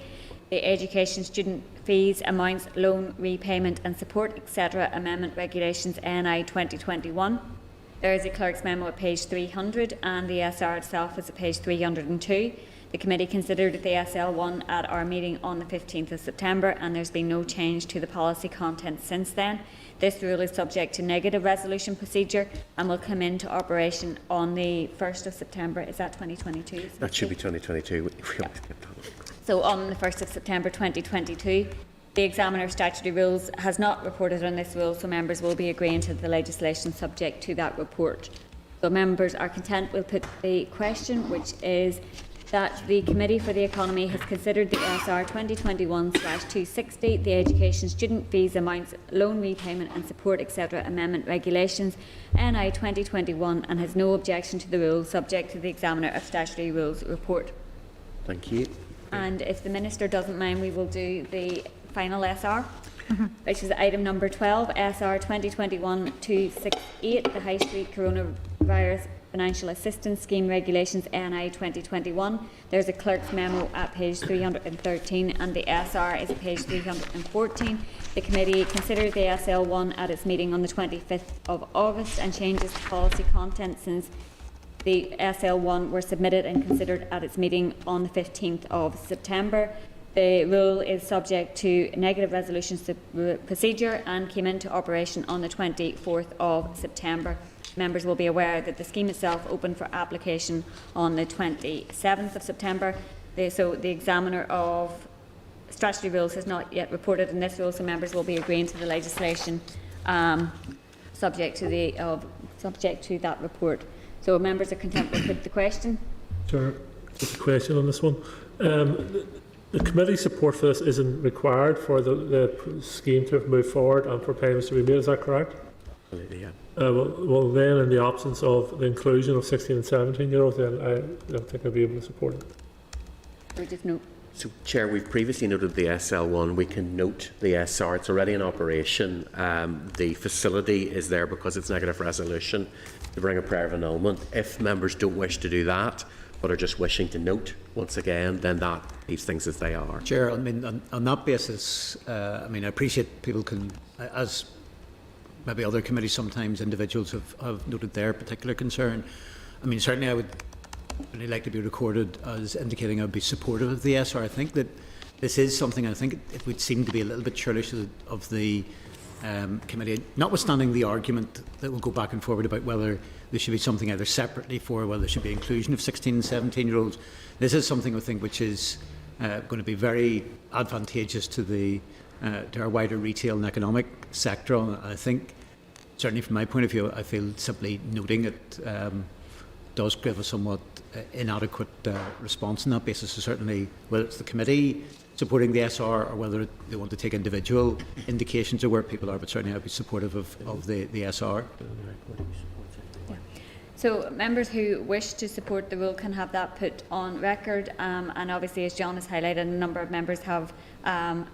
the Education Student Fees, Amounts, Loan, Repayment and Support, etc. Amendment Regulations NI 2021. There is a clerk's memo at page 300 and the SR itself is at page 302. The committee considered the SL1 at our meeting on the 15th of September, and there's been no change to the policy content since then. This rule is subject to negative resolution procedure and will come into operation on the 1st of September. Is that 2022? That should be 2022. Yeah. So on the 1st of September 2022, the Examiner of Statutory Rules has not reported on this rule, so members will be agreeing to the legislation subject to that report. So members are content, we'll put the question, which is that the Committee for the Economy has considered the SR 2021/260, the Education Student Fees, Amounts, Loan Repayment and Support, etc. Amendment Regulations NI 2021, and has no objection to the rule subject to the Examiner of Statutory Rules report. Thank you. And if the Minister doesn't mind, we will do the final SR, which is item number 12, SR 2021/268, the High Street Coronavirus Financial Assistance Scheme Regulations NI 2021. There's a clerk's memo at page 313 and the SR is at page 314. The committee considered the SL1 at its meeting on the 25th of August and changes the policy content since the SL1 were submitted and considered at its meeting on the 15th of September. The rule is subject to negative resolution procedure and came into operation on the 24th of September. Members will be aware that the scheme itself opened for application on the 27th of September. So the Examiner of Statutory Rules has not yet reported on this rule, so members will be agreeing to the legislation subject to that report. So members are content to put the question. Sure, just a question on this one. The committee support for this isn't required for the scheme to have moved forward and for payments to be made, is that correct? Yeah. Well, then in the absence of the inclusion of 16 and 17-year-olds, then I don't think I'll be able to support it. Or just no. So, Chair, we've previously noted the SL1. We can note the SR. It's already in operation. The facility is there because it's negative resolution to bring a prayer of annulment. If members don't wish to do that, but are just wishing to note once again, then that leaves things as they are. Chair, I mean, on that basis, I mean, I appreciate people can, as maybe other committees, sometimes individuals have noted their particular concern. I mean, certainly I would really like to be recorded as indicating I would be supportive of the SR. I think that this is something, I think it would seem to be a little bit churlish of the committee, notwithstanding the argument that will go back and forward about whether there should be something either separately for whether there should be inclusion of 16 and 17-year-olds. This is something I think which is going to be very advantageous to our wider retail and economic sector. And I think, certainly from my point of view, I feel simply noting it does give a somewhat inadequate response on that basis. So certainly, whether it's the committee supporting the SR or whether they want to take individual indications of where people are, but certainly I'd be supportive of the SR. So members who wish to support the rule can have that put on record, and obviously, as John has highlighted, a number of members have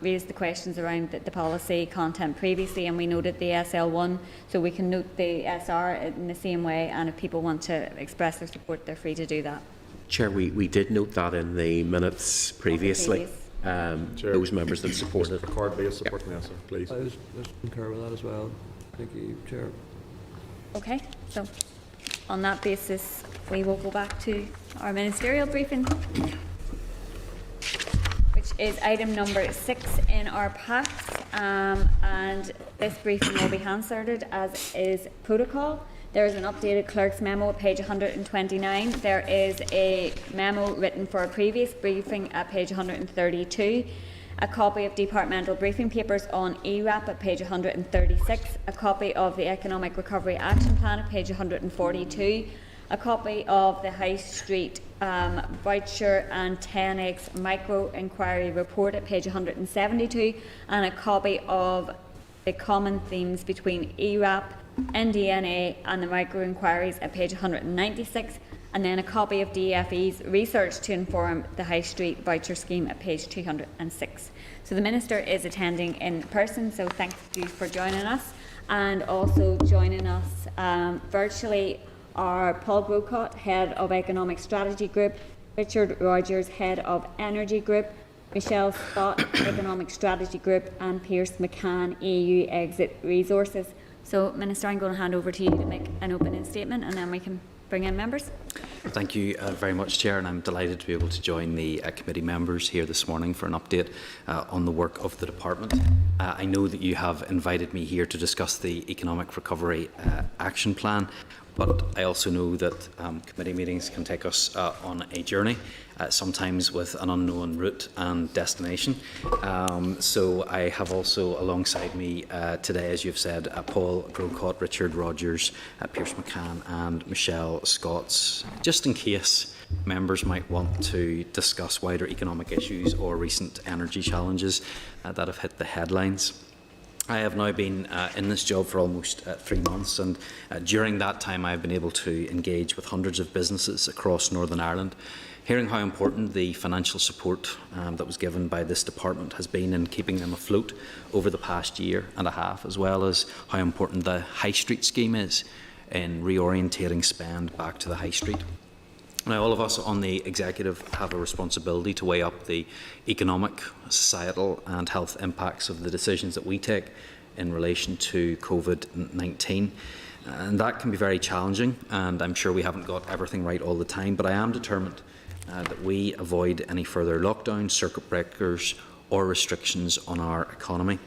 raised the questions around the policy content previously, and we noted the SL1, so we can note the SR in the same way, and if people want to express their support, they're free to do that. Chair, we did note that in the minutes previously. Those members that supported it. Record-based support, yes, sir, please. I was concur with that as well. Thank you, Chair. Okay, so on that basis, we will go back to our ministerial briefing, which is item number 6 in our packs, and this briefing will be hansarded as is protocol. There is an updated clerk's memo at page 129. There is a memo written for a previous briefing at page 132. A copy of departmental briefing papers on ERAP at page 136. A copy of the Economic Recovery Action Plan at page 142. A copy of the High Street voucher and 10X micro inquiry report at page 172. And a copy of the common themes between ERAP, NDNA and the micro-inquiries at page 196, and then a copy of DFE's research to inform the High Street voucher scheme at page 206. So the Minister is attending in person, so thank you for joining us. And also joining us virtually are Paul Grocott, Head of Economic Strategy Group, Richard Rogers, Head of Energy Group, Michelle Scott, Economic Strategy Group, and Pierce McCann, EU Exit Resources. So, Minister, I'm going to hand over to you to make an opening statement, and then we can bring in members. Thank you very much, Chair, and I'm delighted to be able to join the committee members here this morning for an update on the work of the Department. I know that you have invited me here to discuss the Economic Recovery Action Plan, but I also know that committee meetings can take us on a journey, sometimes with an unknown route and destination. So I have also alongside me today, as you've said, Paul Grocott, Richard Rogers, Pierce McCann and Michelle Scott, just in case members might want to discuss wider economic issues or recent energy challenges that have hit the headlines. I have now been in this job for almost 3 months, and during that time I've been able to engage with hundreds of businesses across Northern Ireland, hearing how important the financial support that was given by this department has been in keeping them afloat over the past year and a half, as well as how important the High Street scheme is in reorientating spend back to the High Street. Now, all of us on the executive have a responsibility to weigh up the economic, societal and health impacts of the decisions that we take in relation to COVID-19. And that can be very challenging, and I'm sure we haven't got everything right all the time, but I am determined that we avoid any further lockdowns, circuit breakers or restrictions on our economy.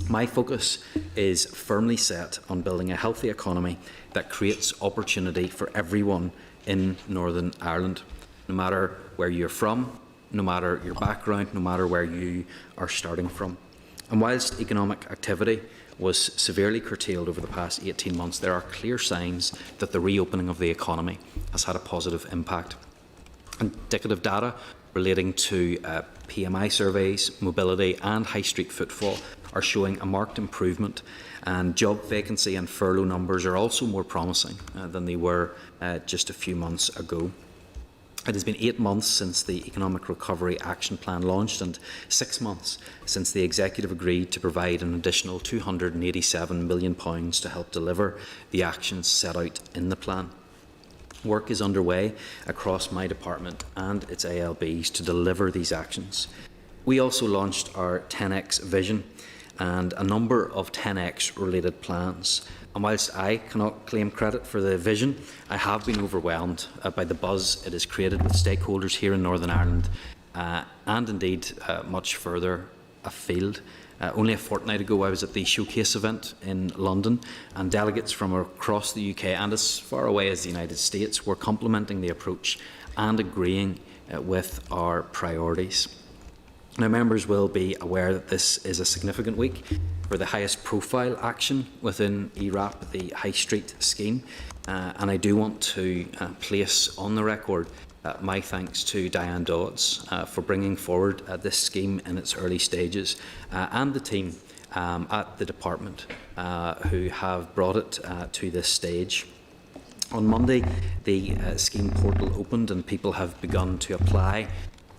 My focus is firmly set on building a healthy economy that creates opportunity for everyone in Northern Ireland, no matter where you're from, no matter your background, no matter where you are starting from. And whilst economic activity was severely curtailed over the past 18 months, there are clear signs that the reopening of the economy has had a positive impact. Indicative data relating to PMI surveys, mobility and high street footfall are showing a marked improvement, and job vacancy and furlough numbers are also more promising than they were just a few months ago. It has been 8 months since the Economic Recovery Action Plan launched and 6 months since the Executive agreed to provide an additional £287 million to help deliver the actions set out in the plan. Work is underway across my department and its ALBs to deliver these actions. We also launched our 10X vision, and a number of 10X related plans. And whilst I cannot claim credit for the vision, I have been overwhelmed by the buzz it has created with stakeholders here in Northern Ireland and indeed much further afield. Only a fortnight ago I was at the Showcase event in London, and delegates from across the UK and as far away as the United States were complimenting the approach and agreeing with our priorities. Now, members will be aware that this is a significant week for the highest profile action within ERAP, the High Street scheme, and I do want to place on the record my thanks to Diane Dodds for bringing forward this scheme in its early stages, and the team at the department who have brought it to this stage. On Monday, the scheme portal opened and people have begun to apply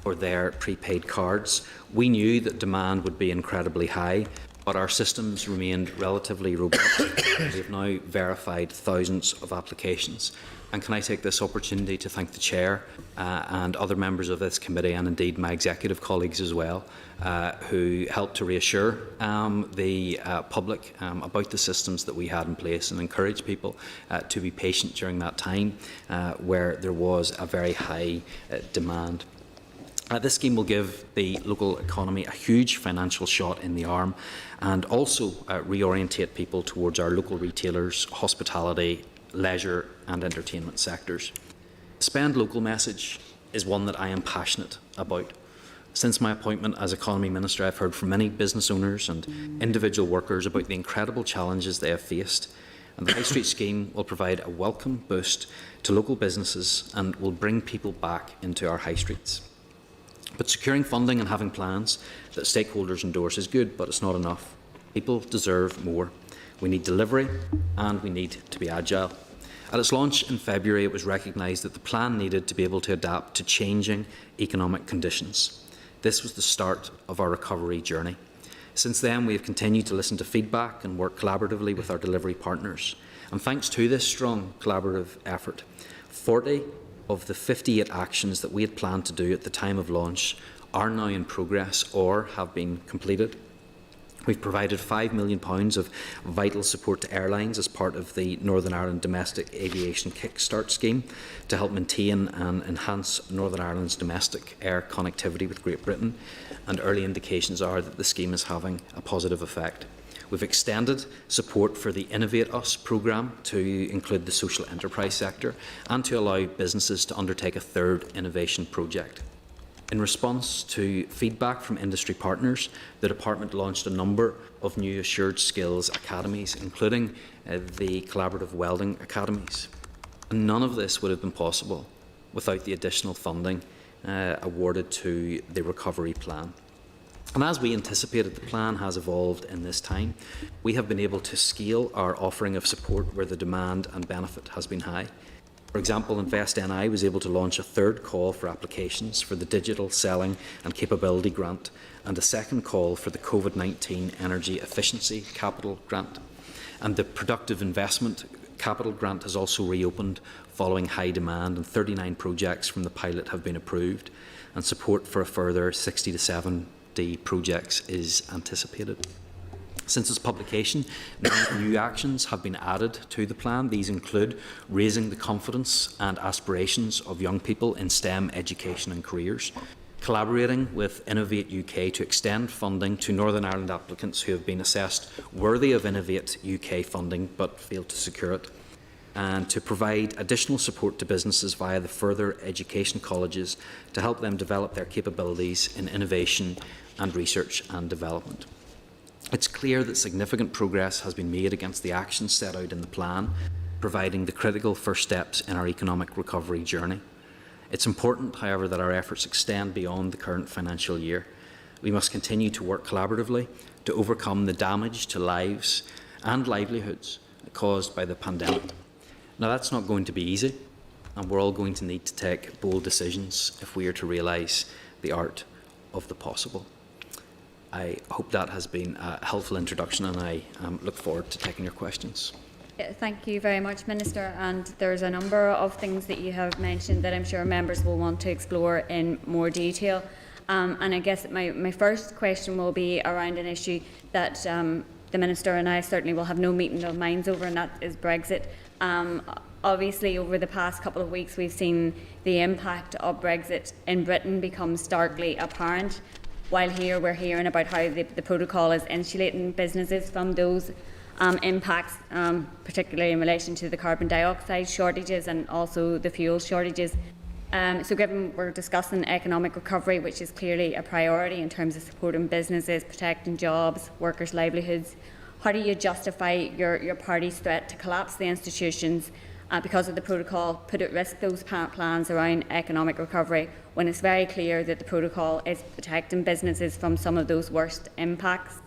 for their prepaid cards. We knew that demand would be incredibly high, but our systems remained relatively robust. We have now verified thousands of applications. And can I take this opportunity to thank the Chair and other members of this committee, and indeed my executive colleagues as well, who helped to reassure the public about the systems that we had in place and encourage people to be patient during that time where there was a very high demand. This scheme will give the local economy a huge financial shot in the arm and also reorientate people towards our local retailers, hospitality, leisure and entertainment sectors. The Spend Local message is one that I am passionate about. Since my appointment as Economy Minister, I've heard from many business owners and individual workers about the incredible challenges they have faced, and the High Street scheme will provide a welcome boost to local businesses and will bring people back into our high streets. But securing funding and having plans that stakeholders endorse is good, but it's not enough. People deserve more. We need delivery and we need to be agile. At its launch in February, it was recognised that the plan needed to be able to adapt to changing economic conditions. This was the start of our recovery journey. Since then, we have continued to listen to feedback and work collaboratively with our delivery partners. And thanks to this strong collaborative effort, 40 of the 58 actions that we had planned to do at the time of launch are now in progress or have been completed. We've provided £5 million of vital support to airlines as part of the Northern Ireland Domestic Aviation Kickstart Scheme to help maintain and enhance Northern Ireland's domestic air connectivity with Great Britain, and early indications are that the scheme is having a positive effect. We've extended support for the Innovate Us programme to include the social enterprise sector and to allow businesses to undertake a third innovation project. In response to feedback from industry partners, the Department launched a number of new Assured Skills Academies, including the Collaborative Welding Academies. And none of this would have been possible without the additional funding awarded to the recovery plan. And as we anticipated, the plan has evolved in this time. We have been able to scale our offering of support where the demand and benefit has been high. For example, InvestNI was able to launch a third call for applications for the Digital Selling and Capability Grant and a second call for the COVID-19 Energy Efficiency Capital Grant. And the Productive Investment Capital Grant has also reopened following high demand, and 39 projects from the pilot have been approved, and support for a further 60 to 70 projects is anticipated. Since its publication, 9 new actions have been added to the plan. These include raising the confidence and aspirations of young people in STEM education and careers, collaborating with Innovate UK to extend funding to Northern Ireland applicants who have been assessed worthy of Innovate UK funding but failed to secure it, and to provide additional support to businesses via the further education colleges to help them develop their capabilities in innovation and research and development. It's clear that significant progress has been made against the actions set out in the plan, providing the critical first steps in our economic recovery journey. It's important, however, that our efforts extend beyond the current financial year. We must continue to work collaboratively to overcome the damage to lives and livelihoods caused by the pandemic. Now, that's not going to be easy, and we're all going to need to take bold decisions if we are to realise the art of the possible. I hope that has been a helpful introduction, and I look forward to taking your questions. Thank you very much, Minister. And there's a number of things that you have mentioned that I'm sure members will want to explore in more detail. And I guess my first question will be around an issue that the Minister and I certainly will have no meeting of minds over, and that is Brexit. Obviously, over the past couple of weeks, we've seen the impact of Brexit in Britain become starkly apparent. While here, we're hearing about how the protocol is insulating businesses from those impacts, particularly in relation to the carbon dioxide shortages and also the fuel shortages. So given we're discussing economic recovery, which is clearly a priority in terms of supporting businesses, protecting jobs, workers' livelihoods, how do you justify your party's threat to collapse the institutions because of the protocol, put at risk those plans around economic recovery, when it's very clear that the protocol is protecting businesses from some of those worst impacts?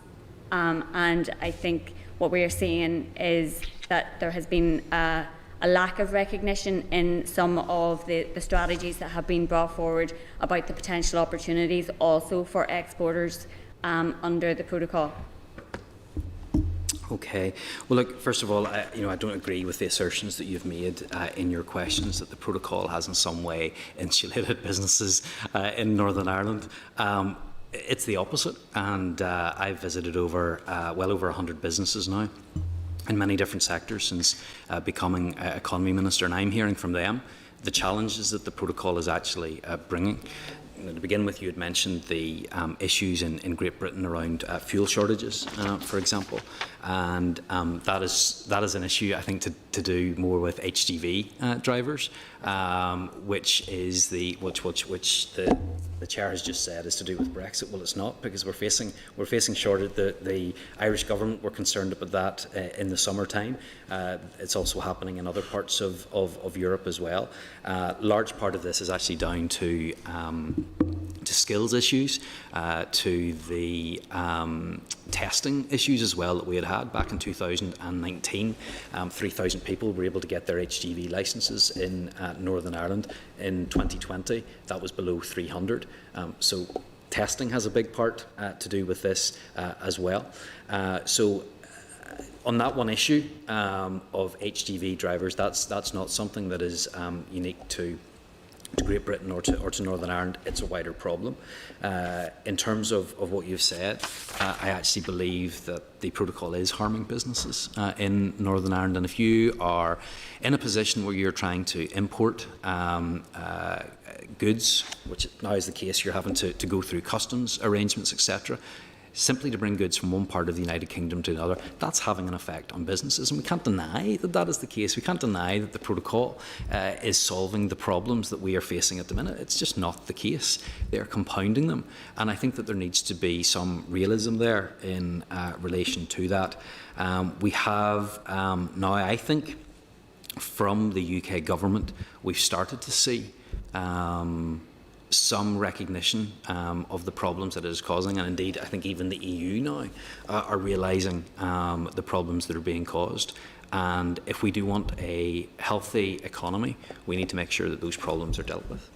And I think what we are seeing is that there has been a lack of recognition in some of the strategies that have been brought forward about the potential opportunities also for exporters under the protocol. Okay. Well, look, first of all, I don't agree with the assertions that you've made in your questions that the protocol has in some way insulated businesses in Northern Ireland. It's the opposite, and I've visited well over 100 businesses now in many different sectors since becoming Economy Minister, and I'm hearing from them the challenges that the protocol is actually bringing. To begin with, you had mentioned the issues in Great Britain around fuel shortages, for example, and that is an issue, I think, to do more with HGV drivers, which the chair has just said is to do with Brexit. Well, it's not, because we're facing shortage. The Irish government were concerned about that in the summertime. It's also happening in other parts of Europe as well. Large part of this is actually down to skills issues, to the testing issues as well that we had back in 2019. 3,000 people were able to get their HGV licences in Northern Ireland. In 2020, that was below 300. So testing has a big part to do with this as well. So on that one issue of HGV drivers, that's not something that is unique to Great Britain or to Northern Ireland. It's a wider problem. In terms of what you've said, I actually believe that the protocol is harming businesses in Northern Ireland, and if you are in a position where you're trying to import goods, which now is the case, you're having to go through customs arrangements, etc., simply to bring goods from one part of the United Kingdom to another, that's having an effect on businesses. And we can't deny that that is the case. We can't deny that the protocol is solving the problems that we are facing at the minute. It's just not the case. They're compounding them. And I think that there needs to be some realism there in relation to that. We have now, I think, from the UK government, we've started to see some recognition of the problems that it is causing, and indeed I think even the EU now are realising the problems that are being caused. And if we do want a healthy economy, we need to make sure that those problems are dealt with.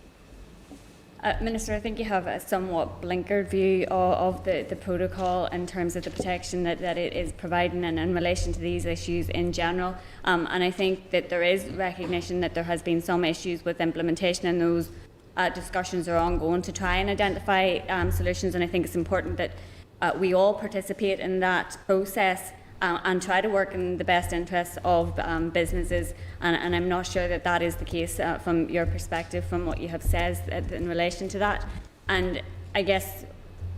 Minister, I think you have a somewhat blinkered view of the protocol in terms of the protection that it is providing and in relation to these issues in general. And I think that there is recognition that there has been some issues with implementation, and those discussions are ongoing to try and identify solutions, and I think it's important that we all participate in that process and try to work in the best interests of businesses, and I'm not sure that that is the case from your perspective, from what you have said in relation to that. And I guess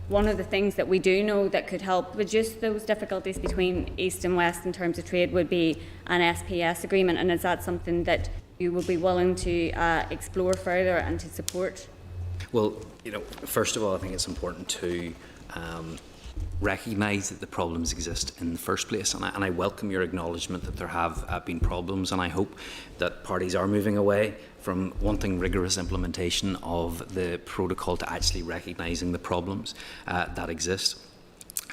one of the things that we do know that could help reduce those difficulties between East and West in terms of trade would be an SPS agreement, and is that something that you will be willing to explore further and to support? Well, first of all, I think it's important to recognise that the problems exist in the first place, and I welcome your acknowledgement that there have been problems, and I hope that parties are moving away from wanting rigorous implementation of the protocol to actually recognising the problems that exist.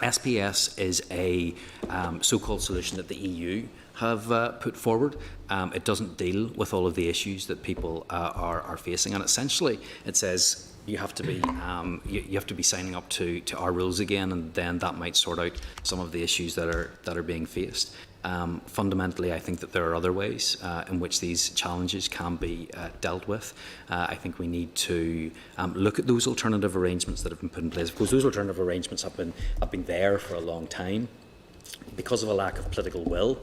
SPS is a so-called solution that the EU have put forward. It doesn't deal with all of the issues that people are facing, and essentially it says you have to be you have to be signing up to our rules again, and then that might sort out some of the issues that are being faced. Fundamentally, I think that there are other ways in which these challenges can be dealt with. I think we need to look at those alternative arrangements that have been put in place. Of course, those alternative arrangements have been there for a long time. Because of a lack of political will,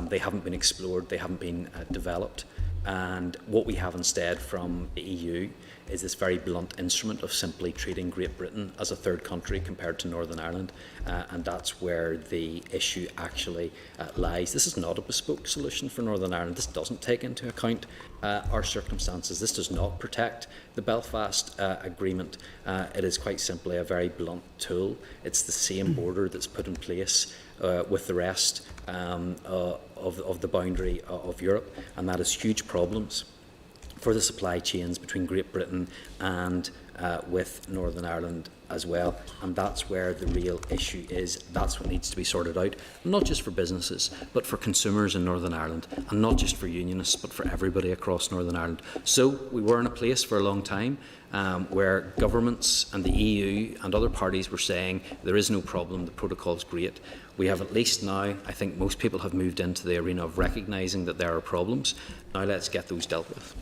they haven't been explored, they haven't been developed. And what we have instead from the EU is this very blunt instrument of simply treating Great Britain as a third country compared to Northern Ireland, and that's where the issue actually lies. This is not a bespoke solution for Northern Ireland. This doesn't take into account our circumstances. This does not protect the Belfast Agreement. It is quite simply a very blunt tool. It's the same border that's put in place with the rest of the boundary of Europe, and that has huge problems for the supply chains between Great Britain and with Northern Ireland as well. And that's where the real issue is. That's what needs to be sorted out, not just for businesses, but for consumers in Northern Ireland, and not just for unionists, but for everybody across Northern Ireland. So we were in a place for a long time where governments and the EU and other parties were saying there is no problem, the protocol is great. We have at least now, I think most people have moved into the arena of recognising that there are problems. Now let's get those dealt with.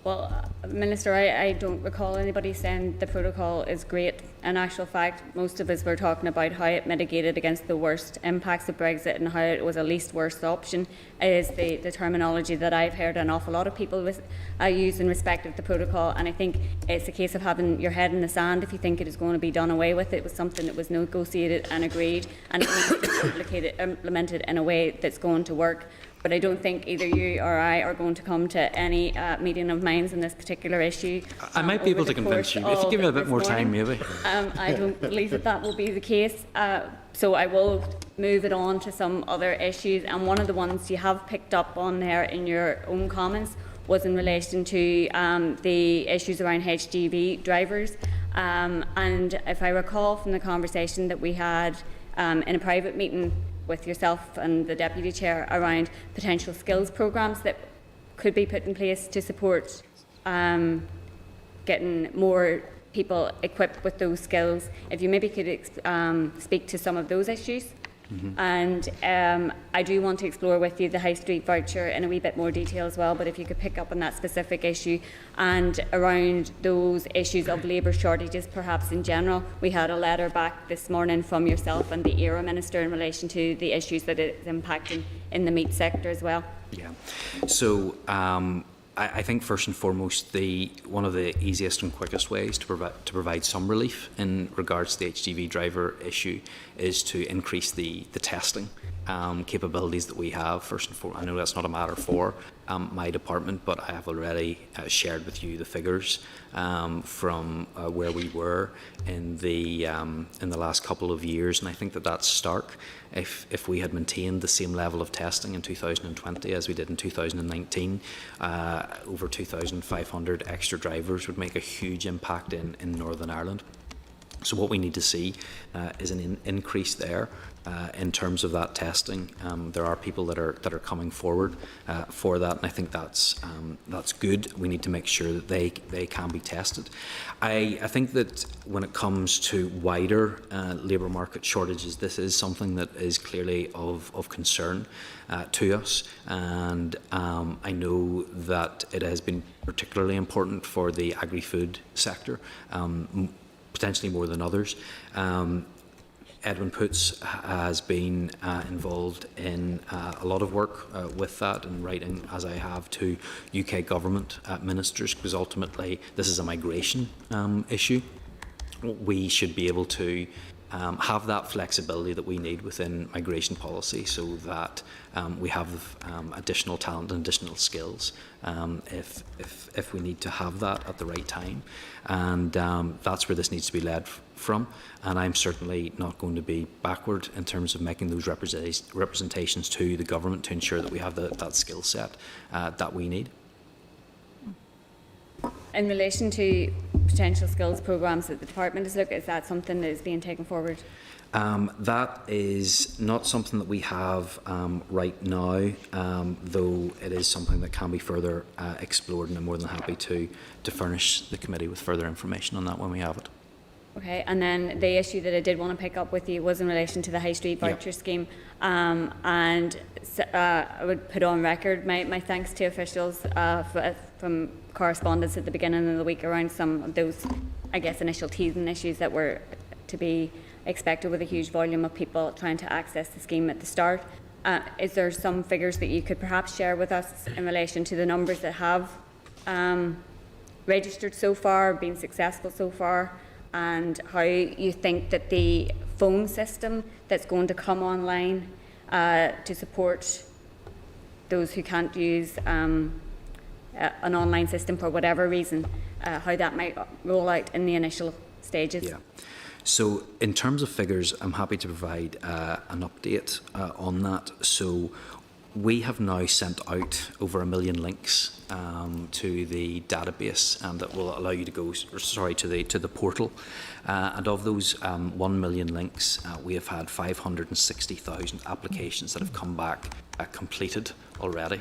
Well, Minister, I don't recall anybody saying the protocol is great. In actual fact, most of us were talking about how it mitigated against the worst impacts of Brexit and how it was a least worst option, is the terminology that I've heard an awful lot of people use in respect of the protocol. And I think it's a case of having your head in the sand if you think it is going to be done away with. It was something that was negotiated and agreed, and it needs to be implemented in a way that's going to work. But I don't think either you or I are going to come to any meeting of minds on this particular issue. I might be able to convince you, if you give me a bit more time, maybe. I don't believe that will be the case. So I will move it on to some other issues. And one of the ones you have picked up on there in your own comments was in relation to the issues around HGV drivers. And if I recall from the conversation that we had in a private meeting with yourself and the Deputy Chair around potential skills programmes that could be put in place to support getting more people equipped with those skills. If you maybe could speak to some of those issues. And I do want to explore with you the High Street voucher in a wee bit more detail as well, but if you could pick up on that specific issue and around those issues of labour shortages perhaps in general. We had a letter back this morning from yourself and the ERA Minister in relation to the issues that it is impacting in the meat sector as well. Yeah, so I think first and foremost, one of the easiest and quickest ways to provide some relief in regards to the HGV driver issue is to increase the testing capabilities that we have. First and foremost, I know that's not a matter for my department, but I have already shared with you the figures from where we were in the last couple of years, and I think that that's stark. If we had maintained the same level of testing in 2020 as we did in 2019, over 2,500 extra drivers would make a huge impact in Northern Ireland. So what we need to see is an increase there in terms of that testing. There are people that are coming forward for that, and I think that's good. We need to make sure that they can be tested. I think that when it comes to wider labour market shortages, this is something that is clearly of concern to us, and I know that it has been particularly important for the agri-food sector, potentially more than others. Edwin Poots has been involved in a lot of work with that, and writing, as I have, to UK government ministers, because ultimately this is a migration issue. We should be able to have that flexibility that we need within migration policy, so that we have additional talent and additional skills if we need to have that at the right time. And that's where this needs to be led from, and I'm certainly not going to be backward in terms of making those representations to the government to ensure that we have that skill set that we need. In relation to potential skills programmes that the department is looking at, is that something that is being taken forward? That is not something that we have right now, though it is something that can be further explored, and I'm more than happy to furnish the committee with further information on that when we have it. Okay, and then the issue that I did want to pick up with you was in relation to the High Street voucher scheme, and I would put on record my thanks to officials from correspondence at the beginning of the week around some of those, I guess, initial teething issues that were to be expected with a huge volume of people trying to access the scheme at the start. Is there some figures that you could perhaps share with us in relation to the numbers that have registered so far, been successful so far, and how you think that the phone system that's going to come online to support those who can't use an online system for whatever reason, how that might roll out in the initial stages? Yeah. So in terms of figures, I'm happy to provide an update on that. So we have now sent out over 1 million links to the database that will allow you to go, to the portal. And of those 1 million links, we have had 560,000 applications that have come back completed already.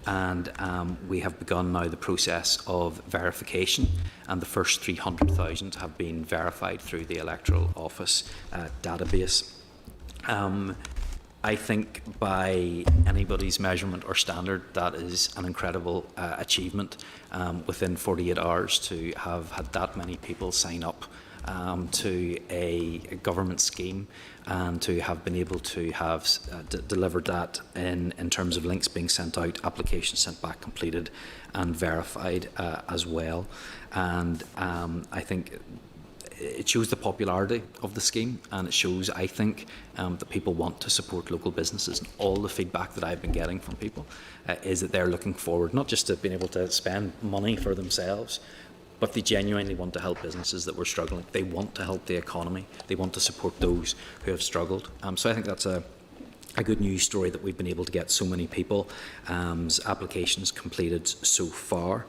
And we have begun now the process of verification, and the first 300,000 have been verified through the Electoral Office database. I think by anybody's measurement or standard, that is an incredible achievement within 48 hours to have had that many people sign up to a government scheme, and to have been able to have delivered that in terms of links being sent out, applications sent back completed and verified as well. And I think it shows the popularity of the scheme, and it shows, I think, that people want to support local businesses. And all the feedback that I've been getting from people is that they're looking forward not just to being able to spend money for themselves, but they genuinely want to help businesses that were struggling. They want to help the economy. They want to support those who have struggled. So I think that's a good news story that we've been able to get so many people applications completed so far.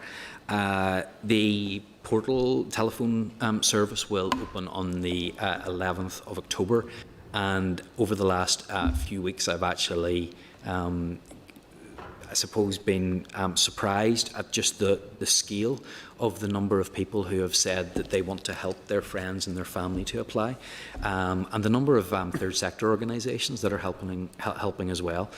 The portal telephone service will open on the 11th of October, and over the last few weeks I've actually I suppose been surprised at just the scale of the number of people who have said that they want to help their friends and their family to apply, and the number of third sector organisations that are helping as well.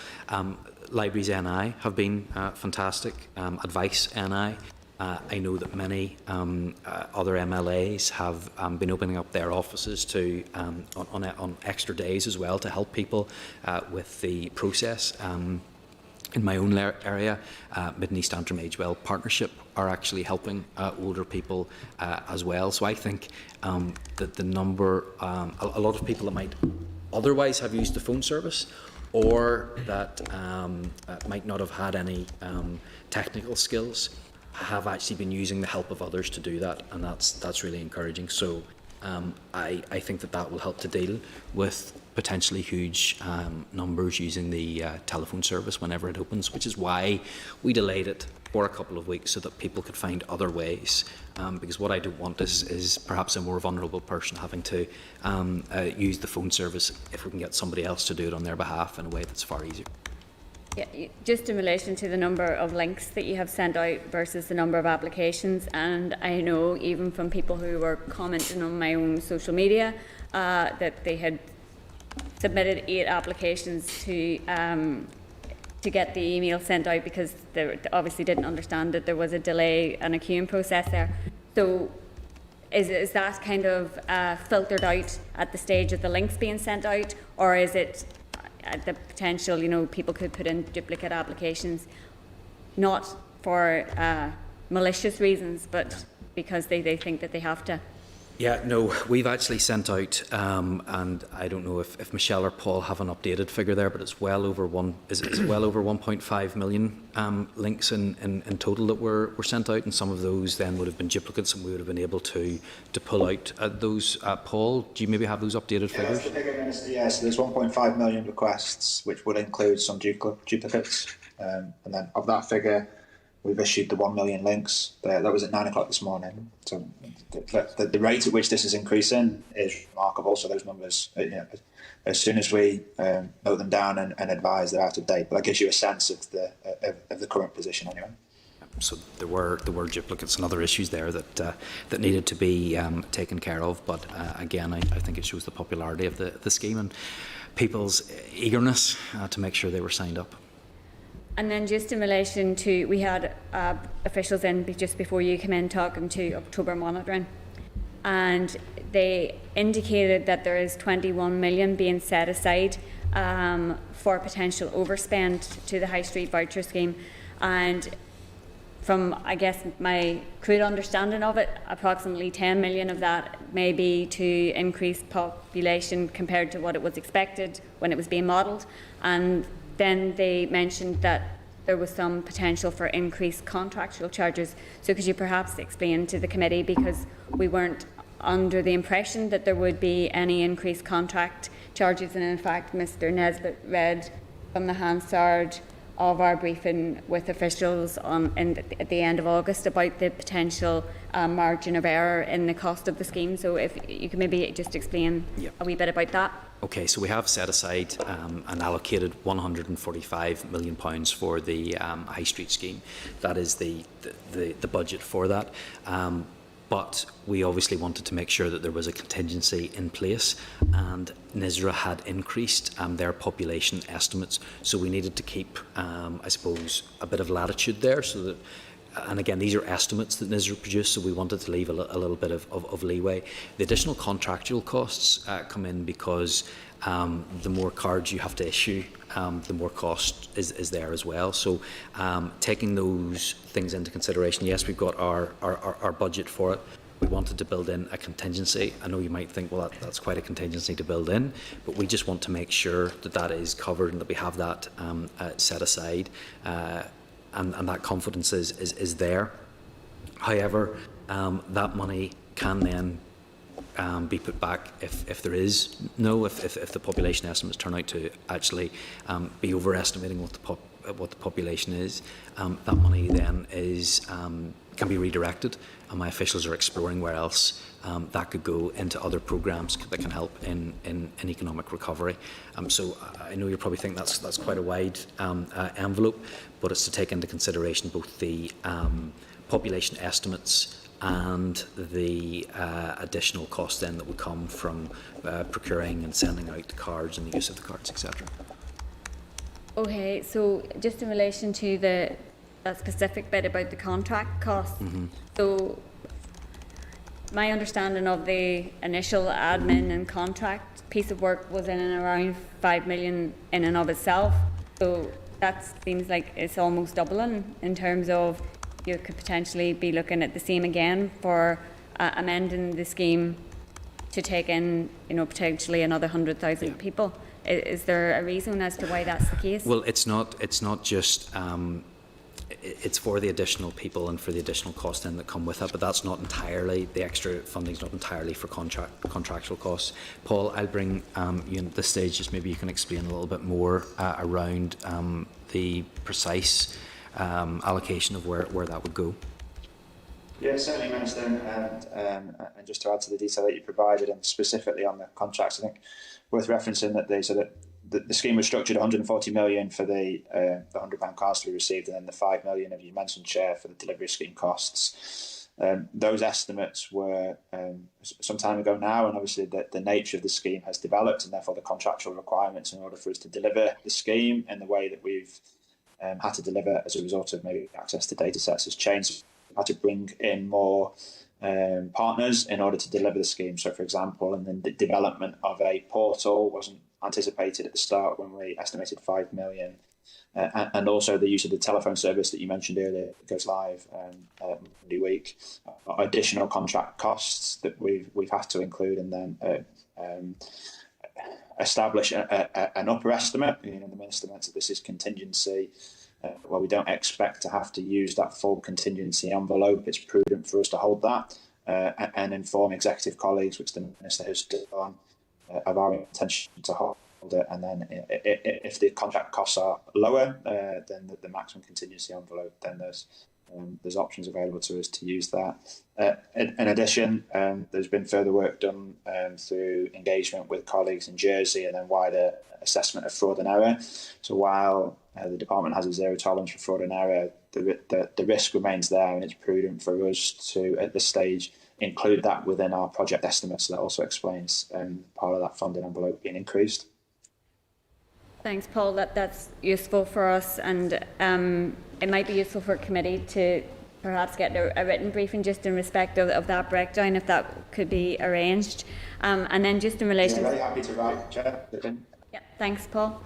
Libraries NI have been fantastic, Advice NI. I know that many other MLAs have been opening up their offices to on extra days as well to help people with the process. In my own area, Mid and East Antrim Age Well Partnership are actually helping older people as well. So I think that the number, a lot of people that might otherwise have used the phone service, or that might not have had any technical skills, have actually been using the help of others to do that, and that's really encouraging. So I think that will help to deal with potentially huge numbers using the telephone service whenever it opens, which is why we delayed it for a couple of weeks so that people could find other ways, because what I don't want is perhaps a more vulnerable person having to use the phone service if we can get somebody else to do it on their behalf in a way that's far easier. Yeah, just in relation to the number of links that you have sent out versus the number of applications, and I know even from people who were commenting on my own social media that they had submitted 8 applications to get the email sent out because they obviously didn't understand that there was a delay and a queuing process there. So is that kind of filtered out at the stage of the links being sent out, or is it the potential, people could put in duplicate applications, not for malicious reasons, but because they think that they have to? Yeah, no, we've actually sent out, and I don't know if Michelle or Paul have an updated figure there, but it's well over 1.5 million links in total that were sent out, and some of those then would have been duplicates, and we would have been able to pull out those. Paul, do you maybe have those updated figures? That's the figure, Minister. Yes, there's 1.5 million requests, which would include some duplicates, and then of that figure, we've issued the 1 million links. That was at 9 o'clock this morning. So the rate at which this is increasing is remarkable. So those numbers, as soon as we note them down and advise, they're out of date. But that gives you a sense of the current position anyway. So there were duplicates and other issues there that needed to be taken care of. But again, I think it shows the popularity of the scheme and people's eagerness to make sure they were signed up. And then just in relation to, we had officials in just before you came in talking to October monitoring, and they indicated that there is 21 million being set aside for potential overspend to the High Street voucher scheme. And from, I guess, my crude understanding of it, approximately 10 million of that may be to increase population compared to what it was expected when it was being modelled. And then they mentioned that there was some potential for increased contractual charges. So could you perhaps explain to the committee, because we weren't under the impression that there would be any increased contract charges, and in fact Mr Nesbitt read from the Hansard of our briefing with officials at the end of August about the potential margin of error in the cost of the scheme. So if you could maybe just explain a wee bit about that. Okay, so we have set aside and allocated £145 million for the High Street scheme. That is the budget for that. But we obviously wanted to make sure that there was a contingency in place, and NISRA had increased their population estimates, so we needed to keep, I suppose, a bit of latitude there. So that, and again, these are estimates that NISRA produced, so we wanted to leave a little bit of leeway. The additional contractual costs come in because the more cards you have to issue, the more cost is there as well. So taking those things into consideration, yes, we've got our budget for it. We wanted to build in a contingency. I know you might think, well, that's quite a contingency to build in, but we just want to make sure that that is covered and that we have that set aside, and that confidence is there. However, that money can then be put back if there is if the population estimates turn out to actually be overestimating what the population is. That money then can be redirected, and my officials are exploring where else that could go into other programmes that can help in economic recovery. So I know you probably think that's quite a wide envelope, but it's to take into consideration both the population estimates and the additional cost then that would come from procuring and sending out the cards and the use of the cards, etc. Okay, so just in relation to that specific bit about the contract costs, so my understanding of the initial admin and contract piece of work was in and around 5 million in and of itself, so that seems like it's almost doubling in terms of you could potentially be looking at the same again for amending the scheme to take in, potentially another 100,000 people. Is there a reason as to why that's the case? Well, it's not just it's for the additional people and for the additional cost then that come with it, but that's not entirely, the extra funding is not entirely for contractual costs. Paul, I'll bring you in at this stage, just maybe you can explain a little bit more around the precise allocation of where that would go. Yeah, certainly, Minister, and just to add to the detail that you provided, and specifically on the contracts, I think worth referencing that the scheme was structured 140 million for the £100 cards to be received, and then the 5 million, as you mentioned, Chair, for the delivery scheme costs. Those estimates were some time ago now, and obviously the nature of the scheme has developed, and therefore the contractual requirements in order for us to deliver the scheme in the way that we've had to deliver as a result of maybe access to data sets has changed. We've had to bring in more partners in order to deliver the scheme. So, for example, and then the development of a portal wasn't anticipated at the start when we estimated 5 million. And also the use of the telephone service that you mentioned earlier goes live Monday week. Additional contract costs that we've had to include, and then establish an upper estimate. The Minister mentioned this is contingency. Well, we don't expect to have to use that full contingency envelope. It's prudent for us to hold that and inform executive colleagues, which the Minister has done, of our intention to hold it. And then if the contract costs are lower than the maximum contingency envelope, then there's there's options available to us to use that. In addition, there's been further work done through engagement with colleagues in Jersey and then wider assessment of fraud and error. So while the department has a zero tolerance for fraud and error, the risk remains there, and it's prudent for us to, at this stage, include that within our project estimates. That also explains part of that funding envelope being increased. Thanks, Paul. That's useful for us, and it might be useful for committee to perhaps get a written briefing just in respect of that breakdown, if that could be arranged. And then just in relation... Yeah, very happy to write, Chair. Yeah, thanks, Paul.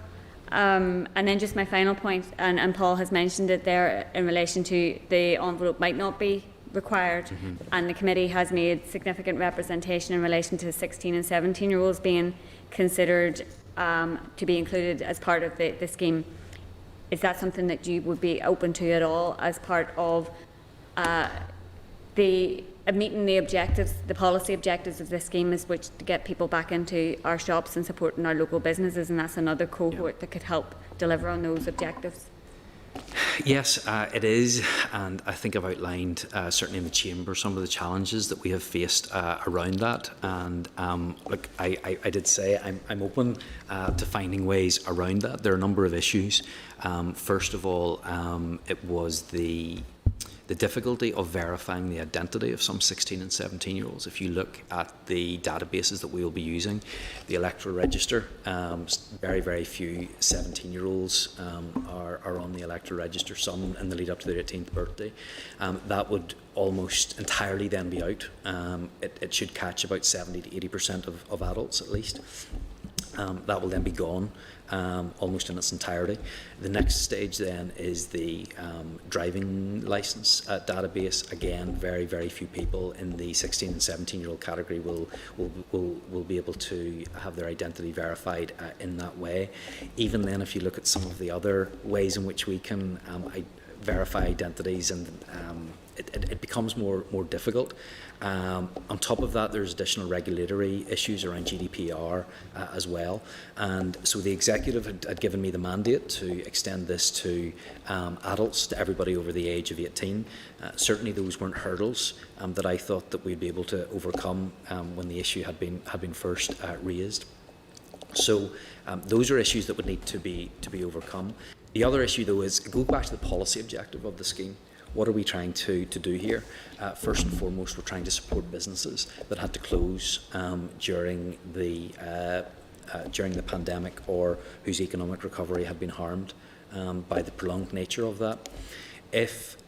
And then just my final point, and Paul has mentioned it there in relation to the envelope might not be required, and the committee has made significant representation in relation to 16 and 17-year-olds being considered to be included as part of the scheme. Is that something that you would be open to at all as part of meeting the objectives, the policy objectives of this scheme, is which to get people back into our shops and supporting our local businesses, and that's another cohort that could help deliver on those objectives? Yes, it is, and I think I've outlined certainly in the chamber some of the challenges that we have faced around that. And look, I did say I'm open to finding ways around that. There are a number of issues. First of all, it was the difficulty of verifying the identity of some 16 and 17-year-olds. If you look at the databases that we will be using, the electoral register, very, very few 17-year-olds are on the electoral register, some in the lead up to their 18th birthday. That would almost entirely then be out. It should catch about 70 to 80% of adults at least. That will then be gone almost in its entirety. The next stage then is the driving licence database. Again, very, very few people in the 16 and 17-year-old category will be able to have their identity verified in that way. Even then, if you look at some of the other ways in which we can verify identities, and it becomes more difficult. On top of that, there's additional regulatory issues around GDPR as well. And so the executive had given me the mandate to extend this to adults, to everybody over the age of 18. Certainly those weren't hurdles that I thought that we'd be able to overcome when the issue had been first raised. So those are issues that would need to be overcome. The other issue, though, is go back to the policy objective of the scheme. What are we trying to do here? First and foremost, we're trying to support businesses that had to close during the pandemic, or whose economic recovery had been harmed by the prolonged nature of that. If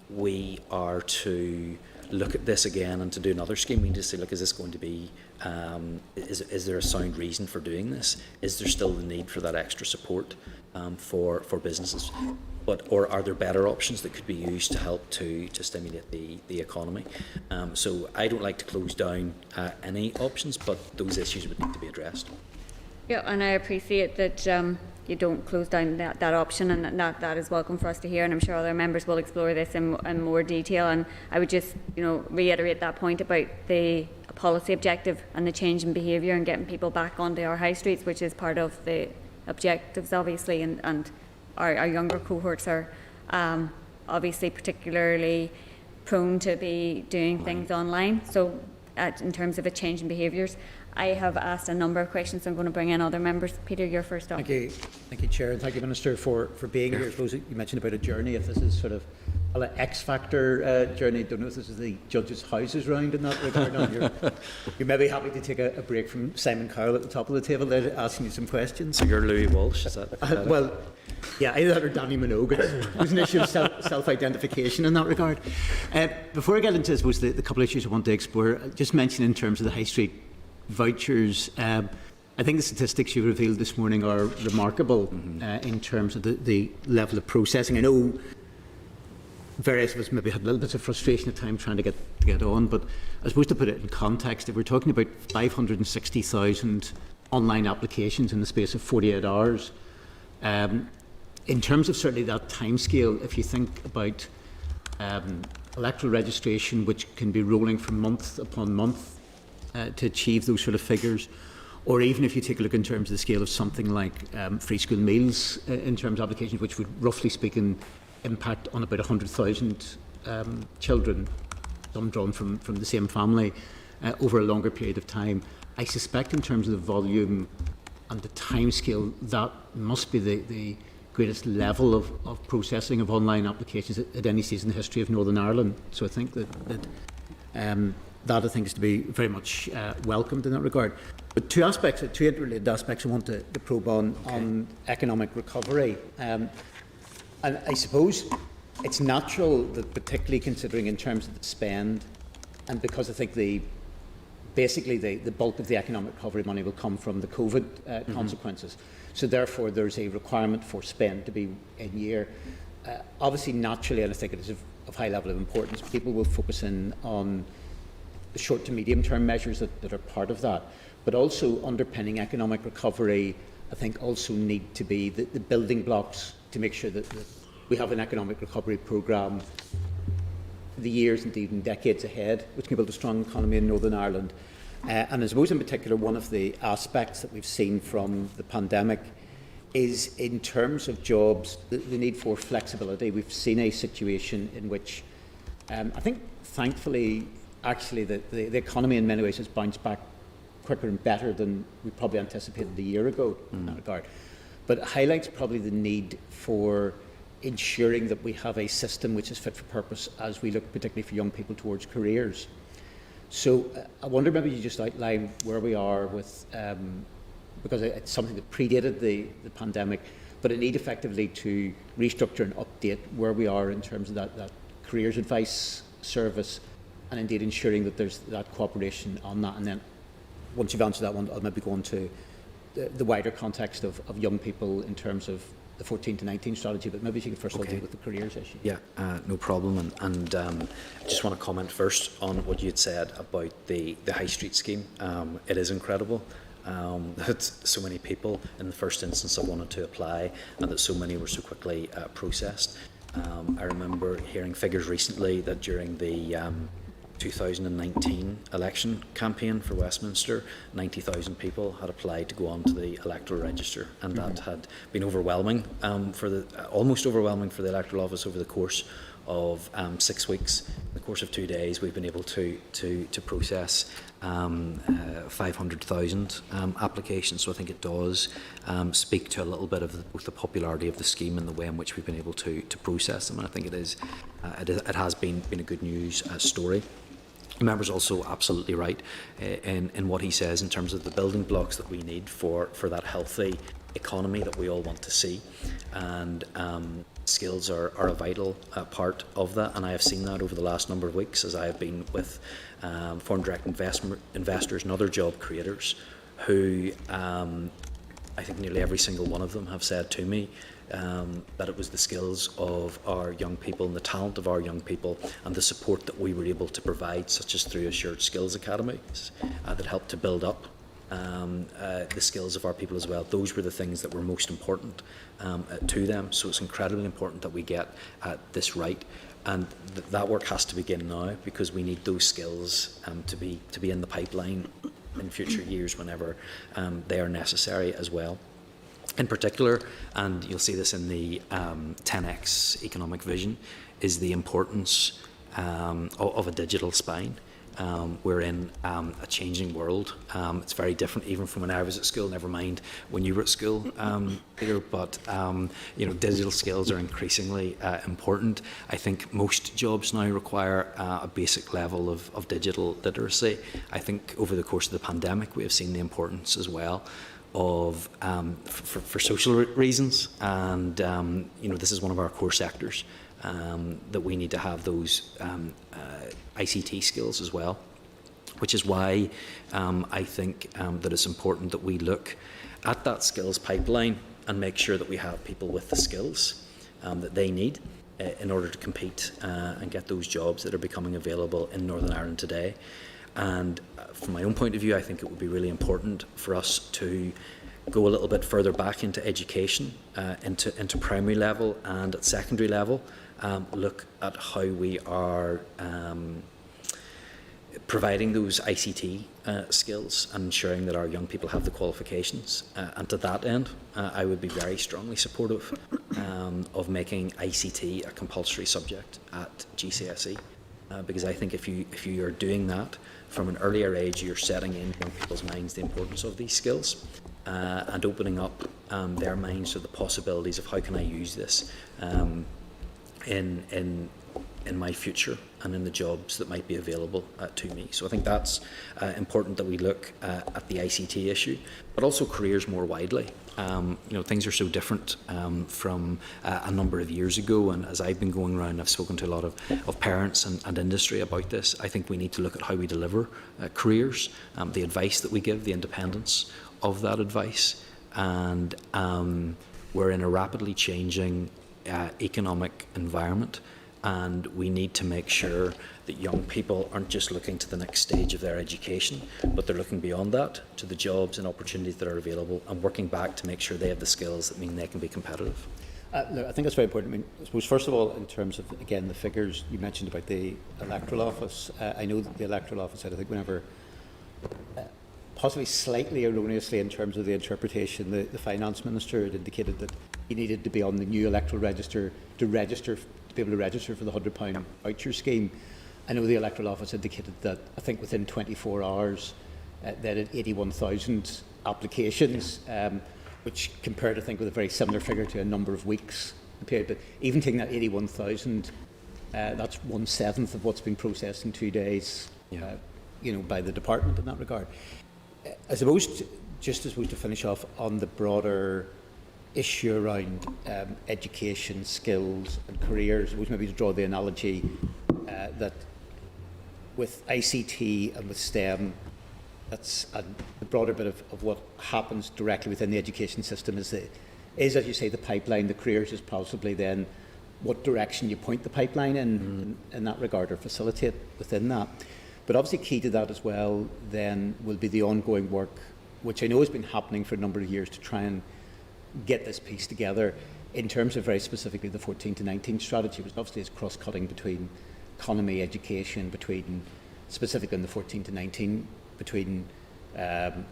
we are to look at this again and to do another scheme, we need to say, look, is this going to be, is there a sound reason for doing this? Is there still the need for that extra support for businesses? Or are there better options that could be used to help to stimulate the economy? So I don't like to close down any options, but those issues would need to be addressed. Yeah, and I appreciate that you don't close down that option, and that is welcome for us to hear, and I'm sure other members will explore this in more detail. And I would just reiterate that point about the policy objective and the change in behaviour and getting people back onto our high streets, which is part of the objectives, obviously, and our younger cohorts are obviously particularly prone to be doing things online. So in terms of a change in behaviours, I have asked a number of questions. I'm going to bring in other members. Peter, you're first up. Thank you, Chair, and thank you, Minister, for being here. I suppose you mentioned about a journey. If this is sort of an X-Factor journey, I don't know if this is the judges' houses round in that regard. You're maybe happy to take a break from Simon Cowell at the top of the table there, asking you some questions. So you're Louis Walsh, is that? Well, yeah, either that or Danny Minogue. There's an issue of self-identification in that regard. Before I get into, I suppose, the couple of issues I want to explore, just mention in terms of the high street vouchers, I think the statistics you revealed this morning are remarkable in terms of the level of processing. I know various of us maybe had a little bit of frustration at times trying to get on, but I suppose to put it in context, if we're talking about 560,000 online applications in the space of 48 hours, in terms of certainly that timescale, if you think about electoral registration, which can be rolling from month upon month to achieve those sort of figures, or even if you take a look in terms of the scale of something like free school meals in terms of applications, which would roughly speaking impact on about 100,000 children, some drawn from the same family, over a longer period of time. I suspect in terms of the volume and the timescale, that must be the greatest level of processing of online applications at any stage in the history of Northern Ireland. So I think that I think is to be very much welcomed in that regard. But two interrelated aspects I want to probe on economic recovery. And I suppose it's natural that, particularly considering in terms of the spend, and because I think basically the bulk of the economic recovery money will come from the COVID consequences. So therefore there's a requirement for spend to be in year. Obviously, naturally, and I think it is of high level of importance, people will focus in on the short to medium term measures that are part of that. But also underpinning economic recovery, I think also need to be the building blocks to make sure that we have an economic recovery programme the years and even decades ahead, which can build a strong economy in Northern Ireland. And I suppose in particular, one of the aspects that we've seen from the pandemic is in terms of jobs, the need for flexibility. We've seen a situation in which I think, thankfully, actually the economy in many ways has bounced back quicker and better than we probably anticipated a year ago in that regard. But it highlights probably the need for ensuring that we have a system which is fit for purpose as we look particularly for young people towards careers. So I wonder maybe you just outline where we are with, because it's something that predated the pandemic, but a need effectively to restructure and update where we are in terms of that careers advice service, and indeed ensuring that there's that cooperation on that. And then once you've answered that one, I'll maybe go on to the wider context of young people in terms of the 14 to 19 strategy, but maybe you can first of all deal with the careers issue. Yeah, no problem. And I just want to comment first on what you had said about the High Street scheme. It is incredible that so many people in the first instance have wanted to apply and that so many were so quickly processed. I remember hearing figures recently that during the 2019 election campaign for Westminster, 90,000 people had applied to go onto the electoral register, and that had been overwhelming almost overwhelming for the electoral office over the course of 6 weeks. In the course of 2 days, we've been able to process 500,000 applications. So I think it does speak to a little bit of both the popularity of the scheme and the way in which we've been able to process them. And I think it has been a good news story. The member's also absolutely right in what he says in terms of the building blocks that we need for that healthy economy that we all want to see, and skills are a vital part of that. And I have seen that over the last number of weeks as I have been with foreign direct investors and other job creators who I think nearly every single one of them have said to me that it was the skills of our young people and the talent of our young people and the support that we were able to provide, such as through Assured Skills Academies, that helped to build up the skills of our people as well. Those were the things that were most important to them. So it's incredibly important that we get this right, and that work has to begin now, because we need those skills to be in the pipeline in future years whenever they are necessary as well. In particular, and you'll see this in the 10X economic vision, is the importance of a digital spine. We're in a changing world. It's very different even from when I was at school, never mind when you were at school, Peter, but digital skills are increasingly important. I think most jobs now require a basic level of digital literacy. I think over the course of the pandemic we have seen the importance as well of for social reasons, and this is one of our core sectors, that we need to have those ICT skills as well, which is why I think that it's important that we look at that skills pipeline and make sure that we have people with the skills that they need in order to compete and get those jobs that are becoming available in Northern Ireland today. And from my own point of view, I think it would be really important for us to go a little bit further back into education, into primary level and at secondary level, look at how we are providing those ICT skills and ensuring that our young people have the qualifications. And to that end, I would be very strongly supportive of making ICT a compulsory subject at GCSE, because I think if you are doing that from an earlier age, you're setting in young people's minds the importance of these skills and opening up their minds to the possibilities of how can I use this in my future and in the jobs that might be available to me. So I think that's important that we look at the ICT issue, but also careers more widely. Things are so different from a number of years ago, and as I've been going around, I've spoken to a lot of parents and industry about this. I think we need to look at how we deliver careers, the advice that we give, the independence of that advice, and we're in a rapidly changing economic environment, and we need to make sure that young people aren't just looking to the next stage of their education, but they're looking beyond that to the jobs and opportunities that are available and working back to make sure they have the skills that mean they can be competitive. Look, I think that's very important. I mean, I suppose, first of all, in terms of, again, the figures you mentioned about the electoral office, I know that the electoral office, I think whenever, possibly slightly erroneously in terms of the interpretation, the finance minister had indicated that he needed to be on the new electoral register to be able to register for the £100 voucher scheme. I know the electoral office indicated that I think within 24 hours they had 81,000 applications, which compared I think with a very similar figure to a number of weeks period. But even taking that 81,000, that's 1/7 of what's been processed in 2 days, by the department in that regard. I suppose just as we to finish off on the broader issue around education, skills and careers, we maybe to draw the analogy that with ICT and with STEM, that's the broader bit of what happens directly within the education system is, as you say, the pipeline. The careers is possibly then what direction you point the pipeline in that regard, or facilitate within that. But obviously key to that as well then will be the ongoing work, which I know has been happening for a number of years, to try and get this piece together in terms of very specifically the 14 to 19 strategy, which obviously is cross-cutting between economy, education, between specifically in the 14 to 19, between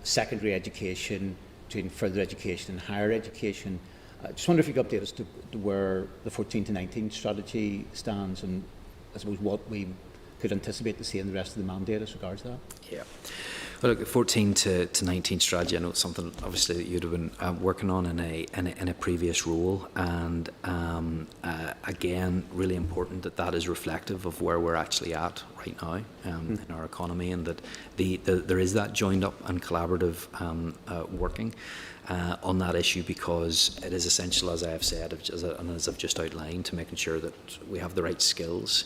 secondary education, between further education and higher education. I just wonder if you could update us to where the 14 to 19 strategy stands, and I suppose what we could anticipate to see in the rest of the mandate as regards to that. Yeah. Well, look, the 14 to 19 strategy, I know it's something obviously that you'd have been working on in a previous role, and again, really important that is reflective of where we're actually at right now in our economy, and that there is that joined up and collaborative working on that issue, because it is essential, as I have said, and as I've just outlined, to making sure that we have the right skills.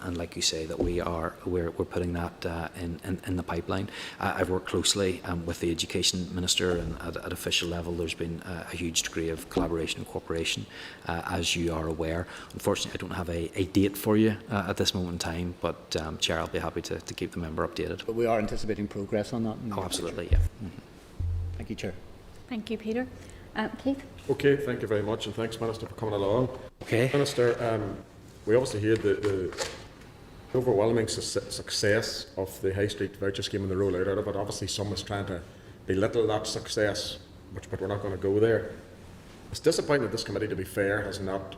And like you say, that we're putting that in the pipeline. I've worked closely with the Education Minister, and at official level there's been a huge degree of collaboration and cooperation, as you are aware. Unfortunately, I don't have a date for you at this moment in time, but Chair, I'll be happy to keep the member updated. But we are anticipating progress on that. Oh, absolutely, yeah. Thank you, Chair. Thank you, Peter. Keith? Okay, thank you very much, and thanks, Minister, for coming along. Okay. Minister, we obviously heard the overwhelming success of the High Street voucher scheme and the rollout of it, but obviously some is trying to belittle that success, but we're not going to go there. It's disappointing that this committee, to be fair, has not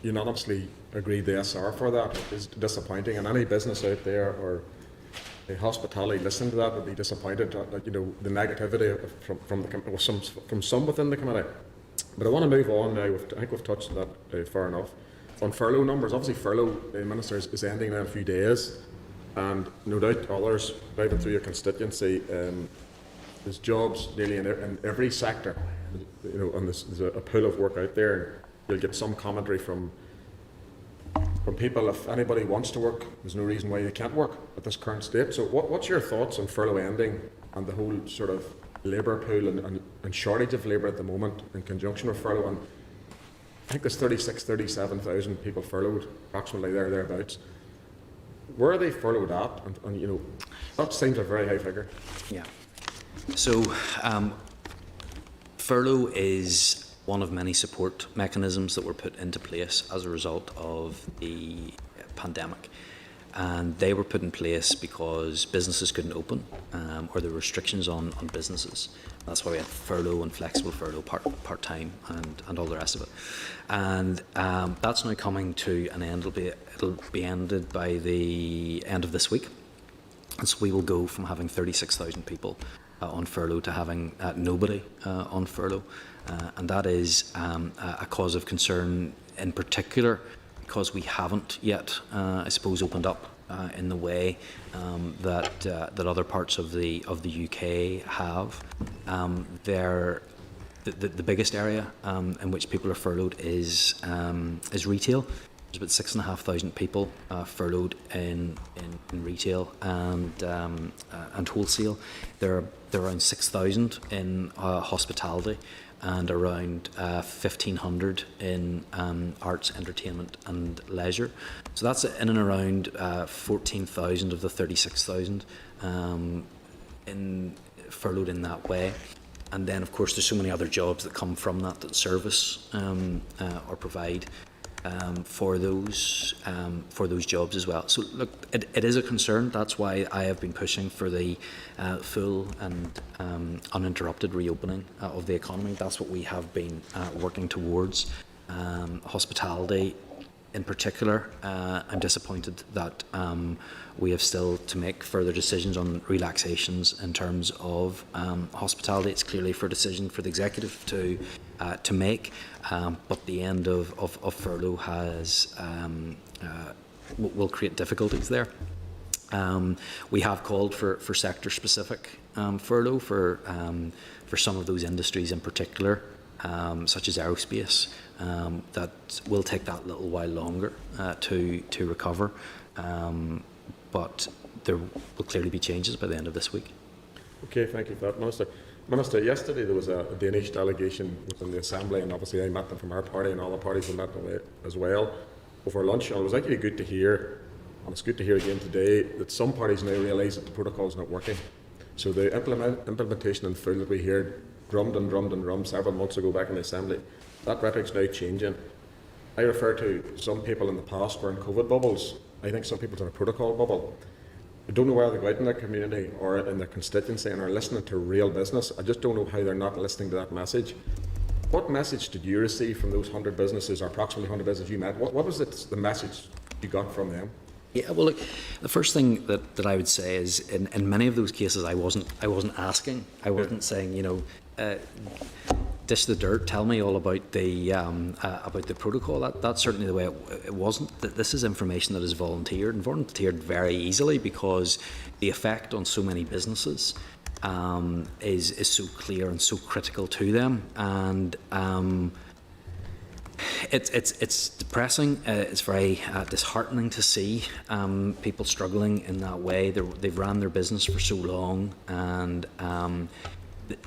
unanimously agreed the SR for that. It is disappointing, and any business out there or the hospitality listening to that would be disappointed at the negativity from some within the committee. But I want to move on now. I think we've touched on that fair enough. On furlough numbers, obviously furlough, the Minister, is ending in a few days, and no doubt others driving through your constituency, there's jobs nearly in every sector, and there's a pool of work out there. You'll get some commentary from people. If anybody wants to work, there's no reason why you can't work at this current state. So what's your thoughts on furlough ending and the whole sort of labour pool and shortage of labour at the moment in conjunction with furlough? And I think there's 37,000 people furloughed, approximately thereabouts. Where are they furloughed at? And that seems a very high figure. Yeah. So furlough is one of many support mechanisms that were put into place as a result of the pandemic. and they were put in place because businesses couldn't open, or there were restrictions on businesses. That's why we had furlough and flexible furlough, part-time and all the rest of it. And that's now coming to an end. It'll be ended by the end of this week. And so we will go from having 36,000 people on furlough to having nobody on furlough. And that is a cause of concern in particular because we haven't yet, I suppose, opened up in the way that other parts of the UK have. The biggest area in which people are furloughed is retail. There's about 6,500 people furloughed in retail and wholesale. There are around 6,000 in hospitality and around 1,500 in arts, entertainment and leisure. So that's in and around 14,000 of the 36,000 furloughed in that way. And then, of course, there's so many other jobs that come from that service or provide for those jobs as well. So look, it is a concern. That's why I have been pushing for the full and uninterrupted reopening of the economy. That's what we have been working towards. Hospitality in particular, I'm disappointed that we have still to make further decisions on relaxations in terms of hospitality. It's clearly for a decision for the executive to make, but the end of furlough will create difficulties there. We have called for sector-specific furlough for some of those industries in particular, such as aerospace. That will take that little while longer to recover, but there will clearly be changes by the end of this week. Okay, thank you for that, Minister. Minister, yesterday there was a Danish delegation within the Assembly, and obviously I met them from our party, and all the parties have met them as well over lunch. And it was actually good to hear, and it's good to hear again today, that some parties now realise that the protocol is not working. So the implementation in full that we heard drummed several months ago back in the Assembly, that rhetoric's now changing. I refer to some people in the past were in COVID bubbles. I think some people's in a protocol bubble. I don't know whether they go out in their community or in their constituency and are listening to real business. I just don't know how they're not listening to that message. What message did you receive from those 100 businesses, or approximately 100 businesses you met? What was the message you got from them? Yeah, well, look, the first thing that I would say is in many of those cases I wasn't asking. I wasn't saying, dish the dirt, tell me all about the protocol. That's certainly the way it wasn't. This is information that is volunteered very easily, because the effect on so many businesses is so clear and so critical to them, and it's depressing. It's very disheartening to see people struggling in that way. They've ran their business for so long, and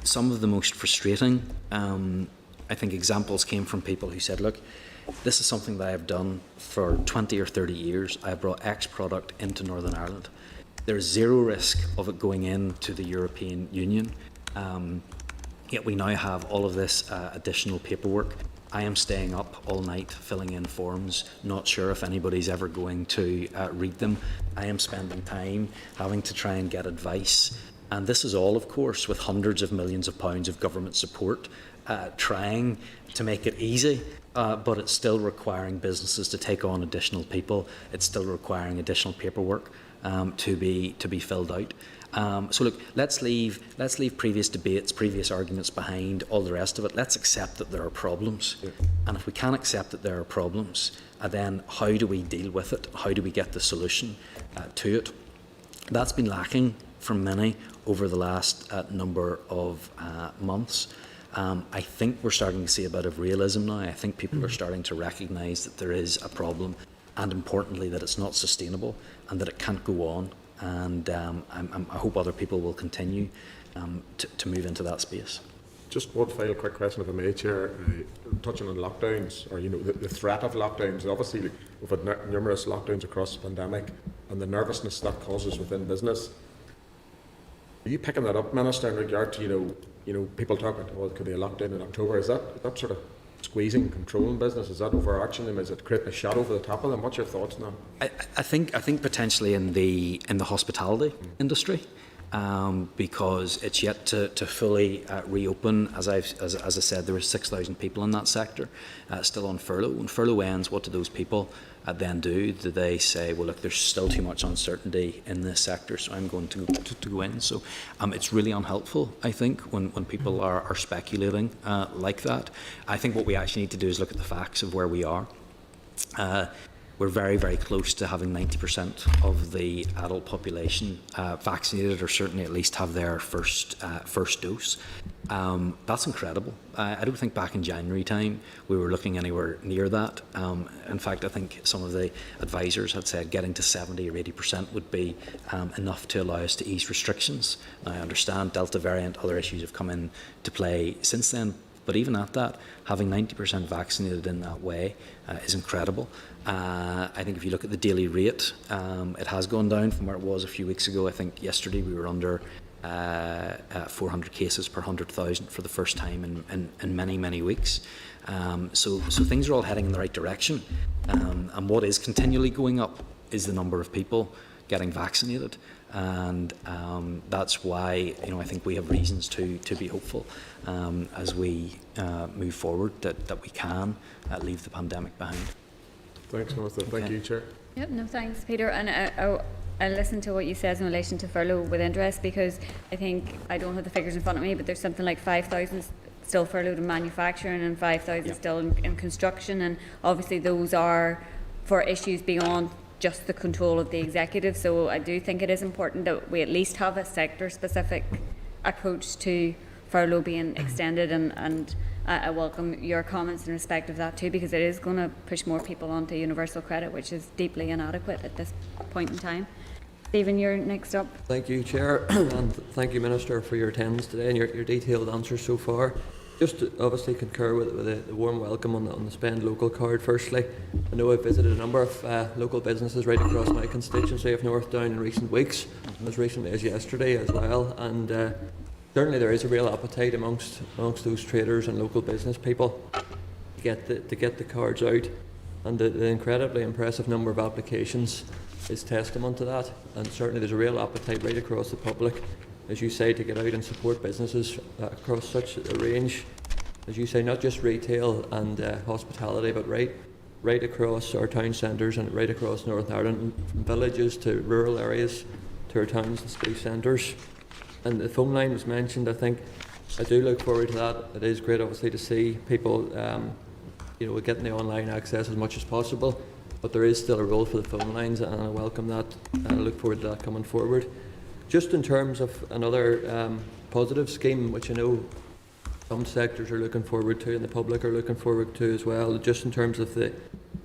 some of the most frustrating, I think, examples came from people who said, look, this is something that I've done for 20 or 30 years. I brought X product into Northern Ireland. There's zero risk of it going into the European Union. Yet we now have all of this additional paperwork. I am staying up all night filling in forms, not sure if anybody's ever going to read them. I am spending time having to try and get advice. And this is all, of course, with hundreds of millions of pounds of government support, trying to make it easy, but it's still requiring businesses to take on additional people. It's still requiring additional paperwork to be filled out. So look, let's leave previous debates, previous arguments behind, all the rest of it. Let's accept that there are problems. Yeah. And if we can accept that there are problems, then how do we deal with it? How do we get the solution to it? That's been lacking from many over the last number of months. I think we're starting to see a bit of realism now. I think people are starting to recognise that there is a problem, and importantly that it's not sustainable and that it can't go on. And I hope other people will continue to move into that space. Just one final quick question, if I may, Chair. Touching on lockdowns, or the threat of lockdowns. Obviously, we've had numerous lockdowns across the pandemic, and the nervousness that causes within business. Are you picking that up, Minister, in regard to people talking about, well, could be a lockdown in October? Is that sort of squeezing, controlling business? Is that overarching them? Is it creating a shadow over the top of them? What's your thoughts on that? I think potentially in the hospitality industry. Because it's yet to fully reopen. As I said, there were 6,000 people in that sector still on furlough. When furlough ends, what do those people then do? Do they say, well, look, there's still too much uncertainty in this sector, so I'm going to go in? So it's really unhelpful, I think, when people are speculating like that. I think what we actually need to do is look at the facts of where we are. We're very, very close to having 90% of the adult population vaccinated, or certainly at least have their first dose. That's incredible. I don't think back in January time we were looking anywhere near that. In fact, I think some of the advisors had said getting to 70 or 80% would be enough to allow us to ease restrictions. Now, I understand Delta variant, other issues have come into play since then. But even at that, having 90% vaccinated in that way is incredible. I think if you look at the daily rate, it has gone down from where it was a few weeks ago. I think yesterday we were under 400 cases per 100,000 for the first time in many, many weeks. So things are all heading in the right direction. And what is continually going up is the number of people getting vaccinated. And that's why I think we have reasons to be hopeful as we move forward that we can leave the pandemic behind. Thanks, Martha. Thank you, Chair. Yep, no thanks, Peter. And I listened to what you said in relation to furlough with interest, because I think, I don't have the figures in front of me, but there's something like 5,000 still furloughed in manufacturing and 5,000 still in construction, and obviously those are for issues beyond just the control of the executive. So I do think it is important that we at least have a sector-specific approach to furlough being extended, and I welcome your comments in respect of that too, because it is going to push more people onto universal credit, which is deeply inadequate at this point in time. Stephen, you're next up. Thank you, Chair, and thank you, Minister, for your attendance today and your detailed answers so far. Just to obviously concur with the warm welcome on the Spend Local card. Firstly, I know I've visited a number of local businesses right across my constituency of North Down in recent weeks, as recently as yesterday as well, and certainly there is a real appetite amongst those traders and local business people to get the cards out, and the incredibly impressive number of applications is testament to that. And certainly there's a real appetite right across the public, as you say, to get out and support businesses across such a range, as you say, not just retail and hospitality, but right across our town centres and right across Northern Ireland, from villages to rural areas to our towns and city centres. And the phone line was mentioned. I think I do look forward to that. It is great, obviously, to see people, getting the online access as much as possible. But there is still a role for the phone lines, and I welcome that. And I look forward to that coming forward. Just in terms of another positive scheme, which I know some sectors are looking forward to, and the public are looking forward to as well. Just in terms of the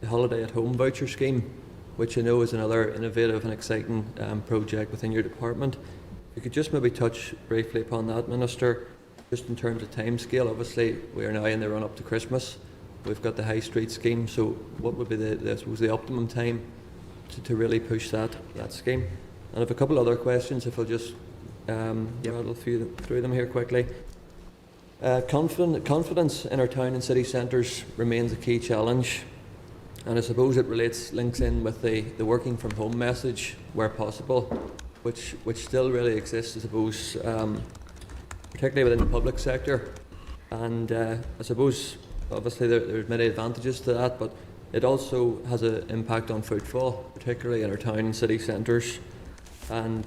holiday at home voucher scheme, which I know is another innovative and exciting project within your department. You could just maybe touch briefly upon that, Minister, just in terms of timescale. Obviously, we are now in the run-up to Christmas. We've got the High Street scheme, so what would be the optimum time to really push that scheme? And I have a couple other questions, if I'll just rattle through them here quickly. Confidence in our town and city centres remains a key challenge, and I suppose it links in with the working from home message where possible, which still really exists, I suppose, particularly within the public sector. And I suppose, obviously, there's many advantages to that, but it also has an impact on footfall, particularly in our town and city centres. And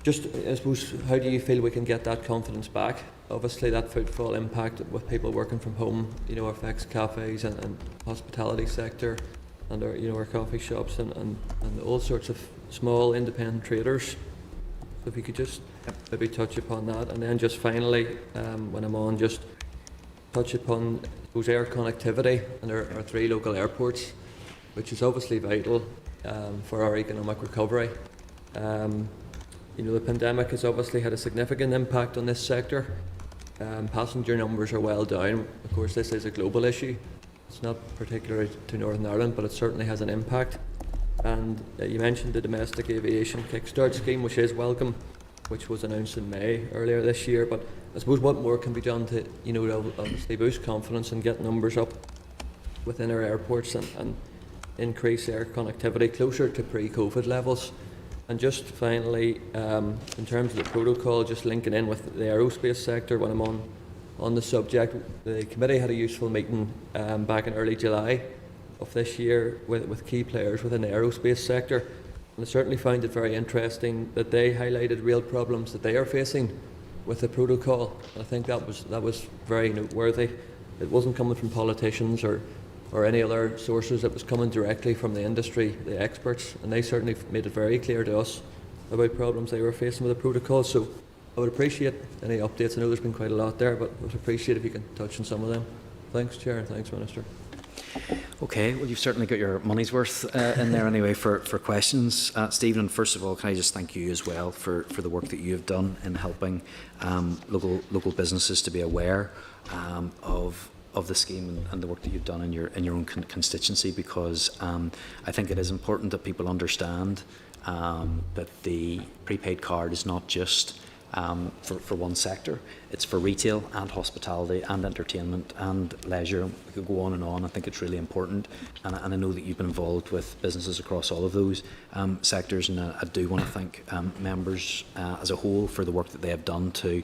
just, I suppose, how do you feel we can get that confidence back? Obviously, that footfall impact with people working from home, affects cafes and hospitality sector, and our coffee shops and all sorts of small independent traders. So if you could just maybe touch upon that, and then just finally, when I'm on, just touch upon those air connectivity and our 3 local airports, which is obviously vital for our economic recovery. The pandemic has obviously had a significant impact on this sector. Passenger numbers are well down. Of course, this is a global issue. It's not particular to Northern Ireland, but it certainly has an impact. And you mentioned the domestic aviation kickstart scheme, which is welcome. which was announced in May earlier this year. But I suppose what more can be done to, to obviously boost confidence and get numbers up within our airports and increase air connectivity closer to pre-COVID levels. And just finally, in terms of the protocol, just linking in with the aerospace sector, when I'm on the subject, the committee had a useful meeting back in early July of this year with key players within the aerospace sector. And I certainly found it very interesting that they highlighted real problems that they are facing with the protocol. I think that was very noteworthy. It wasn't coming from politicians or any other sources. It was coming directly from the industry, the experts, and they certainly made it very clear to us about problems they were facing with the protocol. So I would appreciate any updates. I know there's been quite a lot there, but I would appreciate if you can touch on some of them. Thanks, Chair, and thanks, Minister. Okay, well, you've certainly got your money's worth in there anyway for questions. Stephen, first of all, can I just thank you as well for the work that you have done in helping local businesses to be aware of the scheme and the work that you've done in your own constituency, because I think it is important that people understand that the prepaid card is not just for one sector. It's for retail and hospitality and entertainment and leisure. We could go on and on. I think it's really important, and I know that you've been involved with businesses across all of those sectors, and I do want to thank members as a whole for the work that they have done to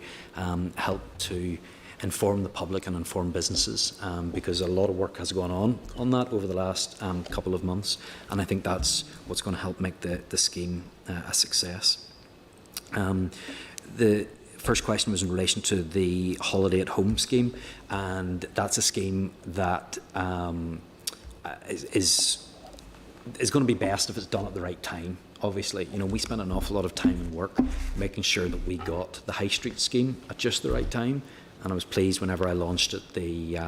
help to inform the public and inform businesses, because a lot of work has gone on that over the last couple of months, and I think that's what's going to help make the scheme a success. The first question was in relation to the holiday at home scheme, and that's a scheme that is going to be best if it's done at the right time. Obviously, we spent an awful lot of time and work making sure that we got the high street scheme at just the right time. And I was pleased whenever I launched it, the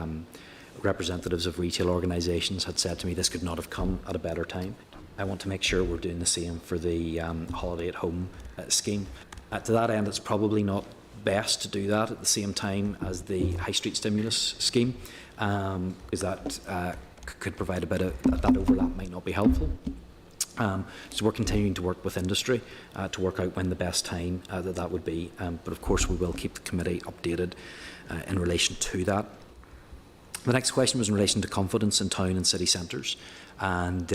representatives of retail organisations had said to me this could not have come at a better time. I want to make sure we're doing the same for the holiday at home scheme. To that end, it's probably not best to do that at the same time as the high street stimulus scheme, because that could provide a bit of that overlap might not be helpful. So we're continuing to work with industry to work out when the best time that would be. But of course, we will keep the committee updated in relation to that. The next question was in relation to confidence in town and city centres. And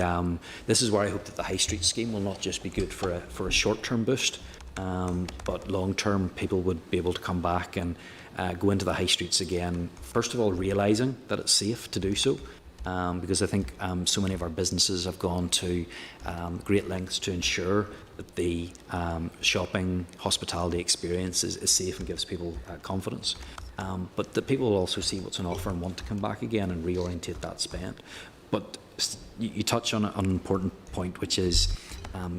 this is where I hope that the high street scheme will not just be good for a short-term boost, but long-term people would be able to come back and go into the high streets again, first of all realising that it's safe to do so. Because I think so many of our businesses have gone to great lengths to ensure that the shopping, hospitality experience is safe and gives people confidence. But that people will also see what's on offer and want to come back again and reorientate that spend. But you touch on an important point, which is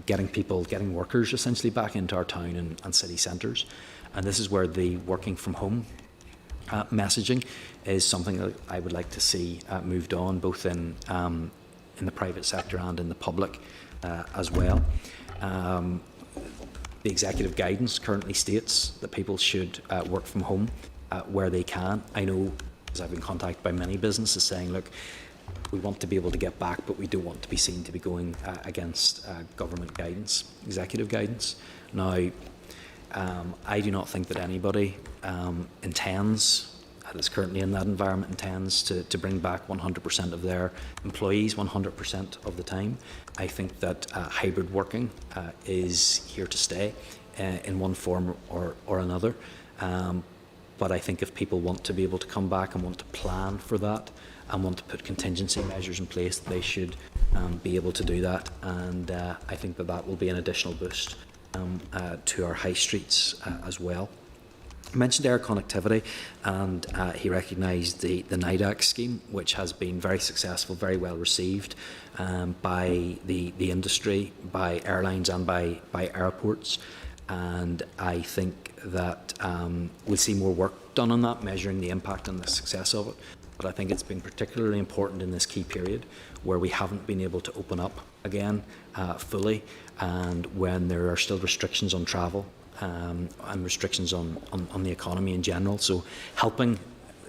getting workers essentially back into our town and city centres. And this is where the working from home messaging is something that I would like to see moved on, both in the private sector and in the public as well. The executive guidance currently states that people should work from home where they can. I know, as I've been contacted by many businesses saying, look, we want to be able to get back, but we don't want to be seen to be going against government guidance, executive guidance. Now, I do not think that anybody that's currently in that environment intends to bring back 100% of their employees 100% of the time. I think that hybrid working is here to stay in one form or another. But I think if people want to be able to come back and want to plan for that and want to put contingency measures in place, they should be able to do that. And I think that will be an additional boost to our high streets as well. I mentioned air connectivity, and he recognised the NIDAC scheme, which has been very successful, very well received by the industry, by airlines and by airports. And I think that we'll see more work done on that, measuring the impact and the success of it. But I think it's been particularly important in this key period where we haven't been able to open up again fully, and when there are still restrictions on travel and restrictions on the economy in general. So helping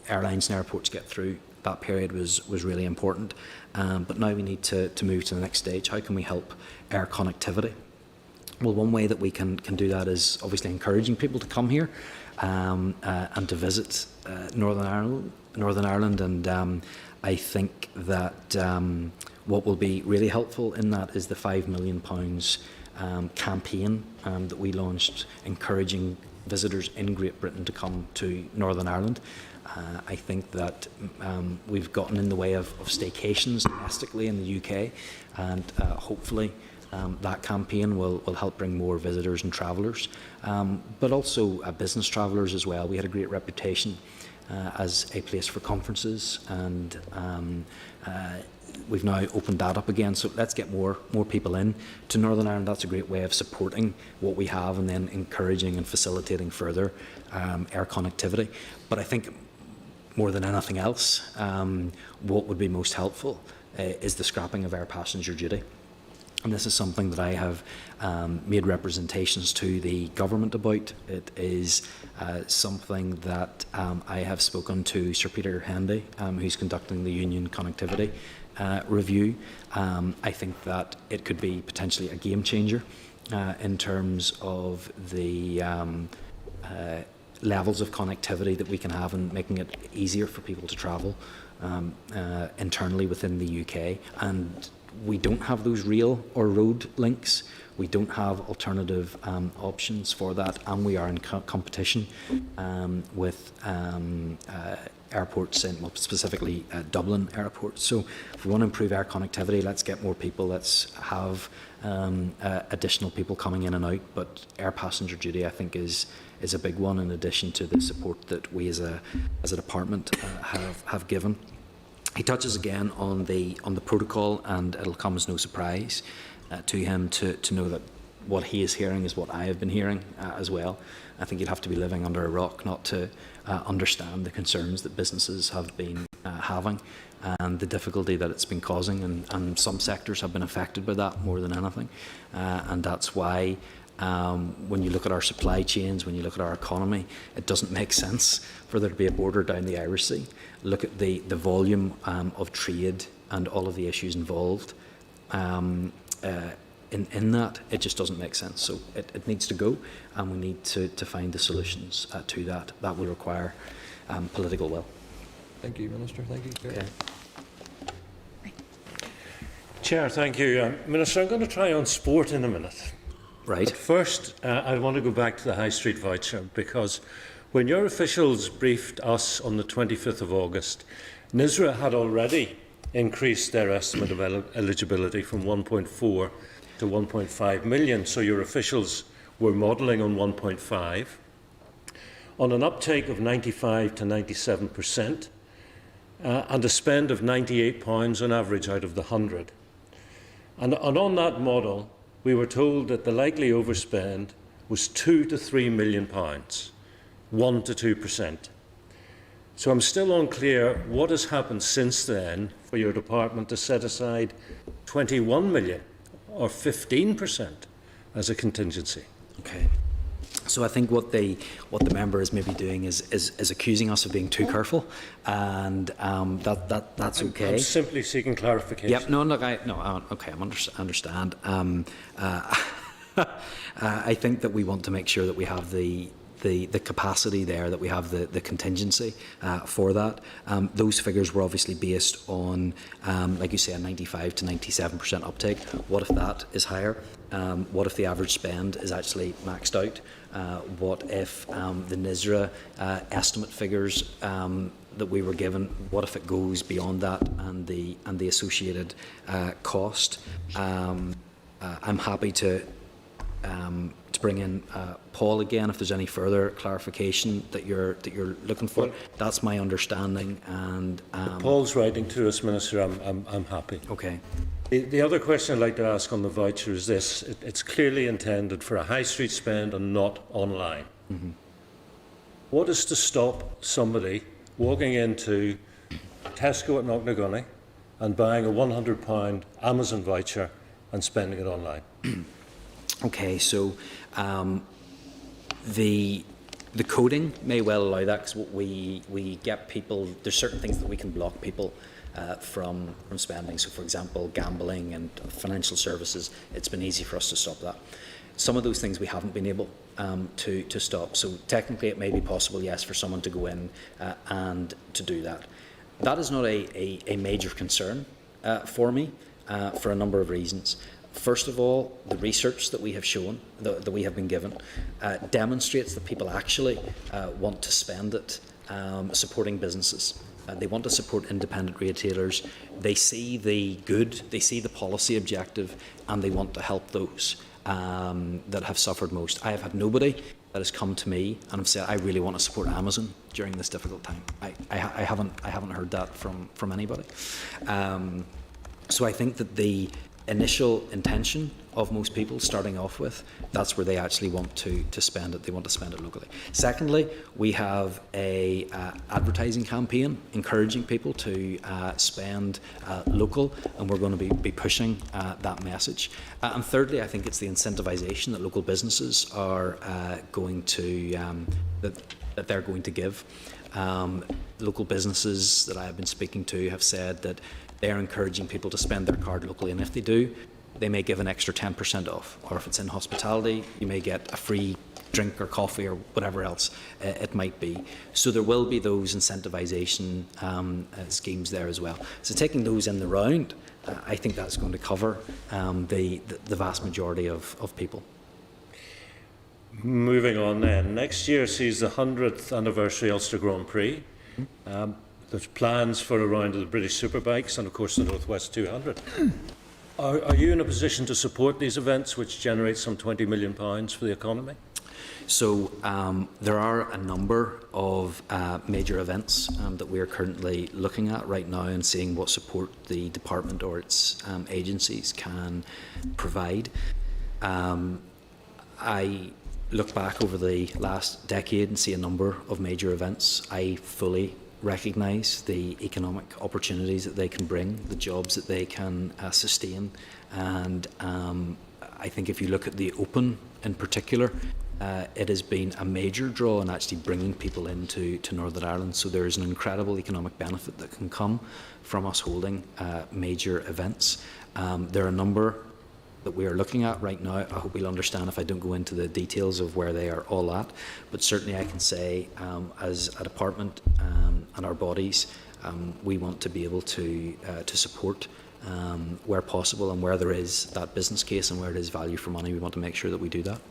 airlines and airports get through that period was really important. But now we need to move to the next stage. How can we help air connectivity? Well, one way that we can do that is obviously encouraging people to come here and to visit Northern Ireland, and I think that what will be really helpful in that is the £5 million campaign that we launched, encouraging visitors in Great Britain to come to Northern Ireland. I think that we've gotten in the way of staycations domestically in the UK, and hopefully that campaign will help bring more visitors and travellers, but also business travellers as well. We had a great reputation as a place for conferences, and we've now opened that up again. So let's get more people in to Northern Ireland. That's a great way of supporting what we have and then encouraging and facilitating further air connectivity. But I think more than anything else, what would be most helpful is the scrapping of air passenger duty. And this is something that I have made representations to the government about. It is something that I have spoken to Sir Peter Hendy, who's conducting the union connectivity review. I think that it could be potentially a game changer in terms of the levels of connectivity that we can have and making it easier for people to travel internally within the UK. And we don't have those rail or road links. We don't have alternative options for that, and we are in competition with airports, well, specifically Dublin Airport. So if we want to improve air connectivity, let's get more people, let's have additional people coming in and out. But air passenger duty, I think, is a big one, in addition to the support that we as a department have given. He touches again on the protocol, and it'll come as no surprise to him to know that what he is hearing is what I have been hearing as well. I think you'd have to be living under a rock not to understand the concerns that businesses have been having and the difficulty that it's been causing, and some sectors have been affected by that more than anything, and that's why when you look at our supply chains, when you look at our economy, it doesn't make sense for there to be a border down the Irish Sea. Look at the volume of trade and all of the issues involved in that. It just doesn't make sense. So it needs to go, and we need to find the solutions to that. That will require political will. Thank you, Minister. Thank you, Chair. Okay. Chair, thank you. Minister, I'm going to try on sport in a minute. Right. But first, I want to go back to the High Street voucher, because when your officials briefed us on the 25th of August, NISRA had already increased their estimate of eligibility from 1.4 to 1.5 million. So your officials were modelling on 1.5, on an uptake of 95 to 97%, and a spend of £98 on average out of the 100. And on that model, we were told that the likely overspend was £2 to £3 million, 1 to 2%. So I'm still unclear what has happened since then for your department to set aside 21 million or 15% as a contingency. Okay. So I think what the member is maybe doing is accusing us of being too careful, and that's okay. I'm simply seeking clarification. Yep. No. Look. Okay. I understand. I think that we want to make sure that we have the capacity there, that we have the contingency for that. Those figures were obviously based on, like you say, a 95 to 97% uptake. What if that is higher? What if the average spend is actually maxed out? What if the NISRA estimate figures that we were given, what if it goes beyond that and the associated cost? I'm happy to bring in Paul again if there's any further clarification that you're looking for. Well, that's my understanding. And Paul's writing to us, Minister. I'm happy. Okay. The other question I'd like to ask on the voucher is this: it's clearly intended for a high street spend and not online. Mm-hmm. What is to stop somebody walking into Tesco at Knocknagunny and buying a £100 Amazon voucher and spending it online? Okay, so the coding may well allow that, because we get people. There's certain things that we can block people from spending. So, for example, gambling and financial services. It's been easy for us to stop that. Some of those things we haven't been able to stop. So technically it may be possible, yes, for someone to go in and to do that. That is not a major concern for me for a number of reasons. First of all, the research that we have shown, that we have been given, demonstrates that people actually want to spend it supporting businesses. They want to support independent retailers. They see the good, they see the policy objective, and they want to help those that have suffered most. I have had nobody that has come to me and have said, I really want to support Amazon during this difficult time. I haven't heard that from anybody. So I think that the initial intention of most people starting off with, that's where they actually want to spend it. They want to spend it locally. Secondly, we have a advertising campaign encouraging people to spend local, and we're going to be pushing that message. And thirdly, I think it's the incentivisation that local businesses are going to that they're going to give. Local businesses that I have been speaking to have said that they're encouraging people to spend their card locally, and if they do, they may give an extra 10% off. Or if it's in hospitality, you may get a free drink or coffee or whatever else it might be. So there will be those incentivisation schemes there as well. So taking those in the round, I think that's going to cover the vast majority of people. Moving on then, next year sees the 100th anniversary Ulster Grand Prix. There's plans for a round of the British Superbikes and of course the North West 200. Are you in a position to support these events which generate some £20 million for the economy? So there are a number of major events that we are currently looking at right now and seeing what support the department or its agencies can provide. I look back over the last decade and see a number of major events. I fully recognise the economic opportunities that they can bring, the jobs that they can sustain, and I think if you look at the Open in particular, it has been a major draw in actually bringing people into Northern Ireland. So there is an incredible economic benefit that can come from us holding major events. There are a number that we are looking at right now. I hope you'll understand if I don't go into the details of where they are all at, but certainly I can say as a department and our bodies, we want to be able to support where possible, and where there is that business case and where it is value for money, we want to make sure that we do that.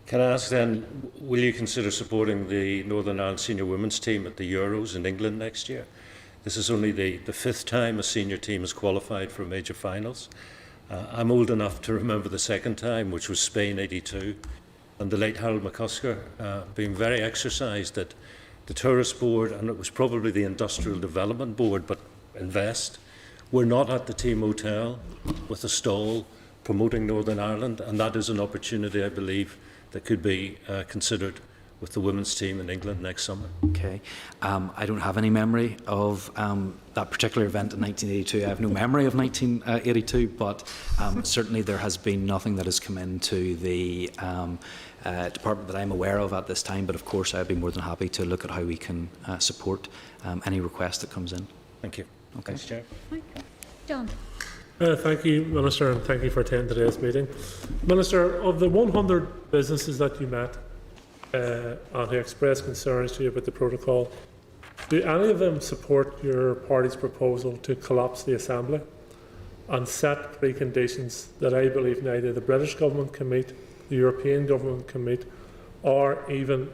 Can I ask then, will you consider supporting the Northern Ireland senior women's team at the Euros in England next year? This is only the fifth time a senior team has qualified for major finals. I'm old enough to remember the second time, which was Spain '82, and the late Harold McCusker being very exercised that the Tourist Board, and it was probably the Industrial Development Board, but Invest, were not at the team hotel with a stall promoting Northern Ireland, and that is an opportunity, I believe, that could be considered with the women's team in England next summer. Okay. I don't have any memory of that particular event in 1982. I have no memory of 1982, but certainly there has been nothing that has come into the department that I'm aware of at this time, but of course I'd be more than happy to look at how we can support any request that comes in. Thank you. Okay. Thanks, Chair. John. Thank you, Minister, and thank you for attending today's meeting. Minister, of the 100 businesses that you met and who expressed concerns to you about the protocol, do any of them support your party's proposal to collapse the Assembly and set preconditions that I believe neither the British government can meet, the European government can meet, or even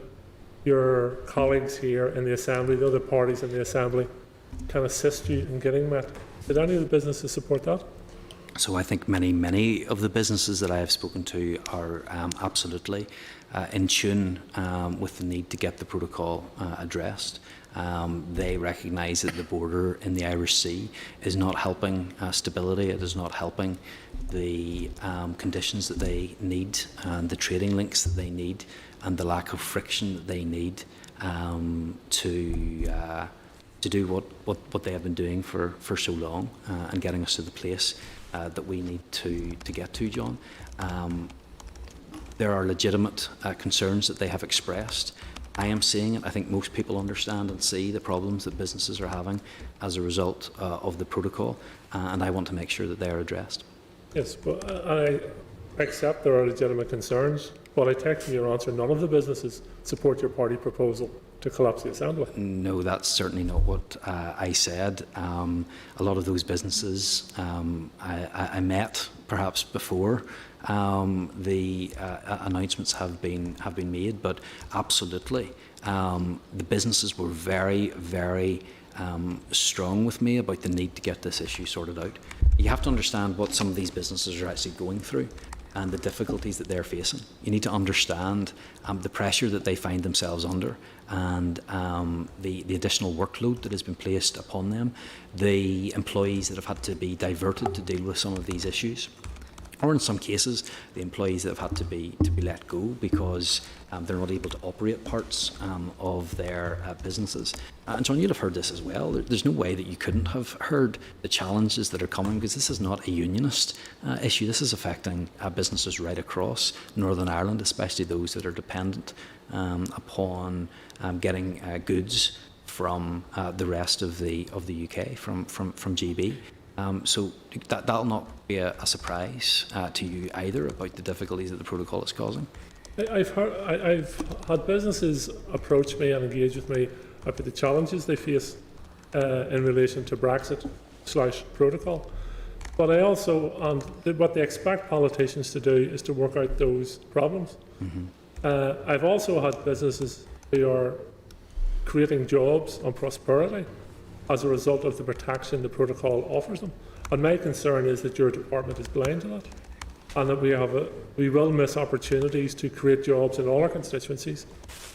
your colleagues here in the Assembly, the other parties in the Assembly, can assist you in getting met? Did any of the businesses support that? So I think many of the businesses that I have spoken to are absolutely in tune with the need to get the protocol addressed. They recognise that the border in the Irish Sea is not helping stability, it is not helping the conditions that they need, and the trading links that they need, and the lack of friction that they need to do what they have been doing for so long and getting us to the place that we need to get to, John. There are legitimate concerns that they have expressed. I am seeing it. I think most people understand and see the problems that businesses are having as a result of the protocol, and I want to make sure that they are addressed. Yes, but I accept there are legitimate concerns, but I take from your answer none of the businesses support your party proposal to collapse the Assembly. No, that's certainly not what I said. A lot of those businesses I met perhaps before the announcements have been made, but absolutely the businesses were very, very strong with me about the need to get this issue sorted out. You have to understand what some of these businesses are actually going through and the difficulties that they're facing. You need to understand the pressure that they find themselves under and the additional workload that has been placed upon them, the employees that have had to be diverted to deal with some of these issues, or in some cases, the employees that have had to be let go because they're not able to operate parts of their businesses. And John, you'd have heard this as well. There's no way that you couldn't have heard the challenges that are coming, because this is not a unionist issue. This is affecting businesses right across Northern Ireland, especially those that are dependent upon getting goods from the rest of the UK, from GB. So that'll not be a surprise to you either about the difficulties that the protocol is causing. I've had businesses approach me and engage with me about the challenges they face in relation to Brexit/protocol. But I also, what they expect politicians to do is to work out those problems. Mm-hmm. I've also had businesses who are creating jobs and prosperity as a result of the protection the protocol offers them. And my concern is that your department is blind to that, and that we will miss opportunities to create jobs in all our constituencies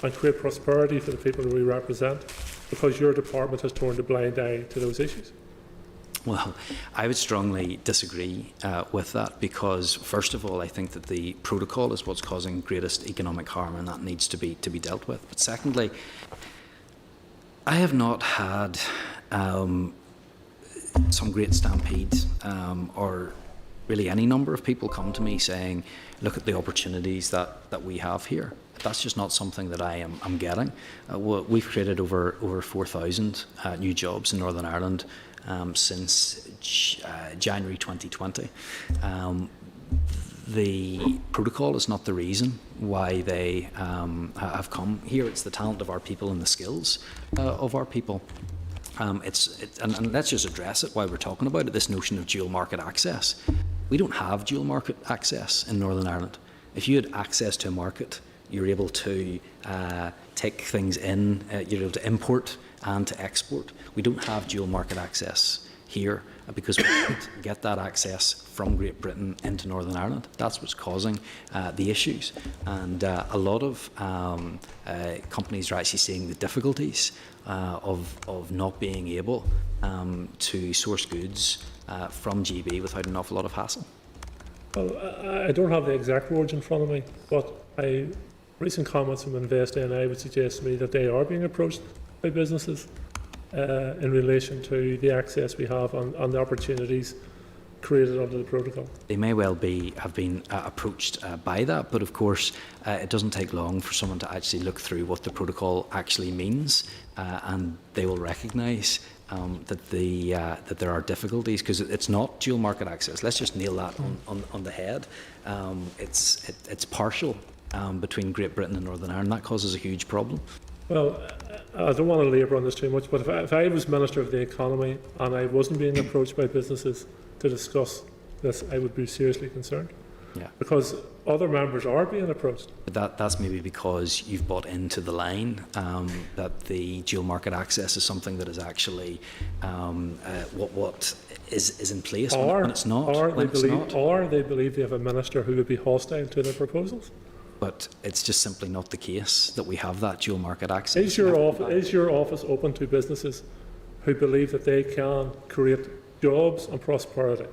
and create prosperity for the people we represent, because your department has turned a blind eye to those issues. Well, I would strongly disagree with that, because first of all, I think that the protocol is what's causing greatest economic harm, and that needs to be dealt with. But secondly, I have not had some great stampede or really any number of people come to me saying, look at the opportunities that we have here. That's just not something that I'm getting. We've created over 4,000 new jobs in Northern Ireland since January 2020. The protocol is not the reason why they have come here. It's the talent of our people and the skills of our people. And let's just address it while we're talking about it, this notion of dual market access. We don't have dual market access in Northern Ireland. If you had access to a market, you're able to take things in, you're able to import and to export. We don't have dual market access here because we can't get that access from Great Britain into Northern Ireland. That's what's causing the issues. And a lot of companies are actually seeing the difficulties of not being able to source goods from GB without an awful lot of hassle. Well, I don't have the exact words in front of me, but recent comments from Invest NI would suggest to me that they are being approached by businesses in relation to the access we have and the opportunities created under the protocol. They may well have been approached by that, but of course it doesn't take long for someone to actually look through what the protocol actually means, and they will recognise that there are difficulties, because it's not dual market access. Let's just nail that on the head. It's partial between Great Britain and Northern Ireland. That causes a huge problem. Well, I don't want to labour on this too much, but if I was Minister of the Economy and I wasn't being approached by businesses to discuss this, I would be seriously concerned. Yeah. Because other members are being approached. But that's maybe because you've bought into the line that the dual market access is something that is actually what is in place when it's not. Or they believe they have a minister who would be hostile to their proposals. But it's just simply not the case that we have that dual market access. Is your office open to businesses who believe that they can create jobs and prosperity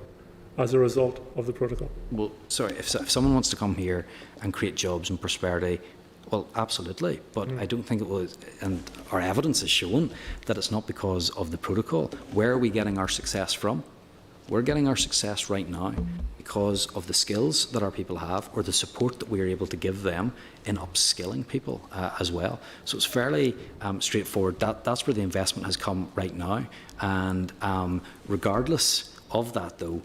as a result of the protocol? Well, sorry, if someone wants to come here and create jobs and prosperity, well, absolutely. But I don't think it was, and our evidence has shown that it's not because of the protocol. Where are we getting our success from? We're getting our success right now because of the skills that our people have, or the support that we're able to give them in upskilling people as well. So it's fairly straightforward. That's where the investment has come right now. And regardless of that, though,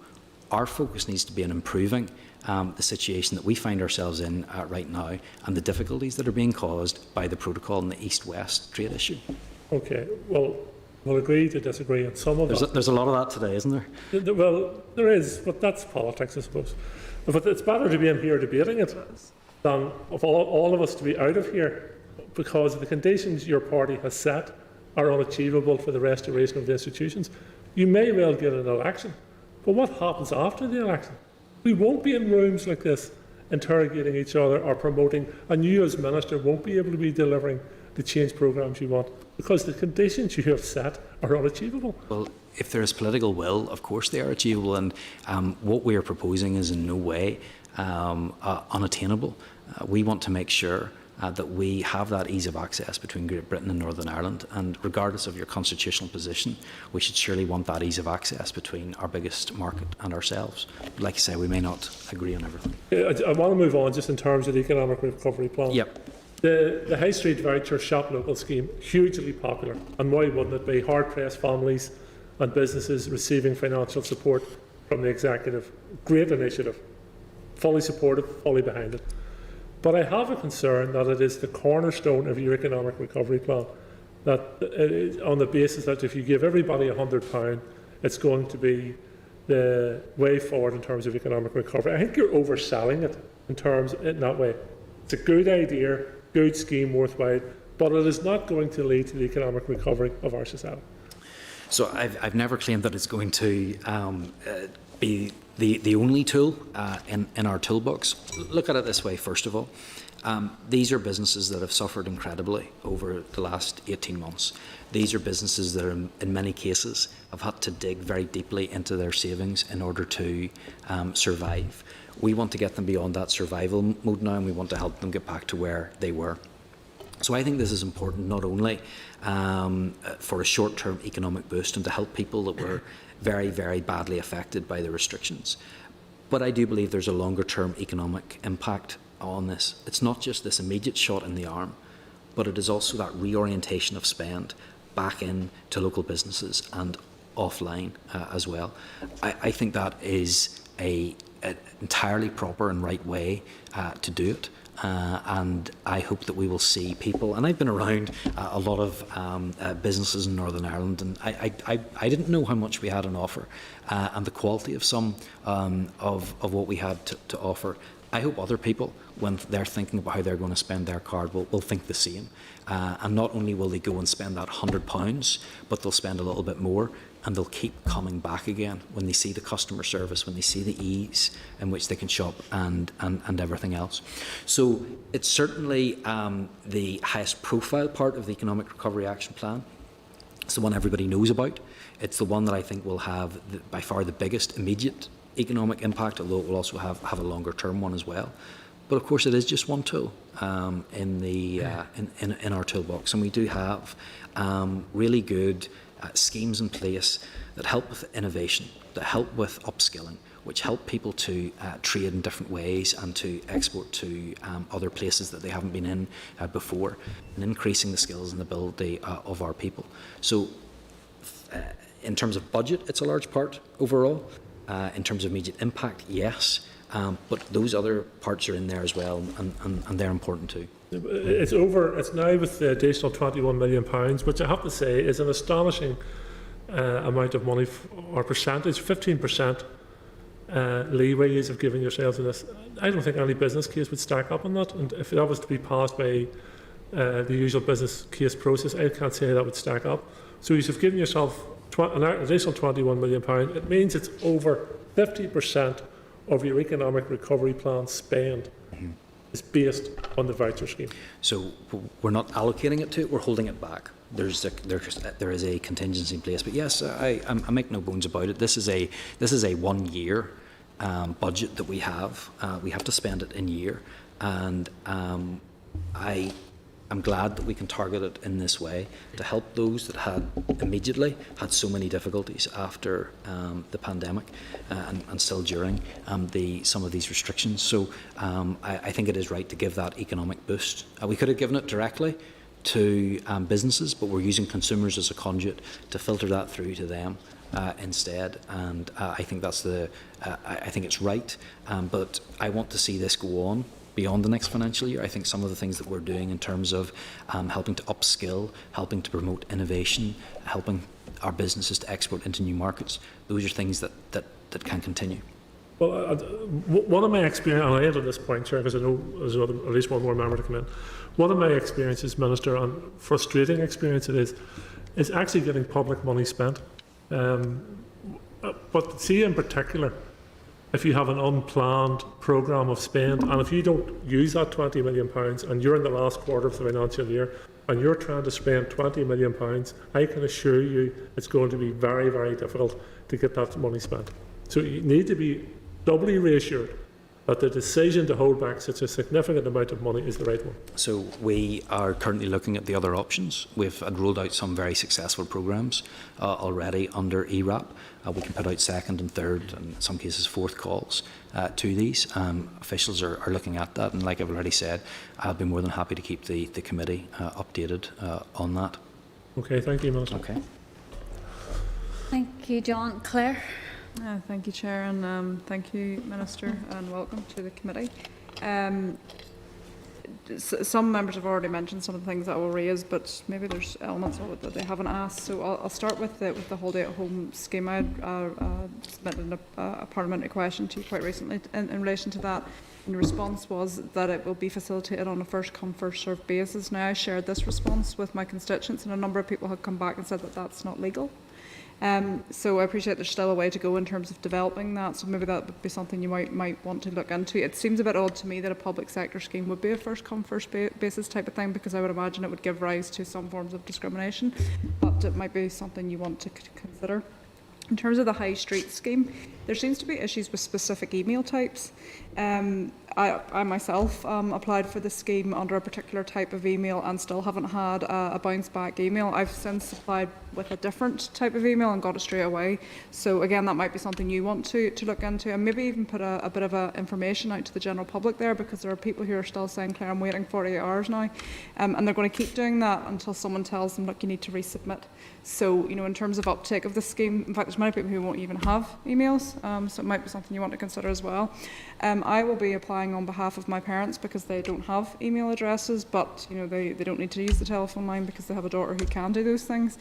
our focus needs to be on improving the situation that we find ourselves in right now and the difficulties that are being caused by the protocol and the East-West trade issue. Okay, well, we'll agree to disagree on some of that. There's a lot of that today, isn't there? Well, there is, but that's politics, I suppose. But it's better to be in here debating it than of all of us to be out of here, because the conditions your party has set are unachievable for the restoration of the institutions. You may well get an election, but what happens after the election? We won't be in rooms like this interrogating each other or promoting, and you as Minister won't be able to be delivering the change programmes you want, because the conditions you have set are unachievable. Well, if there is political will, of course they are achievable, and what we are proposing is in no way unattainable. We want to make sure that we have that ease of access between Great Britain and Northern Ireland, and regardless of your constitutional position, we should surely want that ease of access between our biggest market and ourselves. But like I say, we may not agree on everything. I want to move on just in terms of the economic recovery plan. Yep. The High Street Voucher Shop Local scheme, hugely popular, and why wouldn't it be? Hard-pressed families and businesses receiving financial support from the executive. Great initiative. Fully supported, fully behind it. But I have a concern that it is the cornerstone of your economic recovery plan, that on the basis that if you give everybody £100, it's going to be the way forward in terms of economic recovery. I think you're overselling it in that way. It's a good idea, good scheme, worthwhile, but it is not going to lead to the economic recovery of our society. So I've never claimed that it's going to be the only tool in our toolbox. Look at it this way, first of all. These are businesses that have suffered incredibly over the last 18 months. These are businesses that in many cases have had to dig very deeply into their savings in order to survive. We want to get them beyond that survival mode now, and we want to help them get back to where they were. So I think this is important not only for a short-term economic boost and to help people that were very, very badly affected by the restrictions, but I do believe there's a longer-term economic impact on this. It's not just this immediate shot in the arm, but it is also that reorientation of spend back into local businesses and offline as well. I think that is an entirely proper and right way to do it. And I hope that we will see people, and I've been around a lot of businesses in Northern Ireland, and I didn't know how much we had on offer and the quality of some of what we had to offer. I hope other people, when they're thinking about how they're going to spend their card, will think the same. And not only will they go and spend that £100, but they'll spend a little bit more, and they'll keep coming back again when they see the customer service, when they see the ease in which they can shop and everything else. So it's certainly the highest profile part of the Economic Recovery Action Plan. It's the one everybody knows about. It's the one that I think will have by far the biggest immediate economic impact, although it will also have a longer term one as well. But of course it is just one tool in our toolbox, and we do have really good schemes in place that help with innovation, that help with upskilling, which help people to trade in different ways and to export to other places that they haven't been in before, and increasing the skills and ability of our people. So in terms of budget, it's a large part overall. In terms of immediate impact, yes, but those other parts are in there as well, and they're important too. It's now with the additional £21 million, which I have to say is an astonishing amount of money or percentage, 15% leeway you have given yourselves in this. I don't think any business case would stack up on that, and if that was to be passed by the usual business case process, I can't say how that would stack up. So you have given yourself an additional £21 million. It means it's over 50% of your economic recovery plan spend is based on the voucher scheme. So we're not allocating it to it, we're holding it back. There is a contingency in place, but yes, I make no bones about it. This is a 1 year budget that we have. We have to spend it in year, and I'm glad that we can target it in this way to help those that had so many difficulties after the pandemic and still during some of these restrictions. So I think it is right to give that economic boost. We could have given it directly to businesses, but we're using consumers as a conduit to filter that through to them instead, and I think that's I think it's right, but I want to see this go on beyond the next financial year. I think some of the things that we're doing in terms of helping to upskill, helping to promote innovation, helping our businesses to export into new markets, those are things that can continue. Well, one of my experience, and I end on this point, Chair, because I know there's at least one more member to come in. One of my experiences, Minister, and frustrating experience it is actually getting public money spent. But see, in particular, if you have an unplanned programme of spend, and if you don't use that £20 million, and you're in the last quarter of the financial year, and you're trying to spend £20 million, I can assure you it's going to be very, very difficult to get that money spent. So you need to be doubly reassured that the decision to hold back such a significant amount of money is the right one. So we are currently looking at the other options. We've rolled out some very successful programmes already under ERAP. We can put out second and third, and in some cases fourth calls to these. Officials are looking at that, and like I've already said, I'll be more than happy to keep the committee updated on that. Okay, thank you, Minister. Okay. Thank you, John. Claire? Thank you, Chair, and thank you, Minister, and welcome to the committee. Some members have already mentioned some of the things that I will raise, but maybe there's elements of it that they haven't asked. So I'll start with the holiday at home scheme. I submitted a parliamentary question to you quite recently in relation to that. And the response was that it will be facilitated on a first come first served basis. Now, I shared this response with my constituents, and a number of people have come back and said that that's not legal. So I appreciate there's still a way to go in terms of developing that, so maybe that would be something you might want to look into. It seems a bit odd to me that a public sector scheme would be a first come first basis type of thing, because I would imagine it would give rise to some forms of discrimination, but it might be something you want to consider. In terms of the high street scheme, there seems to be issues with specific email types. I myself applied for the scheme under a particular type of email and still haven't had a bounce back email. I've since applied with a different type of email and got it straight away. So again, that might be something you want to look into, and maybe even put a bit of information out to the general public there, because there are people who are still saying, Claire, I'm waiting 48 hours now, and they're going to keep doing that until someone tells them, look, you need to resubmit. So, in terms of uptake of the scheme, in fact, there's many people who won't even have emails, so it might be something you want to consider as well. I will be applying on behalf of my parents because they don't have email addresses, but they don't need to use the telephone line because they have a daughter who can do those things.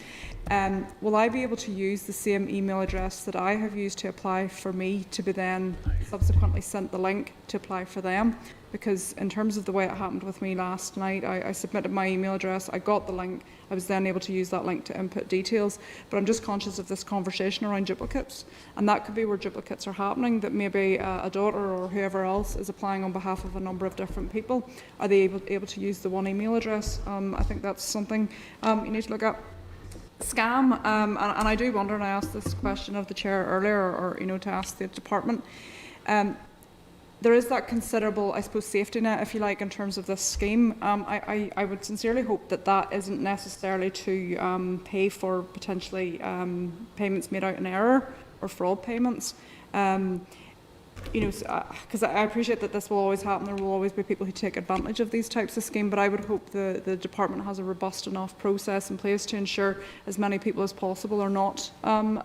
Will I be able to use the same email address that I have used to apply for me to be then subsequently sent the link to apply for them? Because in terms of the way it happened with me last night, I submitted my email address, I got the link, I was then able to use that link to input details, but I'm just conscious of this conversation around duplicates, and that could be where duplicates are happening, that maybe a daughter or whoever else is applying on behalf of a number of different people. Are they able to use the one email address? I think that's something you need to look at. Scam, and I do wonder, and I asked this question of the Chair earlier, or to ask the department, there is that considerable, I suppose, safety net, if you like, in terms of this scheme. I would sincerely hope that isn't necessarily to pay for potentially payments made out in error or fraud payments. Because I appreciate that this will always happen. There will always be people who take advantage of these types of schemes, but I would hope the department has a robust enough process in place to ensure as many people as possible are not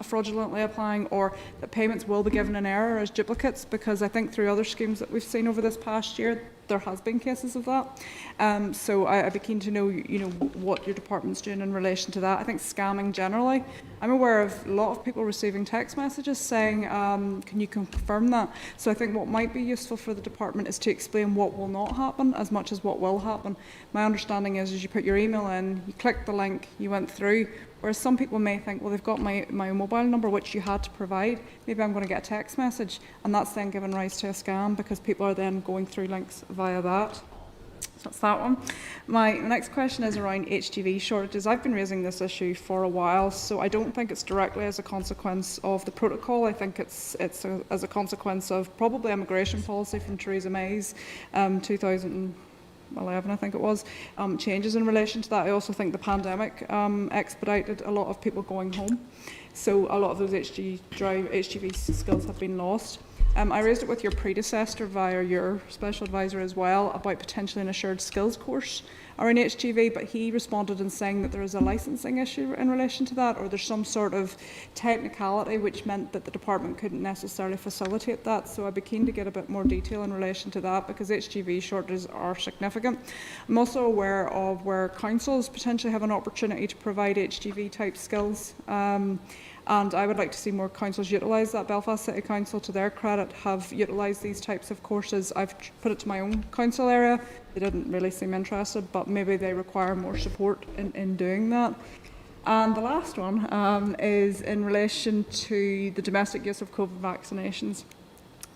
fraudulently applying, or that payments will be given in error as duplicates, because I think through other schemes that we've seen over this past year, there has been cases of that. So I'd be keen to know, what your department's doing in relation to that. I think scamming generally, I'm aware of a lot of people receiving text messages saying, can you confirm that? So I think what might be useful for the department is to explain what will not happen as much as what will happen. My understanding is you put your email in, you click the link, you went through, whereas some people may think, well, they've got my mobile number, which you had to provide. Maybe I'm going to get a text message, and that's then giving rise to a scam because people are then going through links via that. So that's that one. My next question is around HGV shortages. I've been raising this issue for a while, so I don't think it's directly as a consequence of the protocol. I think it's as a consequence of probably immigration policy from Theresa May's 2011, I think it was, changes in relation to that. I also think the pandemic expedited a lot of people going home, so a lot of those HGV skills have been lost. I raised it with your predecessor via your special advisor as well about potentially an assured skills course are in HGV, but he responded in saying that there is a licensing issue in relation to that, or there's some sort of technicality which meant that the department couldn't necessarily facilitate that. So I'd be keen to get a bit more detail in relation to that, because HGV shortages are significant. I'm also aware of where councils potentially have an opportunity to provide HGV type skills. And I would like to see more councils utilise that. Belfast City Council, to their credit, have utilised these types of courses. I've put it to my own council area. They didn't really seem interested, but maybe they require more support in doing that. And the last one is in relation to the domestic use of COVID vaccinations.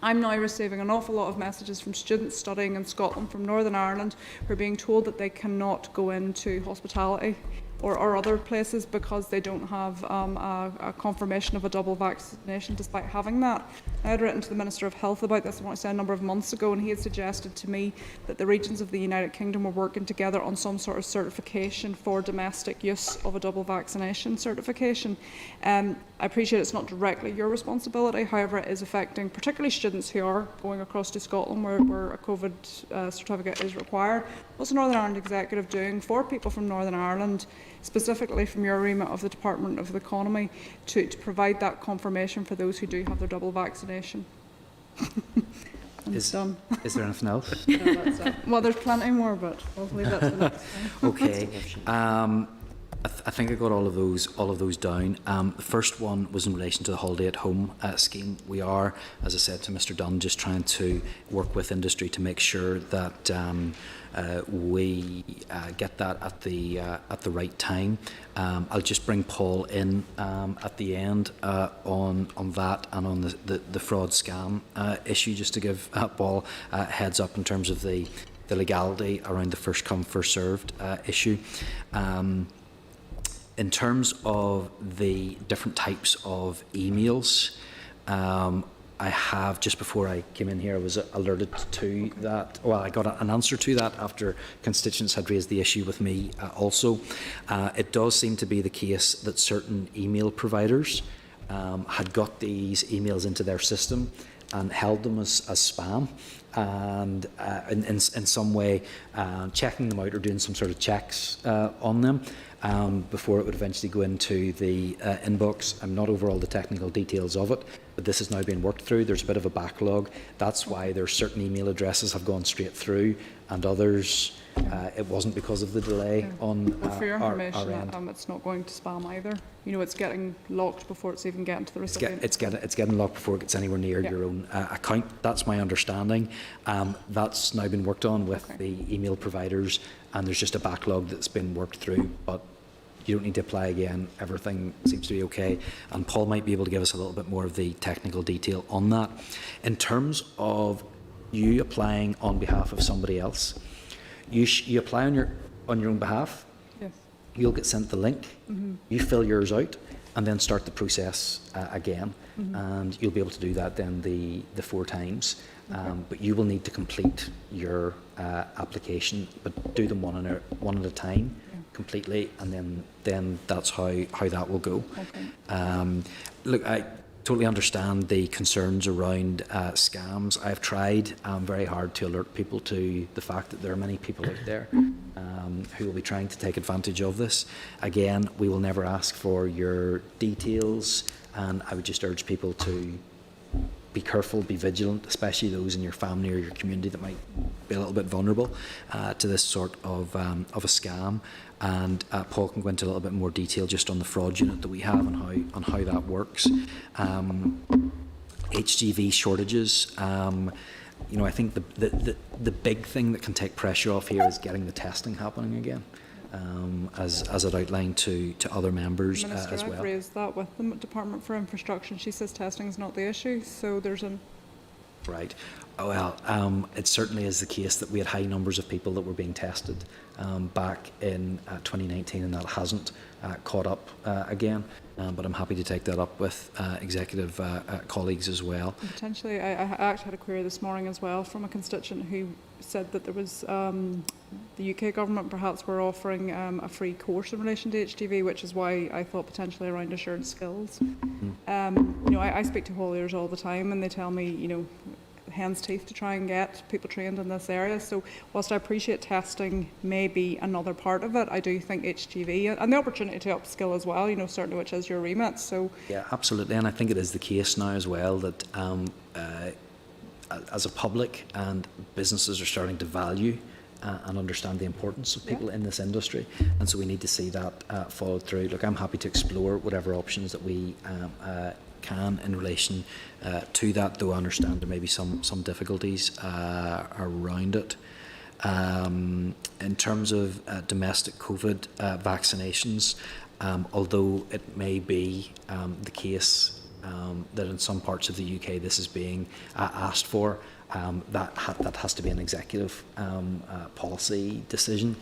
I'm now receiving an awful lot of messages from students studying in Scotland from Northern Ireland who are being told that they cannot go into hospitality or other places because they don't have a confirmation of a double vaccination despite having that. I had written to the Minister of Health about this, I want to say, a number of months ago, and he had suggested to me that the regions of the United Kingdom were working together on some sort of certification for domestic use of a double vaccination certification. I appreciate it's not directly your responsibility, however it is affecting particularly students who are going across to Scotland where a COVID certificate is required. What's the Northern Ireland Executive doing for people from Northern Ireland, specifically from your remit of the Department of the Economy, to provide that confirmation for those who do have their double vaccination? Is there anything else? No, that's it. Well, there's plenty more, but hopefully that's the next one. Okay. I think I got all of those down. The first one was in relation to the holiday at home scheme. We are, as I said to Mr. Dunn, just trying to work with industry to make sure that we get that at the right time. I'll just bring Paul in at the end on that and on the fraud scam issue, just to give Paul a heads up in terms of the legality around the first come first served issue. In terms of the different types of emails, I have, just before I came in here, I was alerted to that. Well, I got an answer to that after constituents had raised the issue with me also. It does seem to be the case that certain email providers had got these emails into their system and held them as spam, and in some way checking them out or doing some sort of checks on them before it would eventually go into the inbox. I'm not over all the technical details of it, but this has now been worked through. There's a bit of a backlog. That's why there's certain email addresses have gone straight through, and others it wasn't because of the delay on for your our information, end. it's not going to spam either. You know, it's getting locked before it's even getting to the recipient. It's getting locked before it gets anywhere near your own account. That's my understanding. That's now been worked on with the email providers, and there's just a backlog that's been worked through, but you don't need to apply again. Everything seems to be okay, and Paul might be able to give us a little bit more of the technical detail on that. In terms of you applying on behalf of somebody else, you apply on your own behalf. Yes. You'll get sent the link. Mm-hmm. You fill yours out, and then start the process again. Mm-hmm. And you'll be able to do that then the 4 times. But you will need to complete your application, but do them one at a time, completely, and then that's how that will go. Okay. Look, I totally understand the concerns around scams. I've tried very hard to alert people to the fact that there are many people out there who will be trying to take advantage of this. Again, we will never ask for your details, and I would just urge people to be careful, be vigilant, especially those in your family or your community that might be a little bit vulnerable to this sort of a scam. And Paul can go into a little bit more detail just on the fraud unit that we have and how that works. HGV shortages. You know, I think the big thing that can take pressure off here is getting the testing happening again. As I'd outlined to other members Minister, as well. I've raised that with the Department for Infrastructure, and she says testing is not the issue, so there's a... Right. Oh, well, it certainly is the case that we had high numbers of people that were being tested back in 2019, and that hasn't caught up again. But I'm happy to take that up with executive colleagues as well. And potentially, I actually had a query this morning as well from a constituent who said that there was the UK government perhaps were offering a free course in relation to HGV, which is why I thought potentially around assured skills. You know, I speak to hauliers all the time, and they tell me, you know, hen's teeth to try and get people trained in this area. So whilst I appreciate testing may be another part of it, I do think HGV and the opportunity to upskill as well, certainly, which is your remit. So yeah, absolutely, and I think it is the case now as well that as a public and businesses are starting to value and understand the importance of people in this industry, and so we need to see that followed through. Look, I'm happy to explore whatever options that we can in relation to that, though I understand there may be some difficulties around it. In terms of domestic COVID vaccinations, although it may be the case that in some parts of the UK this is being asked for, that has to be an executive policy decision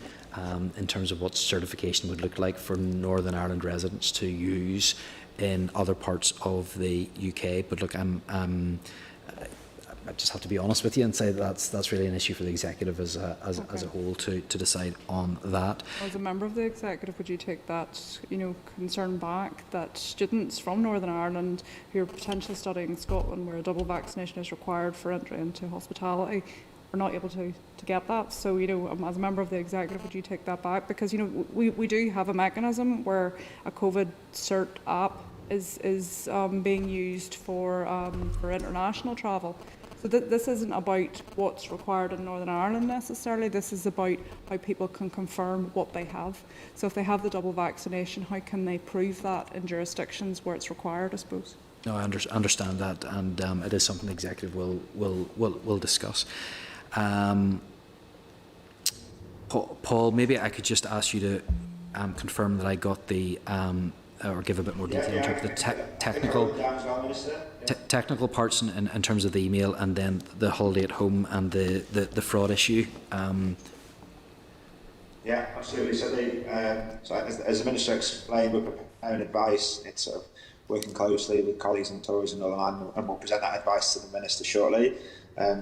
in terms of what certification would look like for Northern Ireland residents to use in other parts of the UK. But look, I just have to be honest with you and say that's really an issue for the executive as a whole to decide on that. As a member of the executive, would you take that concern back that students from Northern Ireland who are potentially studying in Scotland, where a double vaccination is required for entry into hospitality, are not able to get that? So as a member of the executive, would you take that back? Because we do have a mechanism where a COVID cert app is being used for international travel. So this isn't about what's required in Northern Ireland necessarily. This is about how people can confirm what they have. So if they have the double vaccination, how can they prove that in jurisdictions where it's required, I suppose? No, I understand that, and it is something the executive will discuss. Paul, maybe I could just ask you to confirm that I got the or give a bit more detail in terms of the technical parts in terms of the email, and then the holiday at home and the fraud issue. Yeah, absolutely. So, as the Minister explained, we're preparing advice. It's sort of working closely with colleagues in Tourism Northern Ireland, and we'll present that advice to the Minister shortly,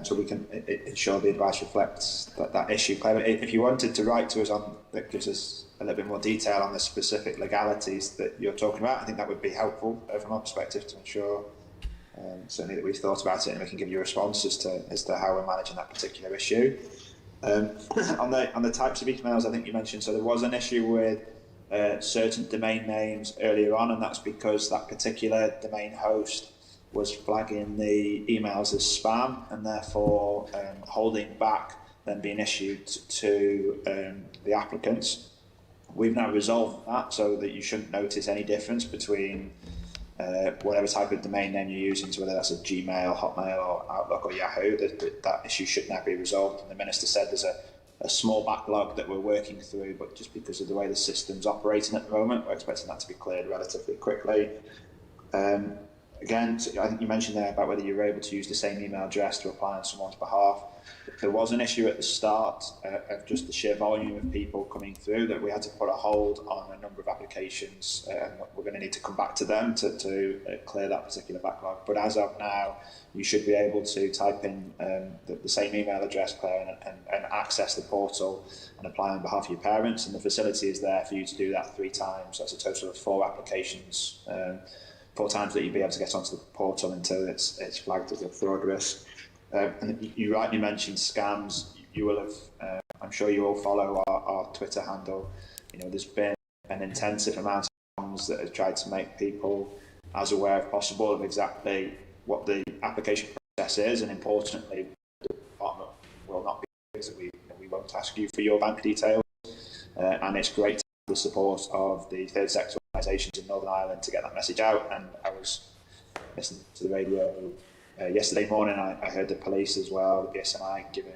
so we can ensure the advice reflects that issue. Claire, if you wanted to write to us that gives us a little bit more detail on the specific legalities that you're talking about, I think that would be helpful from our perspective to ensure certainly that we've thought about it and we can give you a response as to how we're managing that particular issue. On the types of emails, I think you mentioned, so there was an issue with certain domain names earlier on, and that's because that particular domain host was flagging the emails as spam and therefore holding back them being issued to the applicants. We've now resolved that so that you shouldn't notice any difference between whatever type of domain name you're using, so whether that's a Gmail, Hotmail, or Outlook, or Yahoo. That issue should now be resolved. And the Minister said there's a small backlog that we're working through, but just because of the way the system's operating at the moment, we're expecting that to be cleared relatively quickly. Again, I think you mentioned there about whether you're able to use the same email address to apply on someone's behalf. There was an issue at the start of just the sheer volume of people coming through that we had to put a hold on a number of applications, and we're going to need to come back to them to clear that particular backlog. But as of now, you should be able to type in the same email address, Claire, and access the portal and apply on behalf of your parents, and the facility is there for you to do that 3 times. That's a total of 4 applications, 4 times that you'll be able to get onto the portal until it's flagged as a fraud risk. And you rightly mentioned scams. You will have, I'm sure you all follow our Twitter handle. There's been an intensive amount of scams that have tried to make people as aware as possible of exactly what the application process is, and importantly, the department will not be, because we won't ask you for your bank details. And it's great to have the support of the third sector organisations in Northern Ireland to get that message out. And I was listening to the radio yesterday morning. I heard the police as well, the BSNI, giving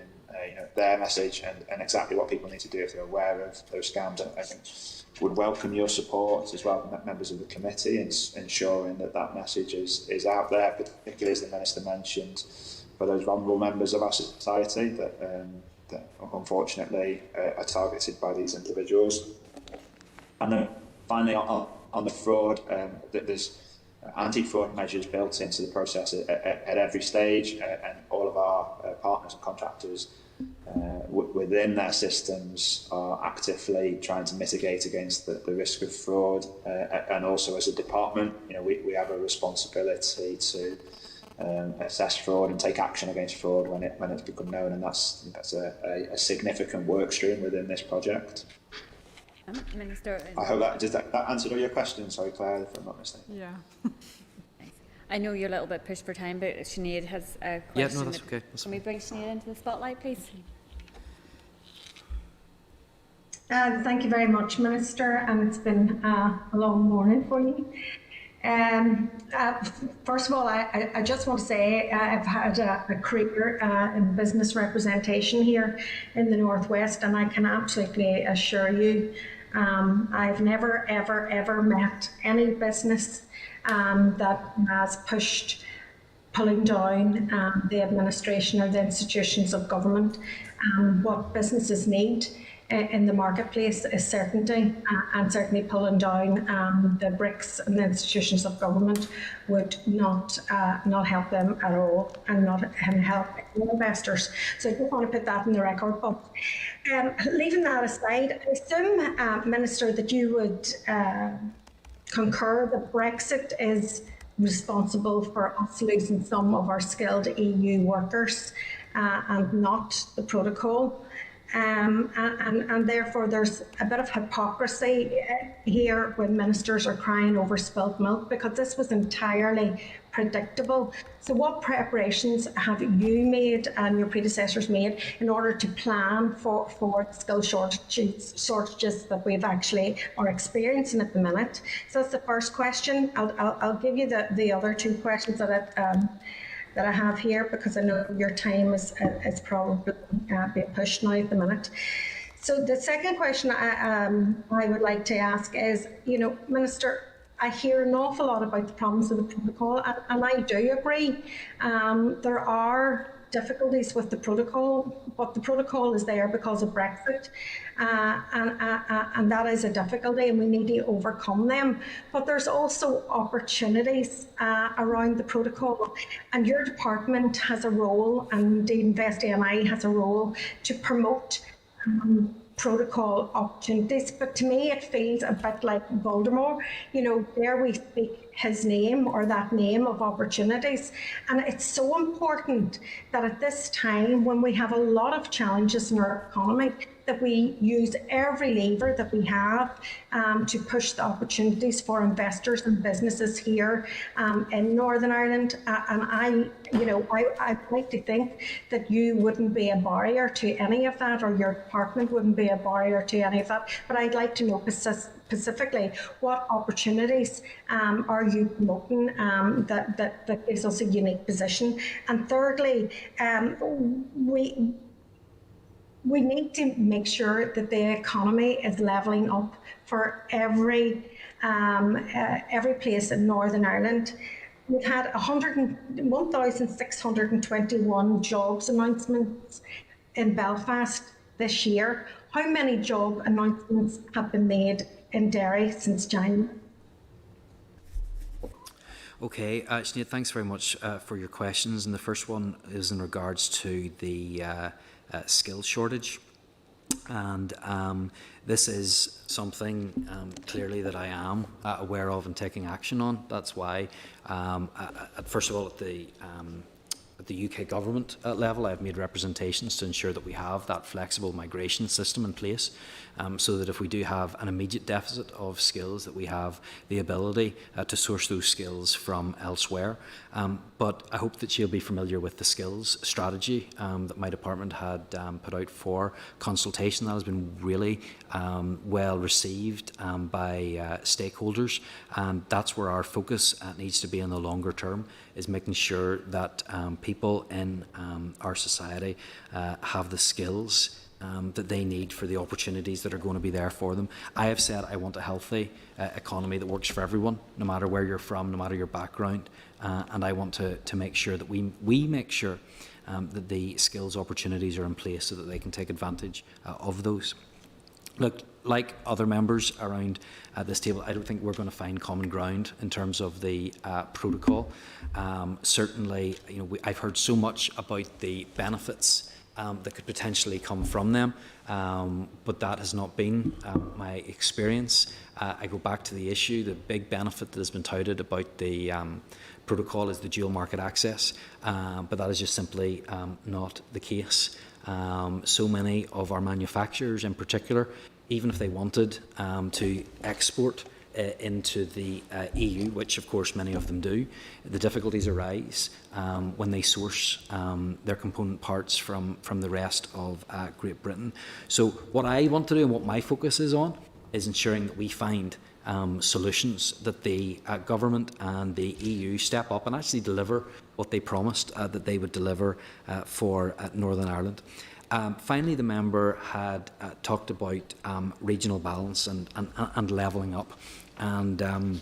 their message and exactly what people need to do if they're aware of those scams. I think would welcome your support as well, members of the committee, in ensuring that message is out there, particularly as the Minister mentioned, for those vulnerable members of our society that unfortunately are targeted by these individuals. And then finally on the fraud, there's anti-fraud measures built into the process at every stage, and all of our partners and contractors within their systems are actively trying to mitigate against the risk of fraud, and also as a department, we have a responsibility to assess fraud and take action against fraud when it's become known, and that's a significant work stream within this project. Minister, I hope that answered all your questions. Sorry, Claire, if I'm not mistaken. Yeah. I know you're a little bit pushed for time, but Sinead has a question. Yeah, no, that's okay. Can we bring Sinead into the spotlight, please? Thank you very much, Minister, and it's been a long morning for you. First of all, I just want to say I've had a career in business representation here in the Northwest, and I can absolutely assure you I've never, ever met any business that has pulling down the administration or the institutions of government. What businesses need in the marketplace is certainty, and certainly pulling down the bricks and the institutions of government would not help them at all, and not help investors. So I just want to put that in the record. But leaving that aside, I assume, Minister, that you would concur that Brexit is responsible for us losing some of our skilled EU workers and not the protocol. And therefore there's a bit of hypocrisy here when ministers are crying over spilt milk, because this was entirely predictable. So what preparations have you made and your predecessors made in order to plan for the skill shortages that we've actually are experiencing at the minute? So that's the first question. I'll give you the other two questions that I have here, because I know your time is probably being pushed now at the minute. So the second question I would like to ask is, Minister, I hear an awful lot about the problems of the protocol, and I do agree. There are difficulties with the protocol, but the protocol is there because of Brexit, and that is a difficulty, and we need to overcome them. But there's also opportunities around the protocol, and your department has a role, and indeed Invest ANI has a role to promote protocol opportunities. But to me it feels a bit like Voldemort, dare we speak his name, or that name of opportunities. And it's so important that at this time, when we have a lot of challenges in our economy, that we use every lever that we have to push the opportunities for investors and businesses here in Northern Ireland. And I'd like to think that you wouldn't be a barrier to any of that, or your department wouldn't be a barrier to any of that. But I'd like to know specifically what opportunities are you promoting that gives us a unique position. And thirdly, we need to make sure that the economy is levelling up for every place in Northern Ireland. We've had 1,621 jobs announcements in Belfast this year. How many job announcements have been made in Derry since January? Okay, Sinead, thanks very much for your questions. And the first one is in regards to the skills shortage. And this is something clearly that I am aware of and taking action on. That's why, first of all, at the UK government level, I've made representations to ensure that we have that flexible migration system in place, so that if we do have an immediate deficit of skills, that we have the ability to source those skills from elsewhere. But I hope that you'll be familiar with the skills strategy that my department had put out for consultation. That has been really well received by stakeholders, and that's where our focus needs to be in the longer term, is making sure that people in our society have the skills that they need for the opportunities that are going to be there for them. I have said I want a healthy economy that works for everyone, no matter where you're from, no matter your background, and I want to make sure that we make sure that the skills opportunities are in place so that they can take advantage of those. Look, like other members around this table, I don't think we're going to find common ground in terms of the protocol. Certainly, I've heard so much about the benefits that could potentially come from them, but that has not been my experience. I go back to the issue, the big benefit that has been touted about the protocol is the dual market access, but that is just simply not the case. So many of our manufacturers in particular, even if they wanted to export into the EU, which of course many of them do, the difficulties arise when they source their component parts from the rest of Great Britain. So what I want to do and what my focus is on is ensuring that we find solutions, that the government and the EU step up and actually deliver what they promised that they would deliver for Northern Ireland. Finally, the member had talked about regional balance and levelling up. And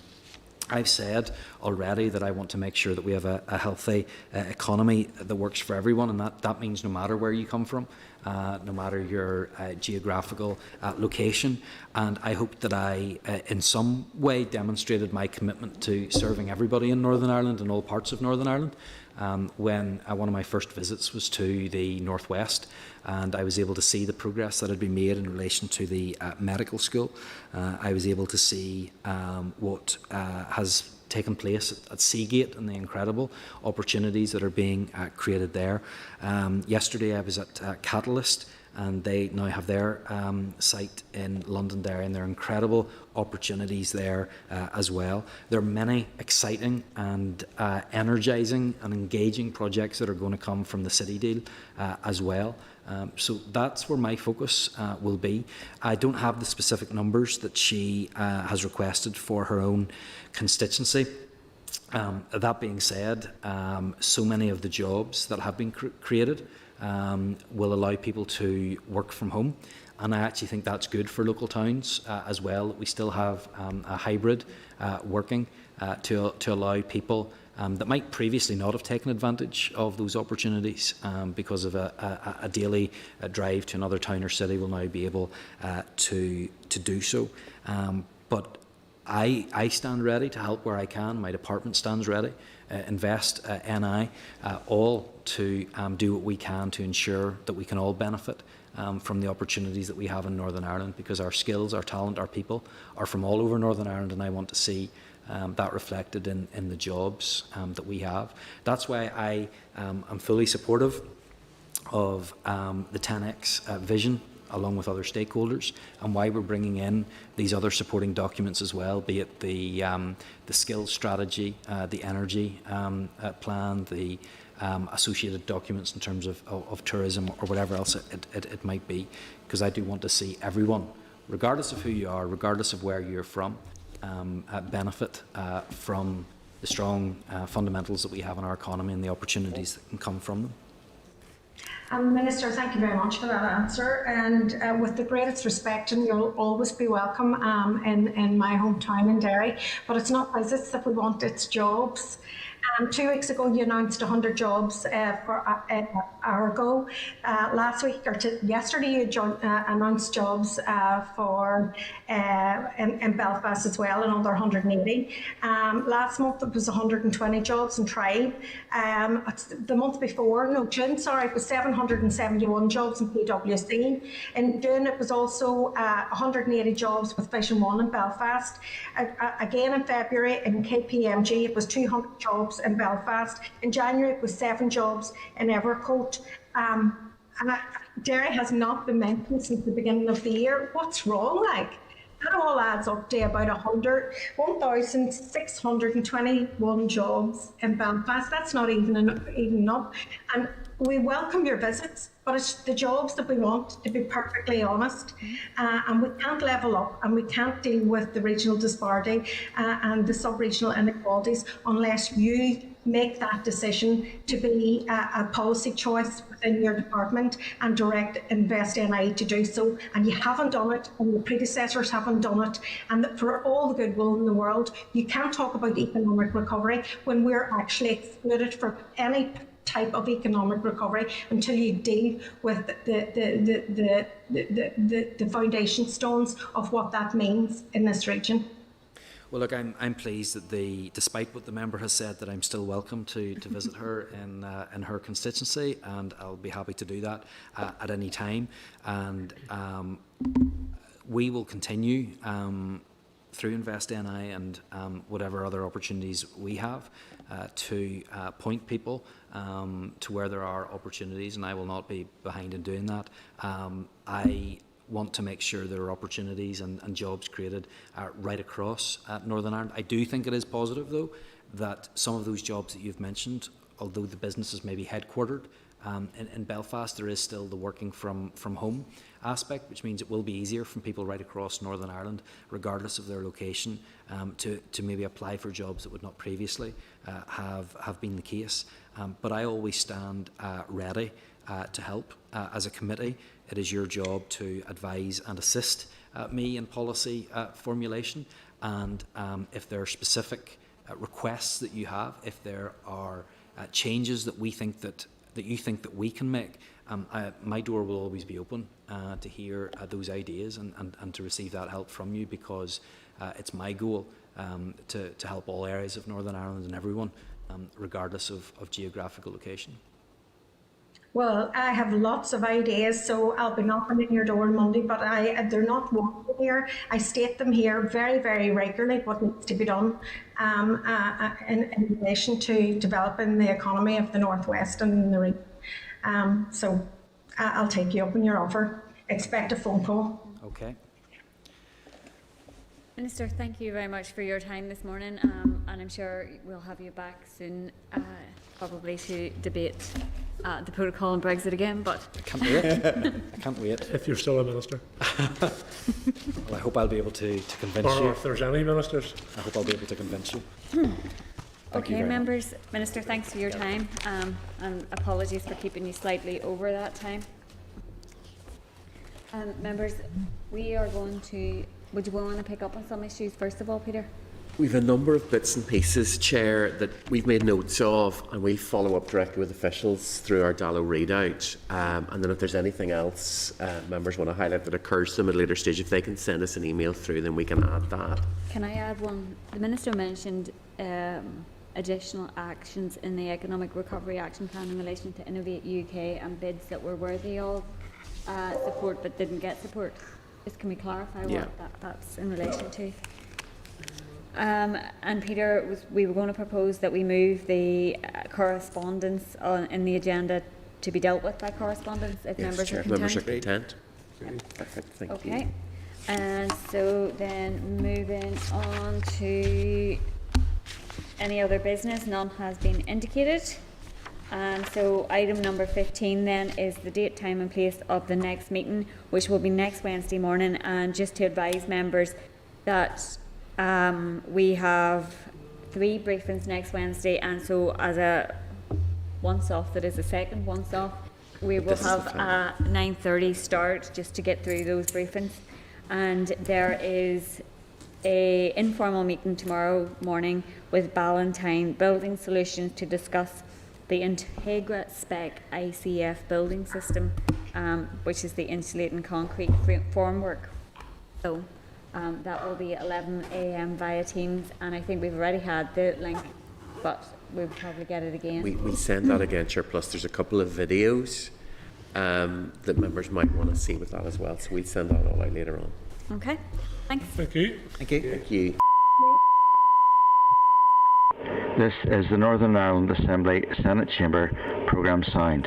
I've said already that I want to make sure that we have a healthy economy that works for everyone, and that means no matter where you come from, no matter your geographical location. And I hope that I, in some way, demonstrated my commitment to serving everybody in Northern Ireland and all parts of Northern Ireland. When one of my first visits was to the Northwest, and I was able to see the progress that had been made in relation to the medical school. I was able to see what has taken place at Seagate and the incredible opportunities that are being created there. Yesterday I was at Catalyst, and they now have their site in Londonderry, and there are incredible opportunities there as well. There are many exciting and energising and engaging projects that are going to come from the City deal as well. So that's where my focus will be. I don't have the specific numbers that she has requested for her own constituency. That being said, so many of the jobs that have been created will allow people to work from home, and I actually think that's good for local towns as well, that we still have a hybrid working to allow people that might previously not have taken advantage of those opportunities because of a daily drive to another town or city will now be able to do so. But I stand ready to help where I can. My department stands ready. Invest, NI, all to do what we can to ensure that we can all benefit from the opportunities that we have in Northern Ireland, because our skills, our talent, our people are from all over Northern Ireland, and I want to see that reflected in the jobs that we have. That's why I am fully supportive of the 10X vision, along with other stakeholders, and why we're bringing in these other supporting documents as well, be it the skills strategy, the energy plan, the associated documents in terms of tourism or whatever else it might be, because I do want to see everyone, regardless of who you are, regardless of where you're from, benefit from the strong fundamentals that we have in our economy and the opportunities that can come from them. Minister, thank you very much for that answer. And with the greatest respect, and you'll always be welcome in my hometown in Derry, but it's not visits that we want, it's jobs. 2 weeks ago, you announced 100 jobs for Argo. Last week, or yesterday, you announced jobs for in Belfast as well, another 180. Last month, it was 120 jobs in Tribe. The month before, June, it was 771 jobs in PwC. In June, it was also 180 jobs with Vision One in Belfast. Again, in February, in KPMG, it was 200 jobs in Belfast. In January, it was 7 jobs in Evercoat. Derry has not been mentioned since the beginning of the year. What's wrong? That all adds up to about 1,621 jobs in Belfast. That's not even up. And we welcome your visits, but it's the jobs that we want, to be perfectly honest. And we can't level up, and we can't deal with the regional disparity and the sub-regional inequalities unless you make that decision to be a policy choice within your department and direct Invest NI to do so. And you haven't done it, and your predecessors haven't done it. And for all the goodwill in the world, you can't talk about economic recovery when we're actually excluded from any type of economic recovery until you deal with the foundation stones of what that means in this region. Well, look, I'm pleased that despite what the member has said, that I'm still welcome to visit her in her constituency, and I'll be happy to do that at any time. And we will continue through Invest NI and whatever other opportunities we have to point people to where there are opportunities, and I will not be behind in doing that. I want to make sure there are opportunities and jobs created right across Northern Ireland. I do think it is positive, though, that some of those jobs that you've mentioned, although the businesses may be headquartered in Belfast, there is still the working from home aspect, which means it will be easier for people right across Northern Ireland, regardless of their location, to maybe apply for jobs that would not previously have been the case. But I always stand ready to help. As a committee, it is your job to advise and assist me in policy formulation, and if there are specific requests that you have, if there are changes that you think that we can make, my door will always be open to hear those ideas and to receive that help from you, because it's my goal to help all areas of Northern Ireland and everyone, regardless of geographical location. Well, I have lots of ideas, so I'll be knocking in your door on Monday, but they're not wanted here. I state them here very, very regularly, what needs to be done in relation to developing the economy of the Northwest and the region. So I'll take you up on your offer. Expect a phone call. Okay. Minister, thank you very much for your time this morning, and I'm sure we'll have you back soon, probably to debate the protocol and Brexit again, but... I can't wait. I can't wait. If you're still a minister. Well, I hope I'll be able to convince you. Or if there's any ministers. I hope I'll be able to convince you. Okay, members. Minister, thanks for your time, and apologies for keeping you slightly over that time. Members, we are going to... Would you want to pick up on some issues first of all, Peter? We've a number of bits and pieces, Chair, that we've made notes of, and we'll follow up directly with officials through our Dallo readout. And then if there's anything else members want to highlight that occurs to them at a later stage, if they can send us an email through, then we can add that. Can I add one? The Minister mentioned additional actions in the Economic Recovery Action Plan in relation to Innovate UK and bids that were worthy of support but didn't get support. Just can we clarify what that's in relation to? And Peter, we were going to propose that we move the correspondence in the agenda to be dealt with by correspondence if members are content. Members are content. Perfect, thank you. Okay, and so then moving on to any other business, none has been indicated. And so item number 15 then is the date, time and place of the next meeting, which will be next Wednesday morning. And just to advise members that we have 3 briefings next Wednesday, and so as a once-off, that is a second once-off, we will have a 9:30 start just to get through those briefings. And there is a informal meeting tomorrow morning with Ballantyne Building Solutions to discuss the Integra Spec ICF building system, which is the insulating concrete formwork. So that will be 11 a.m. via Teams, and I think we've already had the link, but we'll probably get it again. We send that again, Chair, plus there's a couple of videos that members might want to see with that as well, so we send that all out later on. Okay, thanks. Thank you. Thank you. Thank you. This is the Northern Ireland Assembly Senate Chamber programme sound.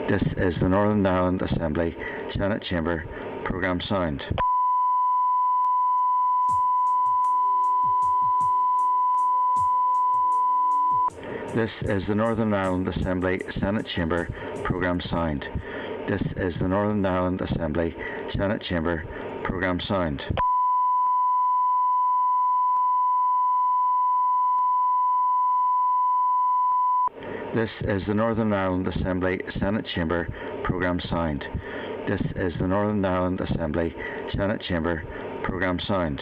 This is the Northern Ireland Assembly Senate Chamber programme sound. This is the Northern Ireland Assembly Senate Chamber programme sound. This is the Northern Ireland Assembly Senate Chamber programme sound. This is the Northern Ireland Assembly Senate Chamber programme sound. This is the Northern Ireland Assembly Senate Chamber programme sound.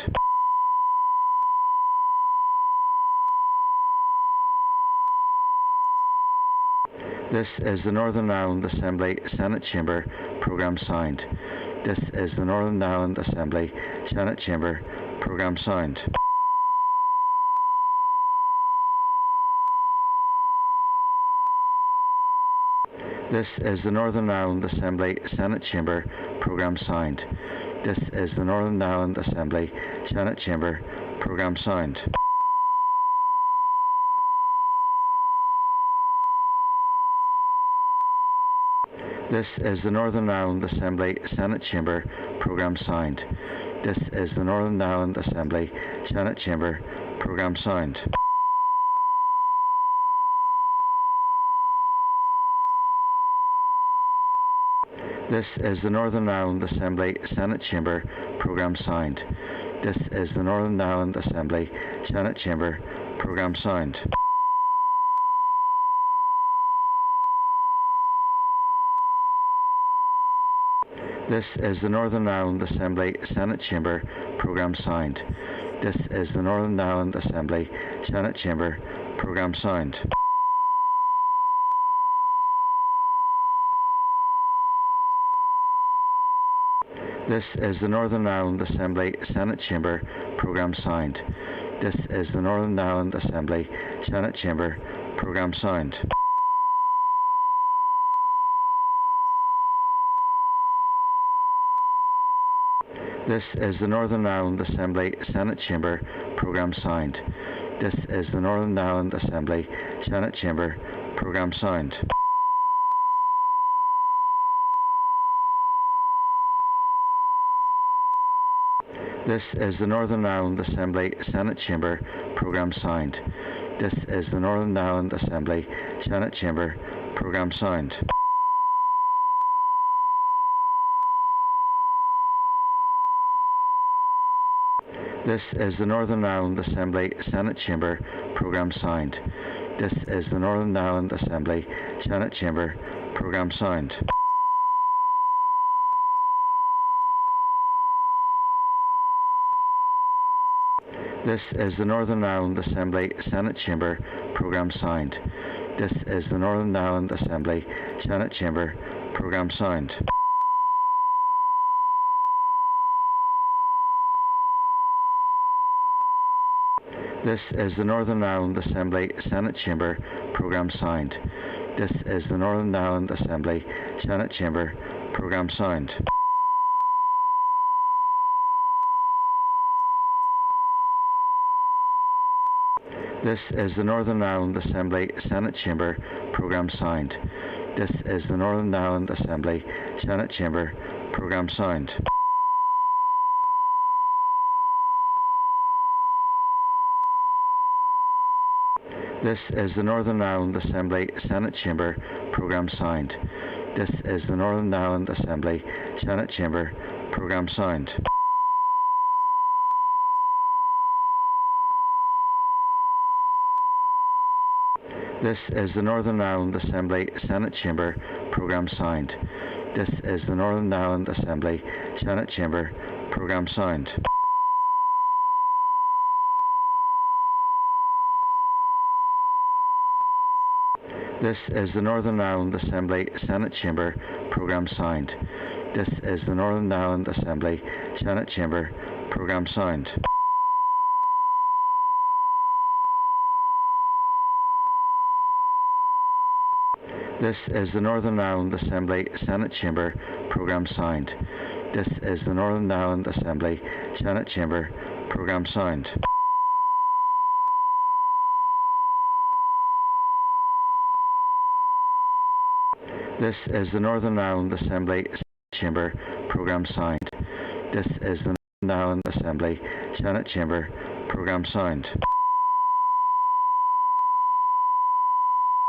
This is the Northern Ireland Assembly Senate Chamber programme sound. This is the Northern Ireland Assembly Senate Chamber programme sound. This is the Northern Ireland Assembly Senate Chamber programme signed. This is the Northern Ireland Assembly Senate Chamber programme signed. This is the Northern Ireland Assembly Senate Chamber programme signed. This is the Northern Ireland Assembly Senate Chamber programme signed. This is the Northern Ireland Assembly Senate Chamber programme signed. This is the Northern Ireland Assembly Senate Chamber programme signed. This is the Northern Ireland Assembly Senate Chamber programme signed. This is the Northern Ireland Assembly Senate Chamber programme signed. This is the Northern Ireland Assembly Senate Chamber programme signed. This is the Northern Ireland Assembly Senate Chamber programme signed. This is the Northern Ireland Assembly Senate Chamber programme signed. This is the Northern Ireland Assembly Senate Chamber programme signed. This is the Northern Ireland Assembly Senate Chamber programme signed. This is the Northern Ireland Assembly Senate Chamber programme signed. This is the Northern Ireland Assembly Senate Chamber programme signed. This is the Northern Ireland Assembly Senate Chamber programme signed. This is the Northern Ireland Assembly Senate Chamber programme signed. This is the Northern Ireland Assembly Senate Chamber programme signed. This is the Northern Ireland Assembly Senate Chamber programme signed. This is the Northern Ireland Assembly Senate Chamber programme signed. This is the Northern Ireland Assembly Senate Chamber programme signed. This is the Northern Ireland Assembly Senate Chamber programme signed. This is the Northern Ireland Assembly Senate Chamber programme signed. This is the Northern Ireland Assembly Senate Chamber programme signed. This is the Northern Ireland Assembly Senate Chamber programme signed. This is the Northern Ireland Assembly Senate Chamber programme signed. This is the Northern Ireland Assembly Senate Chamber programme signed. This is the Northern Ireland Assembly Senate Chamber programme signed. This is the Northern Ireland Assembly Senate Chamber programme signed. This is the Northern Ireland Assembly Senate Chamber programme signed. This is the Northern Ireland Assembly Chamber programme signed. This is the Northern Ireland Assembly Senate Chamber programme signed.